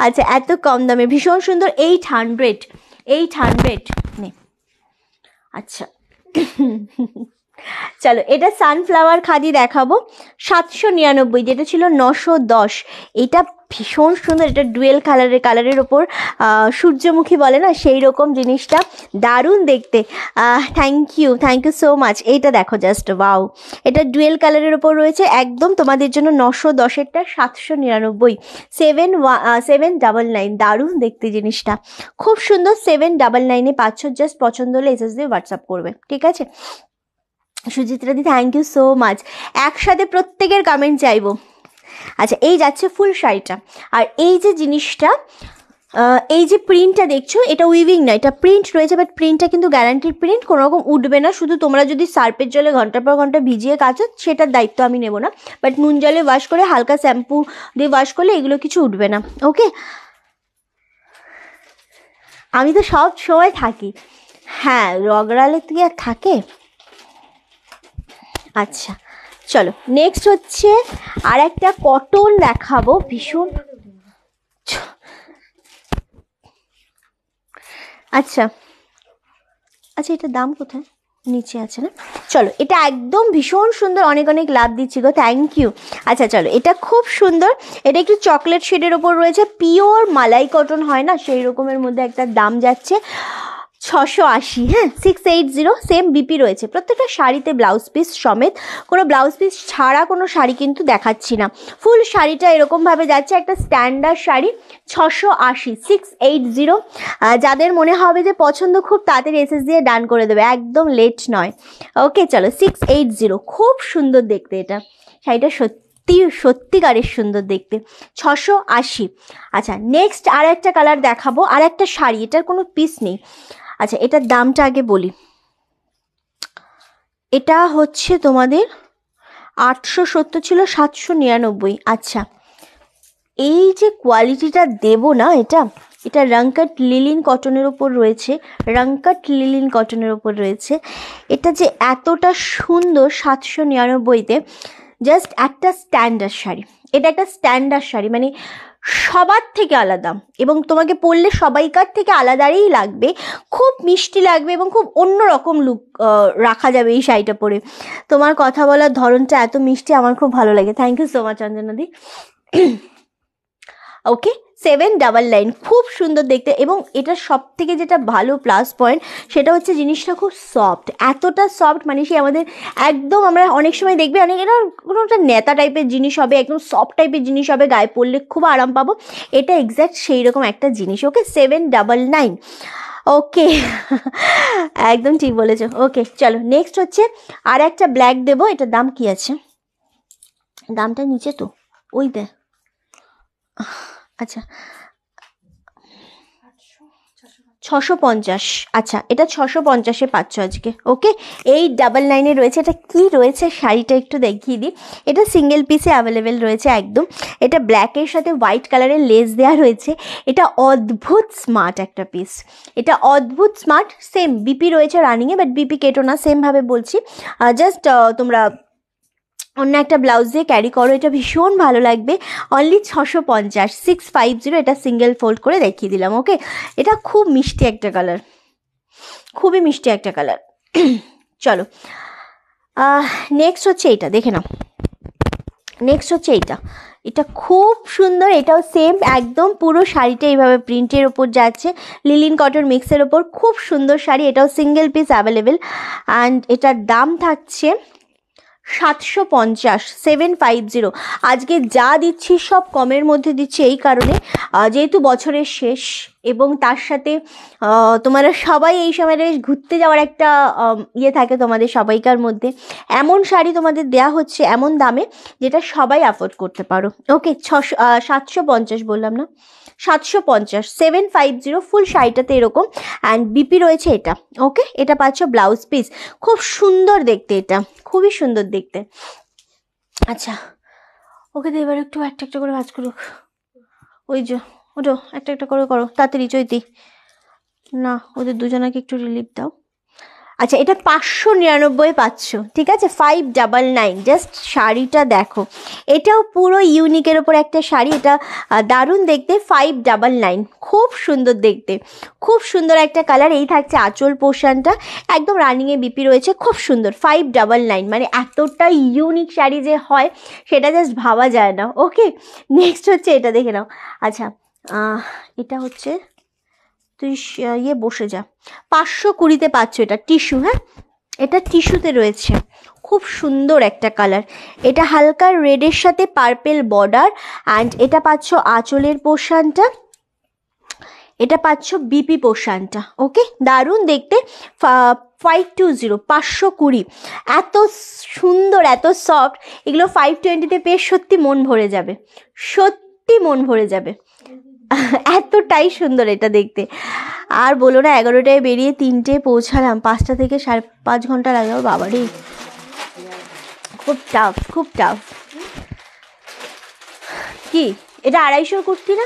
আচ্ছা, এত কম দামে ভীষণ সুন্দর, 800 নে। আচ্ছা চলো এটা সানফ্লাওয়ার খাদি দেখাবো 799, যেটা ছিল 910। এটা ভীষণ সুন্দর, এটা ডুয়েল কালারের ওপর সূর্যমুখী বলে না সেই রকম জিনিসটা, দারুণ দেখতে। Thank you so much. এইটা দেখো জাস্ট ওয়াও, এটা ডুয়েল কালারের ওপর রয়েছে একদম তোমাদের জন্য 910-এরটা 799, 799, দারুণ দেখতে জিনিসটা, খুব সুন্দর। 799-এ পাচ্ছ, জাস্ট পছন্দ হলে এসএস দিয়ে হোয়াটসঅ্যাপ করবে, ঠিক আছে। সুচিত্রাদি থ্যাংক ইউ সো মাচ, একসাথে প্রত্যেকের কমেন্ট চাইবো। আচ্ছা এই যাচ্ছে ফুল শাড়িটা, আর এই যে জিনিসটা, এই যে প্রিন্টটা দেখছো এটা উইভিং না, এটা প্রিন্ট রয়েছে, বাট প্রিন্টটা কিন্তু গ্যারান্টির প্রিন্ট, কোনো রকম উঠবে না। শুধু তোমরা যদি সার্পের জলে ঘন্টার পর ঘন্টা ভিজিয়ে কাচো সেটার দায়িত্ব আমি নেব না, বাট নুন জলে ওয়াশ করে হালকা শ্যাম্পু দিয়ে ওয়াশ করলে এগুলো কিছু উঠবে না, ওকে। আমি তো সব সময় থাকি, হ্যাঁ রগড়ালে তুই আর থাকে। আচ্ছা চলো নেক্সট হচ্ছে আর একটা কটন দেখাবো, ভীষণ আচ্ছা এটার দাম কোথায়, নিচে আছে না? চলো এটা একদম ভীষণ সুন্দর, অনেক লাভ দিচ্ছি গো, থ্যাংক ইউ। আচ্ছা চলো এটা খুব সুন্দর, এটা একটু চকলেট শেডের ওপর রয়েছে, পিওর মালাই কটন হয় না সেই রকমের মধ্যে একটা দাম যাচ্ছে 680, হ্যাঁ 680, সেম বিপি রয়েছে প্রত্যেকটা শাড়িতে, ব্লাউজ পিস সমেত, কোনো ব্লাউজ পিস ছাড়া কোনো শাড়ি কিন্তু দেখাচ্ছি না। ফুল শাড়িটা এরকমভাবে যাচ্ছে, একটা স্ট্যান্ডার্ড শাড়ি 680, 680। যাদের মনে হবে যে পছন্দ খুব তাড়াতাড়ি এসএস দিয়ে ডান করে দেবে, একদম লেট নয়, ওকে। চলো 680, খুব সুন্দর দেখতে এটা, শাড়িটা সত্যিকারের সুন্দর দেখতে, 680। আচ্ছা নেক্সট আর একটা কালার দেখাবো, আর একটা শাড়ি, এটার কোনো পিস নেই। আচ্ছা এটার দামটা আগে বলি, এটা হচ্ছে তোমাদের 870 ছিল, 799। আচ্ছা এই যে কোয়ালিটিটা দেব না, এটা রংকাট লিলিন কটনের ওপর রয়েছে, এটা যে এতটা সুন্দর 799-তে, জাস্ট একটা স্ট্যান্ডার্ড শাড়ি, এটা একটা স্ট্যান্ডার্ড শাড়ি, মানে সবার থেকে আলাদা, এবং তোমাকে পরলে সবাইকার থেকে আলাদাই লাগবে, খুব মিষ্টি লাগবে এবং খুব অন্যরকম লুক রাখা যাবে এই শাড়িটা পরে। তোমার কথা বলার ধরনটা এত মিষ্টি, আমার খুব ভালো লাগে, থ্যাংক ইউ সো মাচ অঞ্জনাদি। ওকে 799, খুব সুন্দর দেখতে, এবং এটা সব থেকে যেটা ভালো প্লাস পয়েন্ট সেটা হচ্ছে জিনিসটা খুব সফট, এতটা সফট, মানে সে আমাদের একদম, আমরা অনেক সময় দেখবে অনেক এটা কোনো একটা নেতা টাইপের জিনিস হবে, একদম সফট টাইপের জিনিস হবে, গায়ে পরলে খুব আরাম পাবো, এটা এক্স্যাক্ট সেই রকম একটা জিনিস, ওকে 799, ওকে একদম ঠিক বলেছো, ওকে। চলো নেক্সট হচ্ছে আর একটা ব্ল্যাক দেবো, এটার দাম কি আছে, দামটা নিচে তো ওই দে, আচ্ছা 650, আচ্ছা এটা 650-এ পাচ্ছ আজকে, ওকে। 899-এ রয়েছে, এটা কি রয়েছে শাড়িটা একটু দেখিয়ে দিই, এটা সিঙ্গেল পিসে অ্যাভেলেবেল রয়েছে একদম, এটা ব্ল্যাকের সাথে হোয়াইট কালারের লেস দেওয়া রয়েছে, এটা অদ্ভুত স্মার্ট একটা পিস, এটা অদ্ভুত স্মার্ট, সেম বিপি রয়েছে রানিংয়ে, বাট বিপি কেটো না, সেমভাবে বলছি, জাস্ট তোমরা অন্য একটা ব্লাউজ দিয়ে ক্যারি করো, এটা ভীষণ ভালো লাগবে, অনলি 650, 650, এটা সিঙ্গেল ফোল্ড করে দেখিয়ে দিলাম, ওকে। এটা খুব মিষ্টি একটা কালার, খুবই মিষ্টি একটা কালার। চলো নেক্সট হচ্ছে এইটা দেখে নাও, নেক্সট হচ্ছে এটা খুব সুন্দর, এটাও সেম একদম পুরো শাড়িটা এইভাবে প্রিন্টের ওপর যাচ্ছে, লিলিন কটন মিক্সের ওপর, খুব সুন্দর শাড়ি, এটাও সিঙ্গেল পিস অ্যাভেলেবেল, অ্যান্ড এটার দাম থাকছে 750, 750। আজকে যা দিচ্ছি সব কমের মধ্যে দিচ্ছি এই কারণে, যেহেতু বছরের শেষ, এবং তার সাথে তোমরা সবাই এই সময় ঘুরতে যাওয়ার একটা ইয়ে থাকে তোমাদের সবাইকার মধ্যে, এমন শাড়ি তোমাদের দেয়া হচ্ছে এমন দামে যেটা সবাই অ্যাফোর্ড করতে পারো, ওকে। 750 বললাম না, 750, 750 ফুল শাড়িটাতে এরকম, অ্যান্ড বিপি রয়েছে এটা, ওকে। এটা পাচ্ছ ব্লাউজ পিস, খুব সুন্দর দেখতে, এটা খুবই সুন্দর দেখতে। আচ্ছা ওকে তো এবার একটু একটা একটা করে ভাজ করুক, ওই যে ওটো একটা একটা করে করো তাড়াতাড়ি চৈতি, না ওদের দুজনাকে একটু রিলিফ দাও। আচ্ছা, এটা 599 পাচ্ছ, ঠিক আছে, 599। জাস্ট শাড়িটা দেখো, এটাও পুরো ইউনিকের ওপর একটা শাড়ি, এটা দারুণ দেখতে। 599, খুব সুন্দর দেখতে, খুব সুন্দর একটা কালার। এই থাকছে আঁচল পোর্শনটা, একদম রানিংয়ে বিপি রয়েছে, খুব সুন্দর। 599 মানে এতটা ইউনিক শাড়ি যে হয় সেটা জাস্ট ভাবা যায় না। ওকে, নেক্সট হচ্ছে এটা, দেখে নাও। আচ্ছা, এটা হচ্ছে, তুই ইয়ে বসে যা, 520-তে পাচ্ছ এটা টিস্যু। হ্যাঁ, এটা টিস্যুতে রয়েছে, খুব সুন্দর একটা কালার। এটা হালকা রেডের সাথে পার্পেল বর্ডার, অ্যান্ড এটা পাচ্ছ আঁচলের পোর্শনটা, এটা পাচ্ছ বিপি পোর্শনটা। ওকে, দারুণ দেখতে। 520, 520, এত সুন্দর, এত সফট। এগুলো 520-তে পেয়ে সত্যি মন ভরে যাবে, সত্যি মন ভরে যাবে, এতটাই সুন্দর এটা দেখতে। আর বলো না, 11টায় বেরিয়ে 3টে পৌঁছালাম, 5টা থেকে 5.5 ঘন্টা লাগে। বাবারে, খুব টাফ, খুব টাফ। কি এটা 250 কুর্তি না?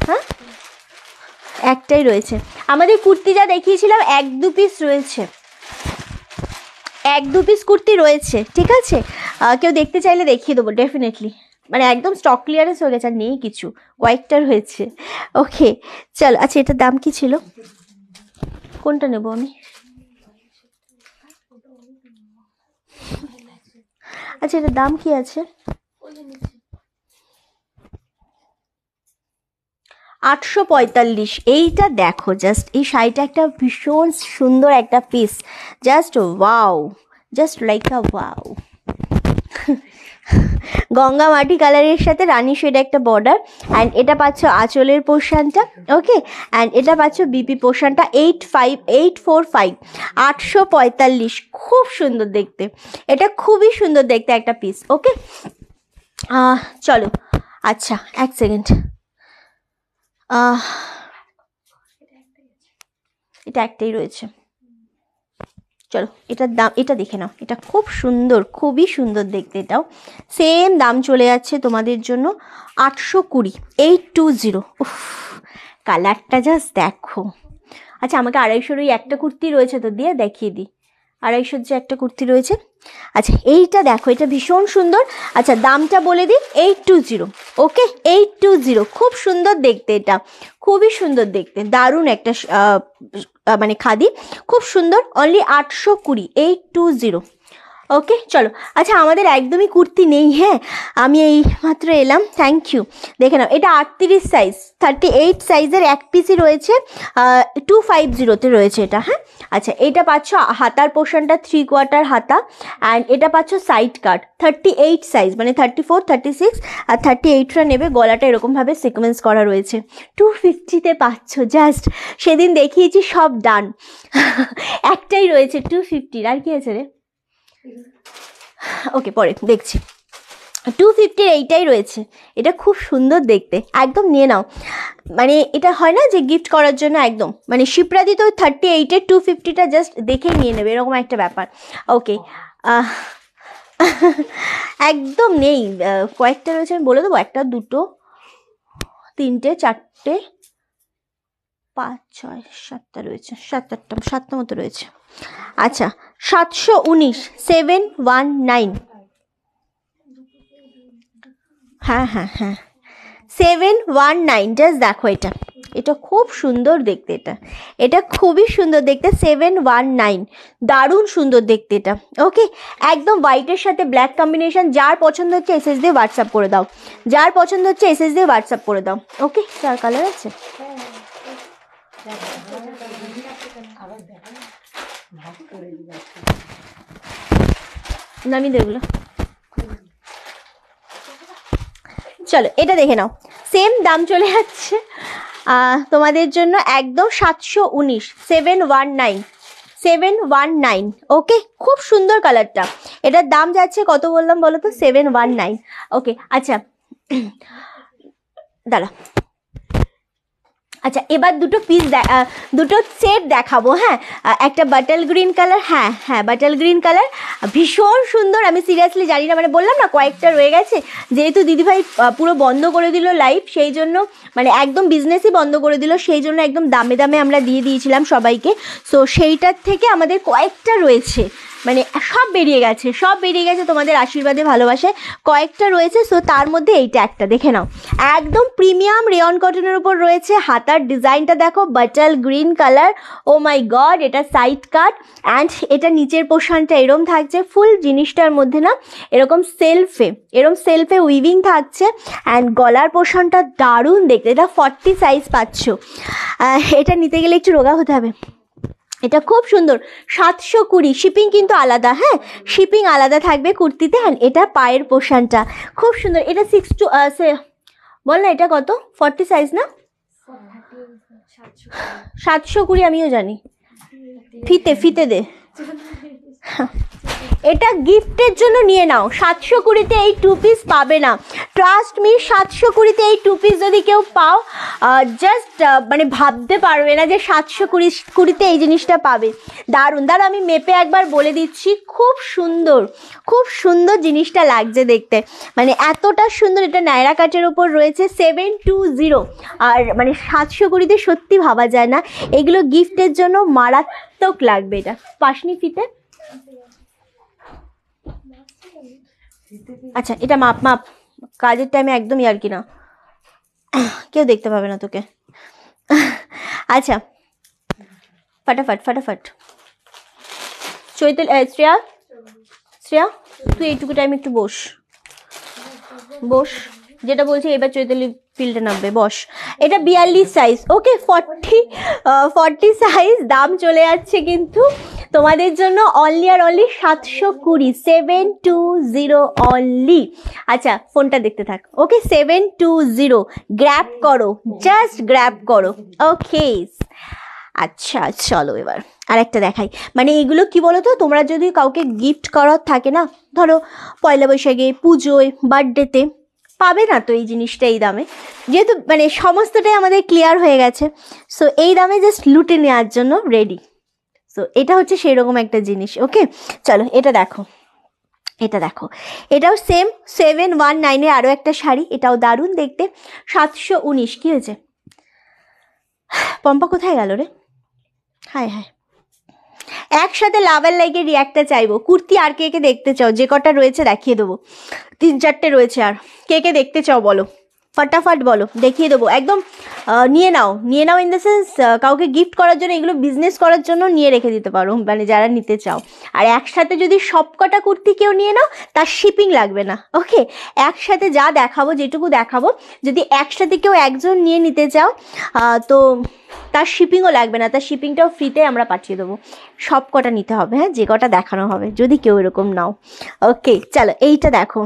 হ্যাঁ, একটাই রয়েছে। আমাদের কুর্তি যা দেখিয়েছিলাম 1-2 পিস রয়েছে, 1-2 পিস কুর্তি রয়েছে, ঠিক আছে। কেউ দেখতে চাইলে দেখিয়ে দেবো ডেফিনেটলি, মানে একদম স্টক ক্লিয়ারেন্স হয়ে গেছে, আর নেই কিছু, কয়েকটা রয়েছে। ওকে চল। আচ্ছা, এটার দাম কি ছিল? কোনটা নেব আমি? আচ্ছা, এটার দাম কি আছে? 845। এইটা দেখো, জাস্ট এই শাড়িটা একটা ভীষণ সুন্দর একটা piece, just wow, just like আ ওয়াও। গঙ্গা মাটি কালারের সাথে রানী শেড একটা বর্ডার, অ্যান্ড এটা পাচ্ছ আঁচলের পোর্শনটা। ওকে, অ্যান্ড এটা পাচ্ছ বিপি পোর্শনটা। 85845, 845, খুব সুন্দর দেখতে, এটা খুবই সুন্দর দেখতে একটা পিস। ওকে, চলো। আচ্ছা, এক সেকেন্ড, এটা একটাই রয়েছে। চলো, এটার দাম, এটা দেখে নাও, এটা খুব সুন্দর, খুবই সুন্দর দেখতে। এটাও সেম দাম চলে যাচ্ছে তোমাদের জন্য 820, 820। উফ, কালারটা জাস্ট দেখো। আচ্ছা, আমাকে 250-র ওই একটা কুর্তি রয়েছে তো, দিয়ে দেখিয়ে দিই। 250-র যে একটা কুর্তি রয়েছে। আচ্ছা, এইটা দেখো, এটা ভীষণ সুন্দর। আচ্ছা, দামটা বলে দিই, 820। ওকে, 820, খুব সুন্দর দেখতে, এটা খুবই সুন্দর দেখতে, দারুণ একটা মানে খাদি, খুব সুন্দর। অনলি 820, 820। ওকে চলো। আচ্ছা, আমাদের একদমই কুর্তি নেই। হ্যাঁ, আমি এই মাত্র এলাম, থ্যাংক ইউ। দেখে নাও, এটা 38 সাইজ, 38 সাইজের এক পিসই রয়েছে, 250-তে রয়েছে এটা। হ্যাঁ, আচ্ছা, এটা পাচ্ছ হাতার পোর্শনটা 3/4 হাতা, অ্যান্ড এটা পাচ্ছ সাইড কাট। 38 সাইজ মানে 34, 36 আর 38টা নেবে। গলাটা এরকমভাবে সিকোয়েন্স করা রয়েছে। 250-তে পাচ্ছ, জাস্ট সেদিন দেখিয়েছি, সব ডান। একটাই রয়েছে 250-র, আর কি আছে রে? ওকে, পরে দেখছি। 250-র এইটাই রয়েছে, এটা খুব সুন্দর দেখতে, একদম নিয়ে নাও। মানে এটা হয় না যে গিফট করার জন্য, একদম মানে শিপ্রা দিত 38-এর 250-টা জাস্ট দেখে নিয়ে নেবে, এরকম একটা ব্যাপার। ওকে, একদম নেই, কয়েকটা রয়েছে, আমি বলে দেবো। 1, 2, 3, 4, 5, 6, 7টা রয়েছে, 7টা মতো রয়েছে। আচ্ছা, 719, 719। হ্যাঁ হ্যাঁ হ্যাঁ, 719। জাস্ট দেখো, এটা খুব সুন্দর দেখতে, এটা খুবই সুন্দর দেখতে। 719, দারুণ সুন্দর দেখতে এটা। ওকে, একদম হোয়াইটের সাথে ব্ল্যাক কম্বিনেশন। যার পছন্দ হচ্ছে এসএস দিয়ে হোয়াটসঅ্যাপ করে দাও, যার পছন্দ হচ্ছে এসএস দিয়ে হোয়াটসঅ্যাপ করে দাও। ওকে, চার কালার আছে। নামি দেখলো, চলো এটা দেখে নাও, সেম দাম চলে যাচ্ছে তোমাদের জন্য একদম 719, 719, 719। ওকে, খুব সুন্দর কালারটা। এটার দাম যাচ্ছে কত বললাম বলো তো? 719। ওকে, আচ্ছা দাঁড়া, আচ্ছা এবার দুটো সেট দেখাবো। হ্যাঁ, একটা বাটল গ্রিন কালার, হ্যাঁ বাটল গ্রিন কালার, ভীষণ সুন্দর। আমি সিরিয়াসলি জানি না, মানে বললাম না কয়েকটা রয়ে গেছে, যেহেতু দিদিভাই পুরো বন্ধ করে দিল লাইভ, সেই জন্য মানে একদম বিজনেসই বন্ধ করে দিল, সেই জন্য একদম দামে দামে আমরা দিয়ে দিয়েছিলাম সবাইকে। সো সেইটার থেকে আমাদের কয়েকটা রয়েছে, মানে সব বেরিয়ে গেছে তোমাদের আশীর্বাদে ভালোবাসায়, কয়েকটা রয়েছে। সো তার মধ্যে এইটা একটা দেখে নাও, একদম প্রিমিয়াম রেয়ন কটনের উপর রয়েছে। হাতার ডিজাইনটা দেখো, বাটল গ্রিন কালার, ও মাই গড, এটা সাইড কাট অ্যান্ড এটা নিচের পোর্শনটা এরম থাকছে। ফুল জিনিসটার মধ্যে না এরকম সেলফে উইভিং থাকছে অ্যান্ড গলার পোর্শনটা দারুণ দেখতে। এটা 40 সাইজ পাচ্ছ। এটা নিতে গেলে একটু রোগা হতে হবে। এটা খুব সুন্দর, 720, শিপিং কিন্তু আলাদা, হ্যাঁ শিপিং আলাদা থাকবে কুর্তিতে। হ্যাঁ এটা পায়ের পোর্শনটা খুব সুন্দর। এটা 6 টু বল না এটা কত, 40 সাইজ না, 720 আমিও জানি, ফিতে দে। এটা গিফটের জন্য নিয়ে নাও, 720-তে এই 2 পিস পাবে না, ট্রাস্ট মি। 720-তে এই 2 পিস যদি কেউ পাও, জাস্ট মানে ভাবতে পারবে না যে 720-তে এই জিনিসটা পাবে। দারুণ, আমি মেপে একবার বলে দিচ্ছি, খুব সুন্দর জিনিসটা লাগছে দেখতে, মানে এতটা সুন্দর। এটা নায়রা কাটের ওপর রয়েছে, 720, আর মানে 720-তে সত্যি ভাবা যায় না। এগুলো গিফটের জন্য মারাত্মক লাগবে। এটা পাশনি ফিতে, আচ্ছা এটা মাপ কাজের টাইমে একদম আর কি না, কেউ দেখতে পাবে না তোকে। আচ্ছা ফটাফট চৈতাল, শ্রেয়া তুই এইটুকু টাইম একটু বস, যেটা বলছি এবার চৈতালি ফিল্ডে নামবে, বস। এটা 42 সাইজ, ওকে 40 সাইজ, দাম চলে যাচ্ছে কিন্তু তোমাদের জন্য অনলি 720, 720 অনলি। আচ্ছা ফোনটা দেখতে থাক, ওকে 720, গ্র্যাব করো, জাস্ট গ্র্যাব করো, ওকে। আচ্ছা চলো এবার আরেকটা দেখাই। মানে এগুলো কি বলো তো, তোমরা যদি কাউকে গিফট করার থাকে না, ধরো পয়লা বৈশাখে, পুজোয়, বার্থডেতে, পাবে না তো এই জিনিসটা এই দামে, যেহেতু মানে সমস্তটাই আমাদের ক্লিয়ার হয়ে গেছে। সো এই দামে জাস্ট লুটে নেওয়ার জন্য রেডি। সো এটা হচ্ছে সেই রকম একটা জিনিস, ওকে। চলো এটা দেখো, এটাও সেম 719-এ আরও একটা শাড়ি, এটাও দারুণ দেখতে, 719। কি হয়েছে, পম্পা কোথায় গেল রে? হায় একসাথে লাভ আর লাইকের রিয়াক্টটা চাইবো। কুর্তি আর কে দেখতে চাও, যে কটা রয়েছে দেখিয়ে দেবো, 3-4টে রয়েছে, আর কে দেখতে চাও বলো, ফটাফট বলো, দেখিয়ে দেবো একদম। নিয়ে নাও ইন দ্য সেন্স কাউকে গিফট করার জন্য, এগুলো বিজনেস করার জন্য নিয়ে রেখে দিতে পারো, মানে যারা নিতে চাও। আর একসাথে যদি সব কটা কুর্তি কেউ নিয়ে নাও, তার শিপিং লাগবে না, ওকে। একসাথে যা দেখাবো, যেটুকু দেখাবো, যদি একসাথে কেউ একজন নিয়ে নিতে চাও, তো তার শিপিংও লাগবে না, তার শিপিংটাও ফ্রিতে আমরা পাঠিয়ে দেবো। সব কটা নিতে হবে, হ্যাঁ যে কটা দেখানো হবে, যদি কেউ এরকম নাও, ওকে। চলো এইটা দেখো,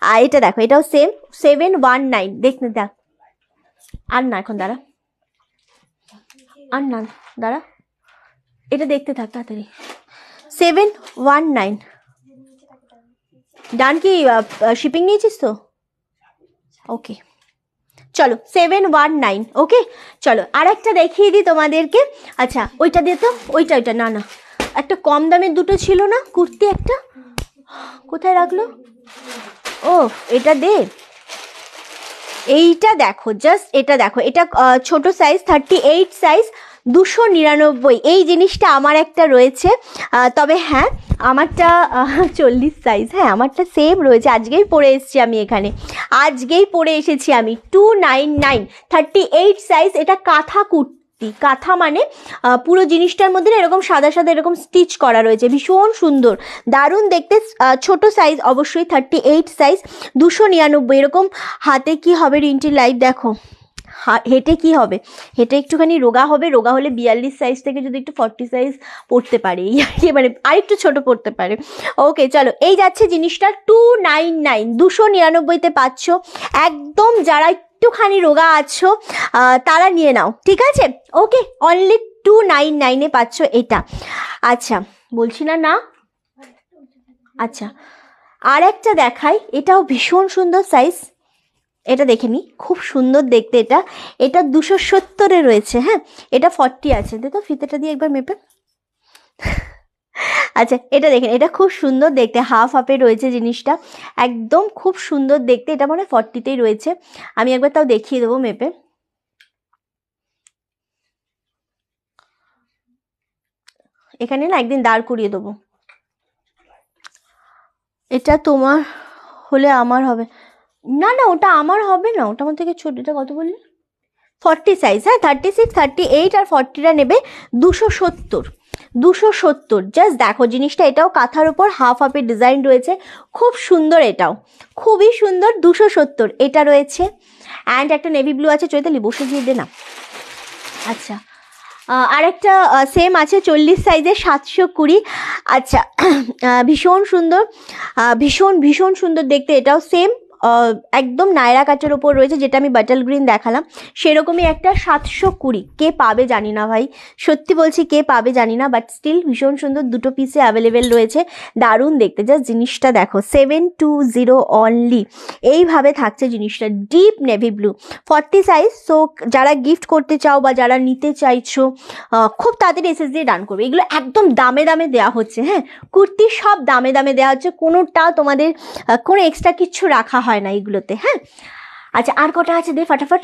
আর এটা দেখো, এটাও সেম 719, দেখতে দেখ। আর না এখন দাঁড়া, এটা দেখতে থাক তাড়াতাড়ি। 719 ডান। কি শিপিং নিয়েছিস তো, ওকে। চলো 719, ওকে। চলো আর একটা দেখিয়ে দিই তোমাদেরকে। আচ্ছা ওইটা দিয়ে তো, ওইটা না একটা কম দামের দুটো ছিল না কুর্তি, একটা কোথায় রাখলো, ও এটা দে। এইটা দেখো, জাস্ট এটা দেখো, এটা ছোট সাইজ, 38 সাইজ, 299। এই জিনিসটা আমার একটা রয়েছে, তবে হ্যাঁ আমারটা 40 সাইজ, হ্যাঁ আমারটা সেম রয়েছে। আজকেই পরে এসেছি আমি 299, 38 সাইজ। এটা কাঁথা কুর্তি, কাঁথা মানে পুরো জিনিসটার মধ্যে এরকম সাদা এরকম স্টিচ করা রয়েছে, ভীষণ সুন্দর, দারুণ দেখতে। ছোট সাইজ অবশ্যই, 38 সাইজ, 299। এরকম হাতে কি হবে রিন্টি, লাইভ দেখো, হেঁটে কি হবে, হেঁটে একটুখানি রোগা হবে, রোগা হলে 42 সাইজ থেকে যদি একটু 40 সাইজ পড়তে পারে, এই মানে আরেকটু ছোট পড়তে পারে, ওকে। চলো এই যাচ্ছে জিনিসটা 299, 299-তে পাচ্ছ। একদম যারা একটুখানি রোগা আছো তারা নিয়ে নাও, ঠিক আছে, ওকে। অনলি 299-এ পাচ্ছ এটা। আচ্ছা বলছি না, আচ্ছা আর একটা দেখাই, এটাও ভীষণ সুন্দর সাইজ, এটা দেখে নি, খুব সুন্দর দেখতে। এটা এটা 270-এ রয়েছে। হ্যাঁ, এটা 40 আছে। দে তো ফিতেটা দিয়ে একবার মেপে। আচ্ছা, এটা দেখেন, এটা খুব সুন্দর দেখতে, হাফ হাফে রয়েছে জিনিসটা, একদম খুব সুন্দর দেখতে। এটা মানে 40-তেই রয়েছে। আমি একবার তাও দেখিয়ে দেবো মেপে। এখানে না একদিন দাঁড় করিয়ে দেবো। এটা তোমার হলে আমার হবে না। না, ওটা আমার হবে না, ওটা আমার থেকে ছোট। এটা কত বললি? 40 সাইজ। হ্যাঁ, 36, 38 আর 40টা নেবে 270। 270 জাস্ট দেখো জিনিসটা। এটাও কাঁথার উপর হাফ হাফের ডিজাইন রয়েছে, খুব সুন্দর। এটাও খুবই সুন্দর। 270 এটা রয়েছে। অ্যান্ড একটা নেভি ব্লু আছে। চৈতালি বসে দিয়ে দে না। আচ্ছা, আর একটা সেম আছে 40 সাইজের 720। আচ্ছা, ভীষণ সুন্দর, ভীষণ ভীষণ সুন্দর দেখতে। এটাও সেম একদম নায়রা কাচের ওপর রয়েছে, যেটা আমি বাটল গ্রিন দেখালাম সেরকমই একটা 720। কে পাবে জানি না ভাই, সত্যি বলছি কে পাবে জানি না, বাট স্টিল ভীষণ সুন্দর। দুটো পিসে অ্যাভেলেবেল রয়েছে, দারুণ দেখতে। জাস্ট জিনিসটা দেখো, 720 অনলি। এইভাবে থাকছে জিনিসটা, deep navy blue, 40 size. So যারা গিফট করতে চাও বা যারা নিতে চাইছো, খুব তাড়াতাড়ি এসএস দিয়ে ডান করবে। এগুলো একদম দামে দামে দেওয়া হচ্ছে। হ্যাঁ, কুর্তি সব দামে দামে দেওয়া হচ্ছে, কোনোটা তোমাদের কোনো এক্সট্রা কিচ্ছু রাখা হয় না এগুলোতে। হ্যাঁ, আচ্ছা, আর কটা আছে দে ফাটাফাট।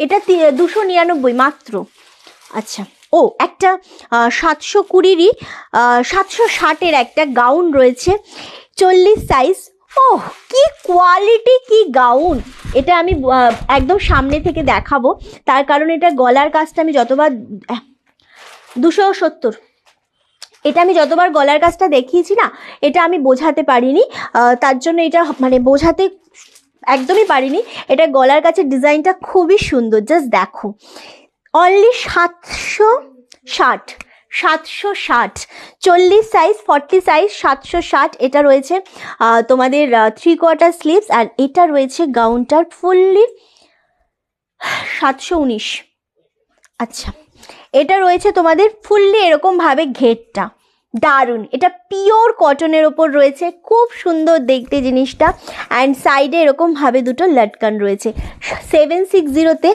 এটা 299 মাত্র। আচ্ছা, ও একটা 720-ই 760-এর একটা গাউন রয়েছে, 40 সাইজ। ওহ, কি কোয়ালিটি, কি গাউন! এটা আমি একদম সামনে থেকে দেখাবো, তার কারণ এটা গলার কাজটা আমি যতবার 270, এটা আমি যতবার গলার কাজটা দেখিয়েছি না, এটা আমি বোঝাতে পারিনি, তার জন্য এটা মানে বোঝাতে একদমই পারিনি। এটা গলার কাছের ডিজাইনটা খুবই সুন্দর, জাস্ট দেখো। Only 760, 40 size, 40 size 760। এটা রয়েছে তোমাদের 3/4 স্লিভস, আর এটা রয়েছে গাউনটার ফুললি 719। আচ্ছা, এটা রয়েছে তোমাদের ফুললি এরকমভাবে ঘেরটা, দারুণ। এটা পিওর কটনের ওপর রয়েছে, খুব সুন্দর দেখতে জিনিসটা। অ্যান্ড সাইডে এরকমভাবে দুটো লটকান রয়েছে। 760-তে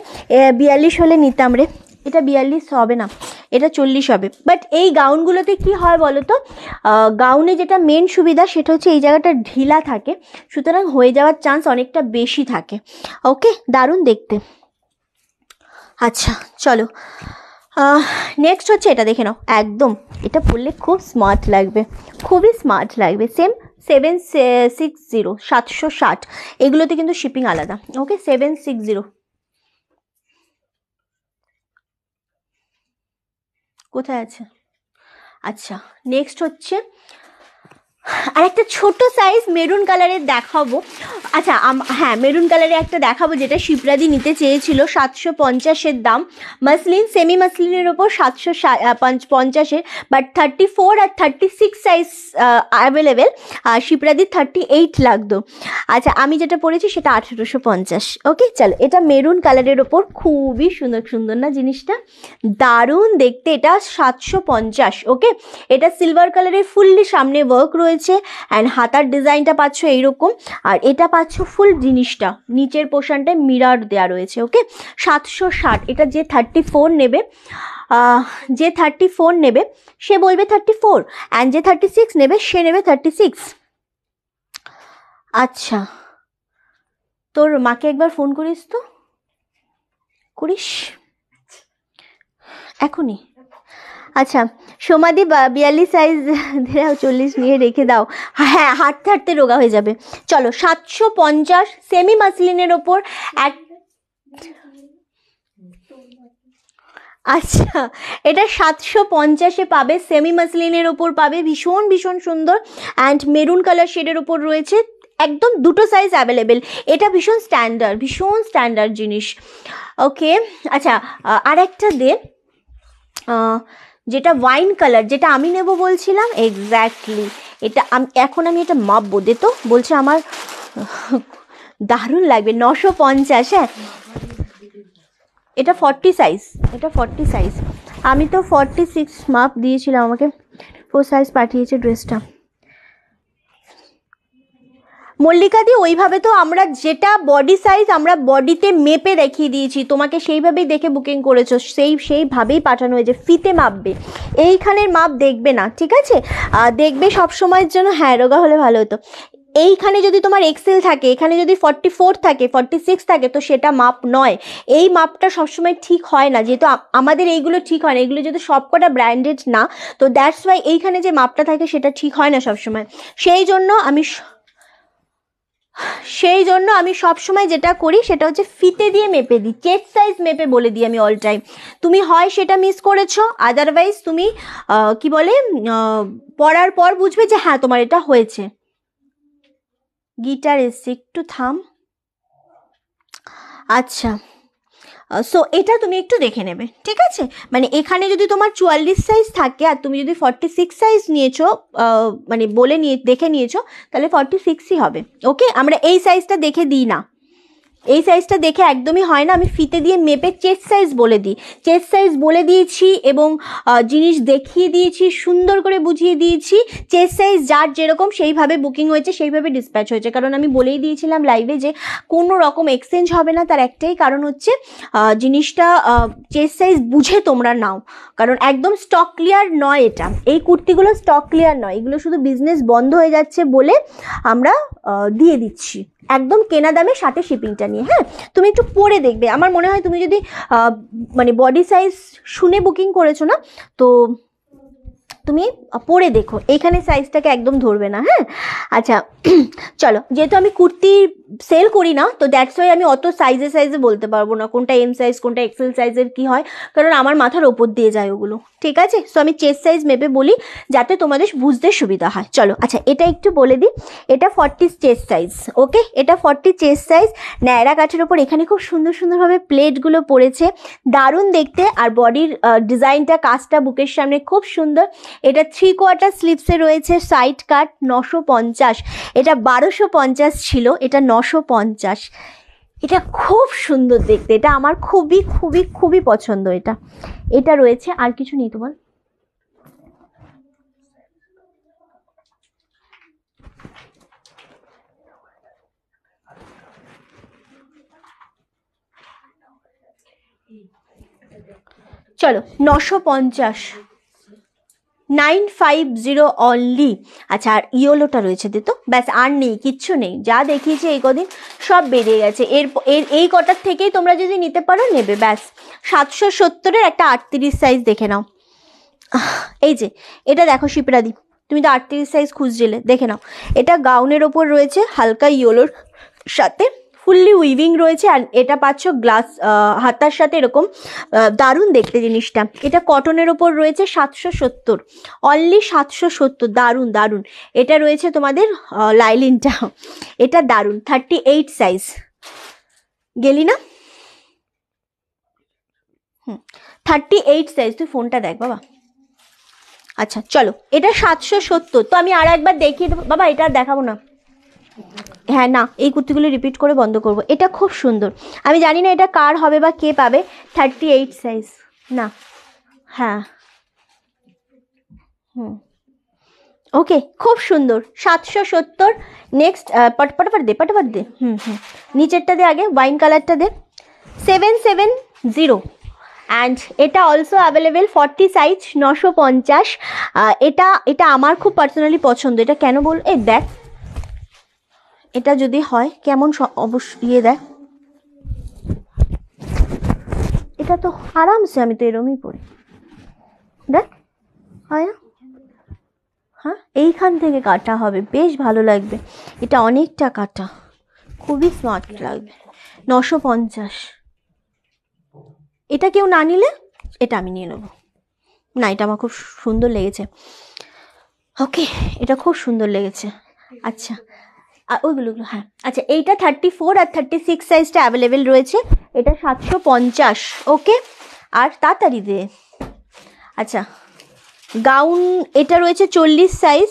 42 হলে নিতাম রে। এটা 42 হবে না, এটা 40 হবে। বাট এই গাউনগুলোতে কি হয় বলো তো, গাউনে যেটা মেন সুবিধা সেটা হচ্ছে এই জায়গাটা ঢিলা থাকে, সুতরাং হয়ে যাওয়ার চান্স অনেকটা বেশি থাকে। ওকে, দারুণ দেখতে। আচ্ছা চলো, নেক্সট হচ্ছে এটা দেখে নাও। একদম এটা পরলে খুব স্মার্ট লাগবে, খুবই স্মার্ট লাগবে। সেম 760, 760। এগুলোতে কিন্তু শিপিং আলাদা। ওকে, 760 কোথায় আছে? আচ্ছা, নেক্সট হচ্ছে আর একটা ছোট সাইজ মেরুন কালারের দেখাবো। আচ্ছা, হ্যাঁ, মেরুন কালারে একটা দেখাবো, যেটা শিপ্রাদি নিতে চেয়েছিল। 750-এর দাম, মাসলিন, সেমি মাসলিনের ওপর 750-এর, বাট 34 আর 36 সাইজ অ্যাভেলেবেল। শিপ্রাদির 38 লাগতো। আচ্ছা, আমি যেটা পরেছি সেটা 1850। ওকে, চলো, এটা মেরুন কালারের ওপর খুবই সুন্দর সুন্দর না জিনিসটা, দারুণ দেখতে। এটা 750। ওকে, এটা সিলভার কালারের ফুললি সামনে ওয়ার্ক রয়েছে, অ্যান্ড হাতার ডিজাইনটা পাচ্ছ এইরকম, আর এটা পাচ্ছ ফুল জিনিসটা নিচের পোর্শনটায় মিরার দেওয়া রয়েছে। ওকে, 760। এটা যে 34 নেবে, যে 34 নেবে সে বলবে 34, অ্যান্ড যে 36 নেবে সে নেবে 36। আচ্ছা, তোর মাকে একবার ফোন করিস তো, করিস এখনই। আচ্ছা, সোমাদি 42 সাইজ 40 নিয়ে রেখে দাও। হ্যাঁ, হাঁটতে হাঁটতে রোগা হয়ে যাবে। চলো, 750 সেমি মাসলিনের ওপর এক। আচ্ছা, এটা 750-এ পাবে, সেমি মাসলিনের ওপর পাবে, ভীষণ ভীষণ সুন্দর। অ্যান্ড মেরুন কালার শেডের ওপর রয়েছে, একদম দুটো সাইজ অ্যাভেলেবেল। এটা ভীষণ স্ট্যান্ডার্ড জিনিস। ওকে, আচ্ছা, আর একটা দে, যেটা ওয়াইন কালার, যেটা আমি নেব বলছিলাম। এক্স্যাক্টলি, এটা এখন আমি এটা মাপবো। দে তো, বলছে আমার দারুণ লাগবে। 950। হ্যাঁ, এটা 40 সাইজ, এটা 40 সাইজ। আমি তো 46 মাপ দিয়েছিলাম, আমাকে 4 সাইজ পাঠিয়েছে ড্রেসটা। মল্লিকা দি ওইভাবে তো আমরা যেটা বডি সাইজ আমরা বডিতে মেপে দেখিয়ে দিয়েছি, তোমাকে সেইভাবেই দেখে বুকিং করেছো, সেইভাবেই পাঠানো হয়েছে। ফিতে মাপবে, এইখানের মাপ দেখবে না, ঠিক আছে? দেখবে সব সময়ের জন্য। হ্যাঁ, রোগা হলে ভালো হতো। এইখানে যদি তোমার এক্সেল থাকে, এখানে যদি 44 থাকে, 46 থাকে, তো সেটা মাপ নয়। এই মাপটা সবসময় ঠিক হয় না, যেহেতু আমাদের এইগুলো ঠিক হয় না, এগুলো যেহেতু সবকটা ব্র্যান্ডেড না, তো দ্যাটস ওয়াই এইখানে যে মাপটা থাকে সেটা ঠিক হয় না সবসময়। সেই জন্য আমি সবসময় যেটা করি সেটা হচ্ছে ফিতে দিয়ে মেপে দিই, চেস্ট সাইজ মেপে বলে দিই আমি অল টাইম। তুমি হয় সেটা মিস করেছো, আদারওয়াইজ তুমি কি বলে পড়ার পর বুঝবে যে হ্যাঁ তোমার এটা হয়েছে। গিটার এসছে, একটু থাম। আচ্ছা, সো এটা তুমি একটু দেখে নেবে, ঠিক আছে? মানে এখানে যদি তোমার 44 সাইজ থাকে আর তুমি যদি 46 সাইজ নিয়েছো, মানে দেখে নিয়েছো, তাহলে 46ই হবে। ওকে, আমরা এই সাইজটা দেখে দিই না, এই সাইজটা দেখে একদমই হয় না। আমি ফিতে দিয়ে মেপে চেস্ট সাইজ বলে দিই, চেস্ট সাইজ বলে দিয়েছি এবং জিনিস দেখিয়ে দিয়েছি, সুন্দর করে বুঝিয়ে দিয়েছি। চেস্ট সাইজ যার যেরকম সেইভাবে বুকিং হয়েছে, সেইভাবে ডিসপ্যাচ হয়েছে। কারণ আমি বলেই দিয়েছিলাম লাইভে যে কোনো রকম এক্সচেঞ্জ হবে না, তার একটাই কারণ হচ্ছে জিনিসটা চেস্ট সাইজ বুঝে তোমরা নাও, কারণ একদম স্টক ক্লিয়ার নয় এটা। এই কুর্তিগুলো স্টক ক্লিয়ার নয়, এগুলো শুধু বিজনেস বন্ধ হয়ে যাচ্ছে বলে আমরা দিয়ে দিচ্ছি একদম কেনা দামে, সাথে শিপিংটা নিয়ে। হ্যাঁ, তুমি একটু পরে দেখবে। আমার মনে হয় তুমি যদি মানে বডি সাইজ শুনে বুকিং করেছো না, তো তুমি পরে দেখো, এখানে সাইজটাকে একদম ধরবে না। হ্যাঁ, আচ্ছা চলো, যেহেতু আমি কুর্তি সেল করি না, তো দ্যাটস ওয়াই আমি অত সাইজে বলতে পারবো না কোনটা এম সাইজ কোনটা এক্সেল সাইজের কি হয়, কারণ আমার মাথার ওপর দিয়ে যায় ওগুলো, ঠিক আছে? সো আমি চেস্ট সাইজ মেপে বলি যাতে তোমাদের বুঝতে সুবিধা হয়। চলো, আচ্ছা এটা একটু বলে দিই, এটা 40 চেস্ট সাইজ। ওকে, এটা 40 চেস্ট সাইজ, ন্যাড়া কাঠের ওপর এখানে খুব সুন্দরভাবে প্লেটগুলো পড়েছে, দারুণ দেখতে। আর বডির ডিজাইনটা, কাজটা বুকের সামনে খুব সুন্দর। এটা 3/4 স্লিভসে রয়েছে, সাইড কাট, 950। এটা 1250 ছিল, এটা 950। এটা খুব সুন্দর দেখতে, এটা আমার খুবই খুবই খুবই পছন্দ। এটা রয়েছে, আর কিছু নেই তোমার? চলো, 950, 950 অনলি। আচ্ছা, আর ইয়োলোটা রয়েছে দিত, ব্যাস আর নেই, কিচ্ছু নেই। যা দেখিয়েছি এই কদিন সব বেরিয়ে গেছে। এই কটার থেকেই তোমরা যদি নিতে পারো নেবে, ব্যাস। 770-এর একটা 38 সাইজ দেখে নাও। এই যে এটা দেখো শিপ্রাদি, তুমি তো 38 সাইজ খুঁজছিলে, দেখে নাও। এটা গাউনের ওপর রয়েছে, হালকা ইয়োলোর সাথে ফুললি উইভিং রয়েছে, আর এটা পাচ্ছ গ্লাস হাতার সাথে, এরকম দারুণ দেখতে জিনিসটা। এটা কটনের ওপর রয়েছে, 770, অনলি 770। দারুণ দারুণ। এটা রয়েছে তোমাদের লাইলিনটা, এটা দারুণ, 38 সাইজ। গেলি না? 38 সাইজ। তুই ফোনটা দেখ বাবা। আচ্ছা চলো, এটা 770। তো আমি আর একবার দেখিয়ে দেবো বাবা, এটা আর দেখাবো না। হ্যাঁ না, এই কুর্তিগুলো রিপিট করে বন্ধ করব। এটা খুব সুন্দর, আমি জানি না এটা কার হবে বা কে পাবে। 38 সাইজ না, হ্যাঁ ওকে, খুব সুন্দর, 770। নেক্সট, পটপট দে। নিচেরটা দে আগে, ওয়াইন কালারটা দে, 770। অ্যান্ড এটা অলসো অ্যাভেলেবেল, 40 সাইজ, 950। এটা আমার খুব পার্সোনালি পছন্দ। এটা কেন বল, এই দেখ, এটা যদি হয় কেমন অবশ্যই দেখ, এটা তো আরামসে আমি তো এরমই পড়ি, দেখ হয় না? হ্যাঁ, এইখান থেকে কাটা হবে, বেশ ভালো লাগবে। এটা অনেকটা কাটা, খুবই স্মার্ট লাগবে। 950। এটা কেউ না নিলে এটা আমি নিয়ে নেবো। না, এটা আমার খুব সুন্দর লেগেছে। ওকে, এটা খুব সুন্দর লেগেছে। আচ্ছা, ওইগুলো হ্যাঁ। আচ্ছা, এইটা 34 আর 36 সাইজটা অ্যাভেলেবেল রয়েছে, এটা 750। ওকে, আর তাড়াতাড়ি দে। আচ্ছা, গাউন এটা রয়েছে 40 সাইজ,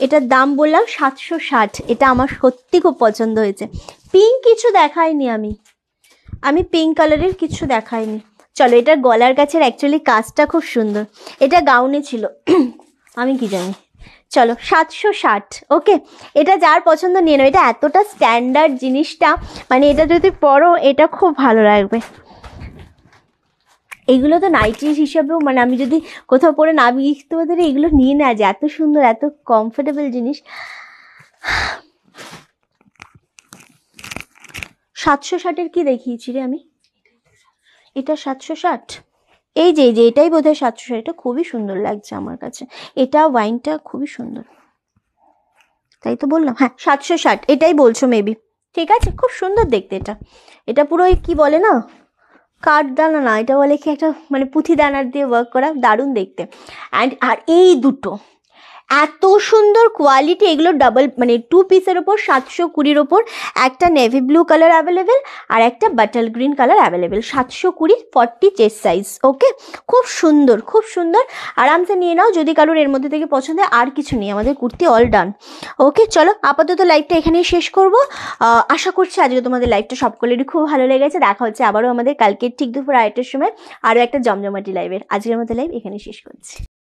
এটার দাম বললাম 760। এটা আমার সত্যি খুব পছন্দ হয়েছে। পিঙ্ক কিছু দেখাইনি আমি পিঙ্ক কালারের কিছু দেখাইনি। চলো, এটার গলার কাছের অ্যাকচুয়ালি কাজটা খুব সুন্দর। এটা গাউনে ছিল, আমি কি জানি, চলো 760, ওকে। এটা যার পছন্দ নিয়ে নাও, এটা এতটা স্ট্যান্ডার্ড জিনিসটা, মানে এটা যদি পরো এটা খুব ভালো লাগবে। এগুলো তো নাইটিস হিসাবেও, মানে আমি যদি কোথাও পরে না বিকতে পারি এগুলো নিয়ে নেওয়া যায়, এত সুন্দর এত কমফোর্টেবল জিনিস। 760-এর কি দেখিয়েছি রে আমি? এটা 760, এই যে এটাই বোধহয় 760। এটা খুবই সুন্দর লাগছে আমার কাছে, এটা ওয়াইনটা খুবই সুন্দর, তাই তো বললাম। হ্যাঁ 760 এটাই বলছো মেবি, ঠিক আছে। খুব সুন্দর দেখতে এটা। এটা পুরো ওই কি বলে না, কাঠদানা না, এটা বলে কি একটা মানে পুঁথি দানার দিয়ে ওয়ার্ক করা, দারুণ দেখতে। অ্যান্ড আর এই দুটো এত সুন্দর কোয়ালিটি, এগুলো ডাবল মানে 2 পিসের ওপর 720-র ওপর, একটা নেভি ব্লু কালার অ্যাভেলেবেল আর একটা bottle green colour available. 720, 40 chest size, okay. খুব সুন্দর খুব সুন্দর, আরামসে নিয়ে নাও যদি কারোর এর মধ্যে থেকে পছন্দ হয়। আর কিছু নেই, আমাদের কুর্তি অল ডান, ওকে। চলো আপাতত লাইভটা এখানেই শেষ করব। আশা করছি আজকে তোমাদের লাইভটা সকলেরই খুব ভালো লেগেছে। দেখা হচ্ছে আবারও আমাদের কালকে ঠিক দুপুর 2টার সময় আরও একটা জমজমাটি লাইভের। আজকের মতো লাইভ এখানেই শেষ করছি।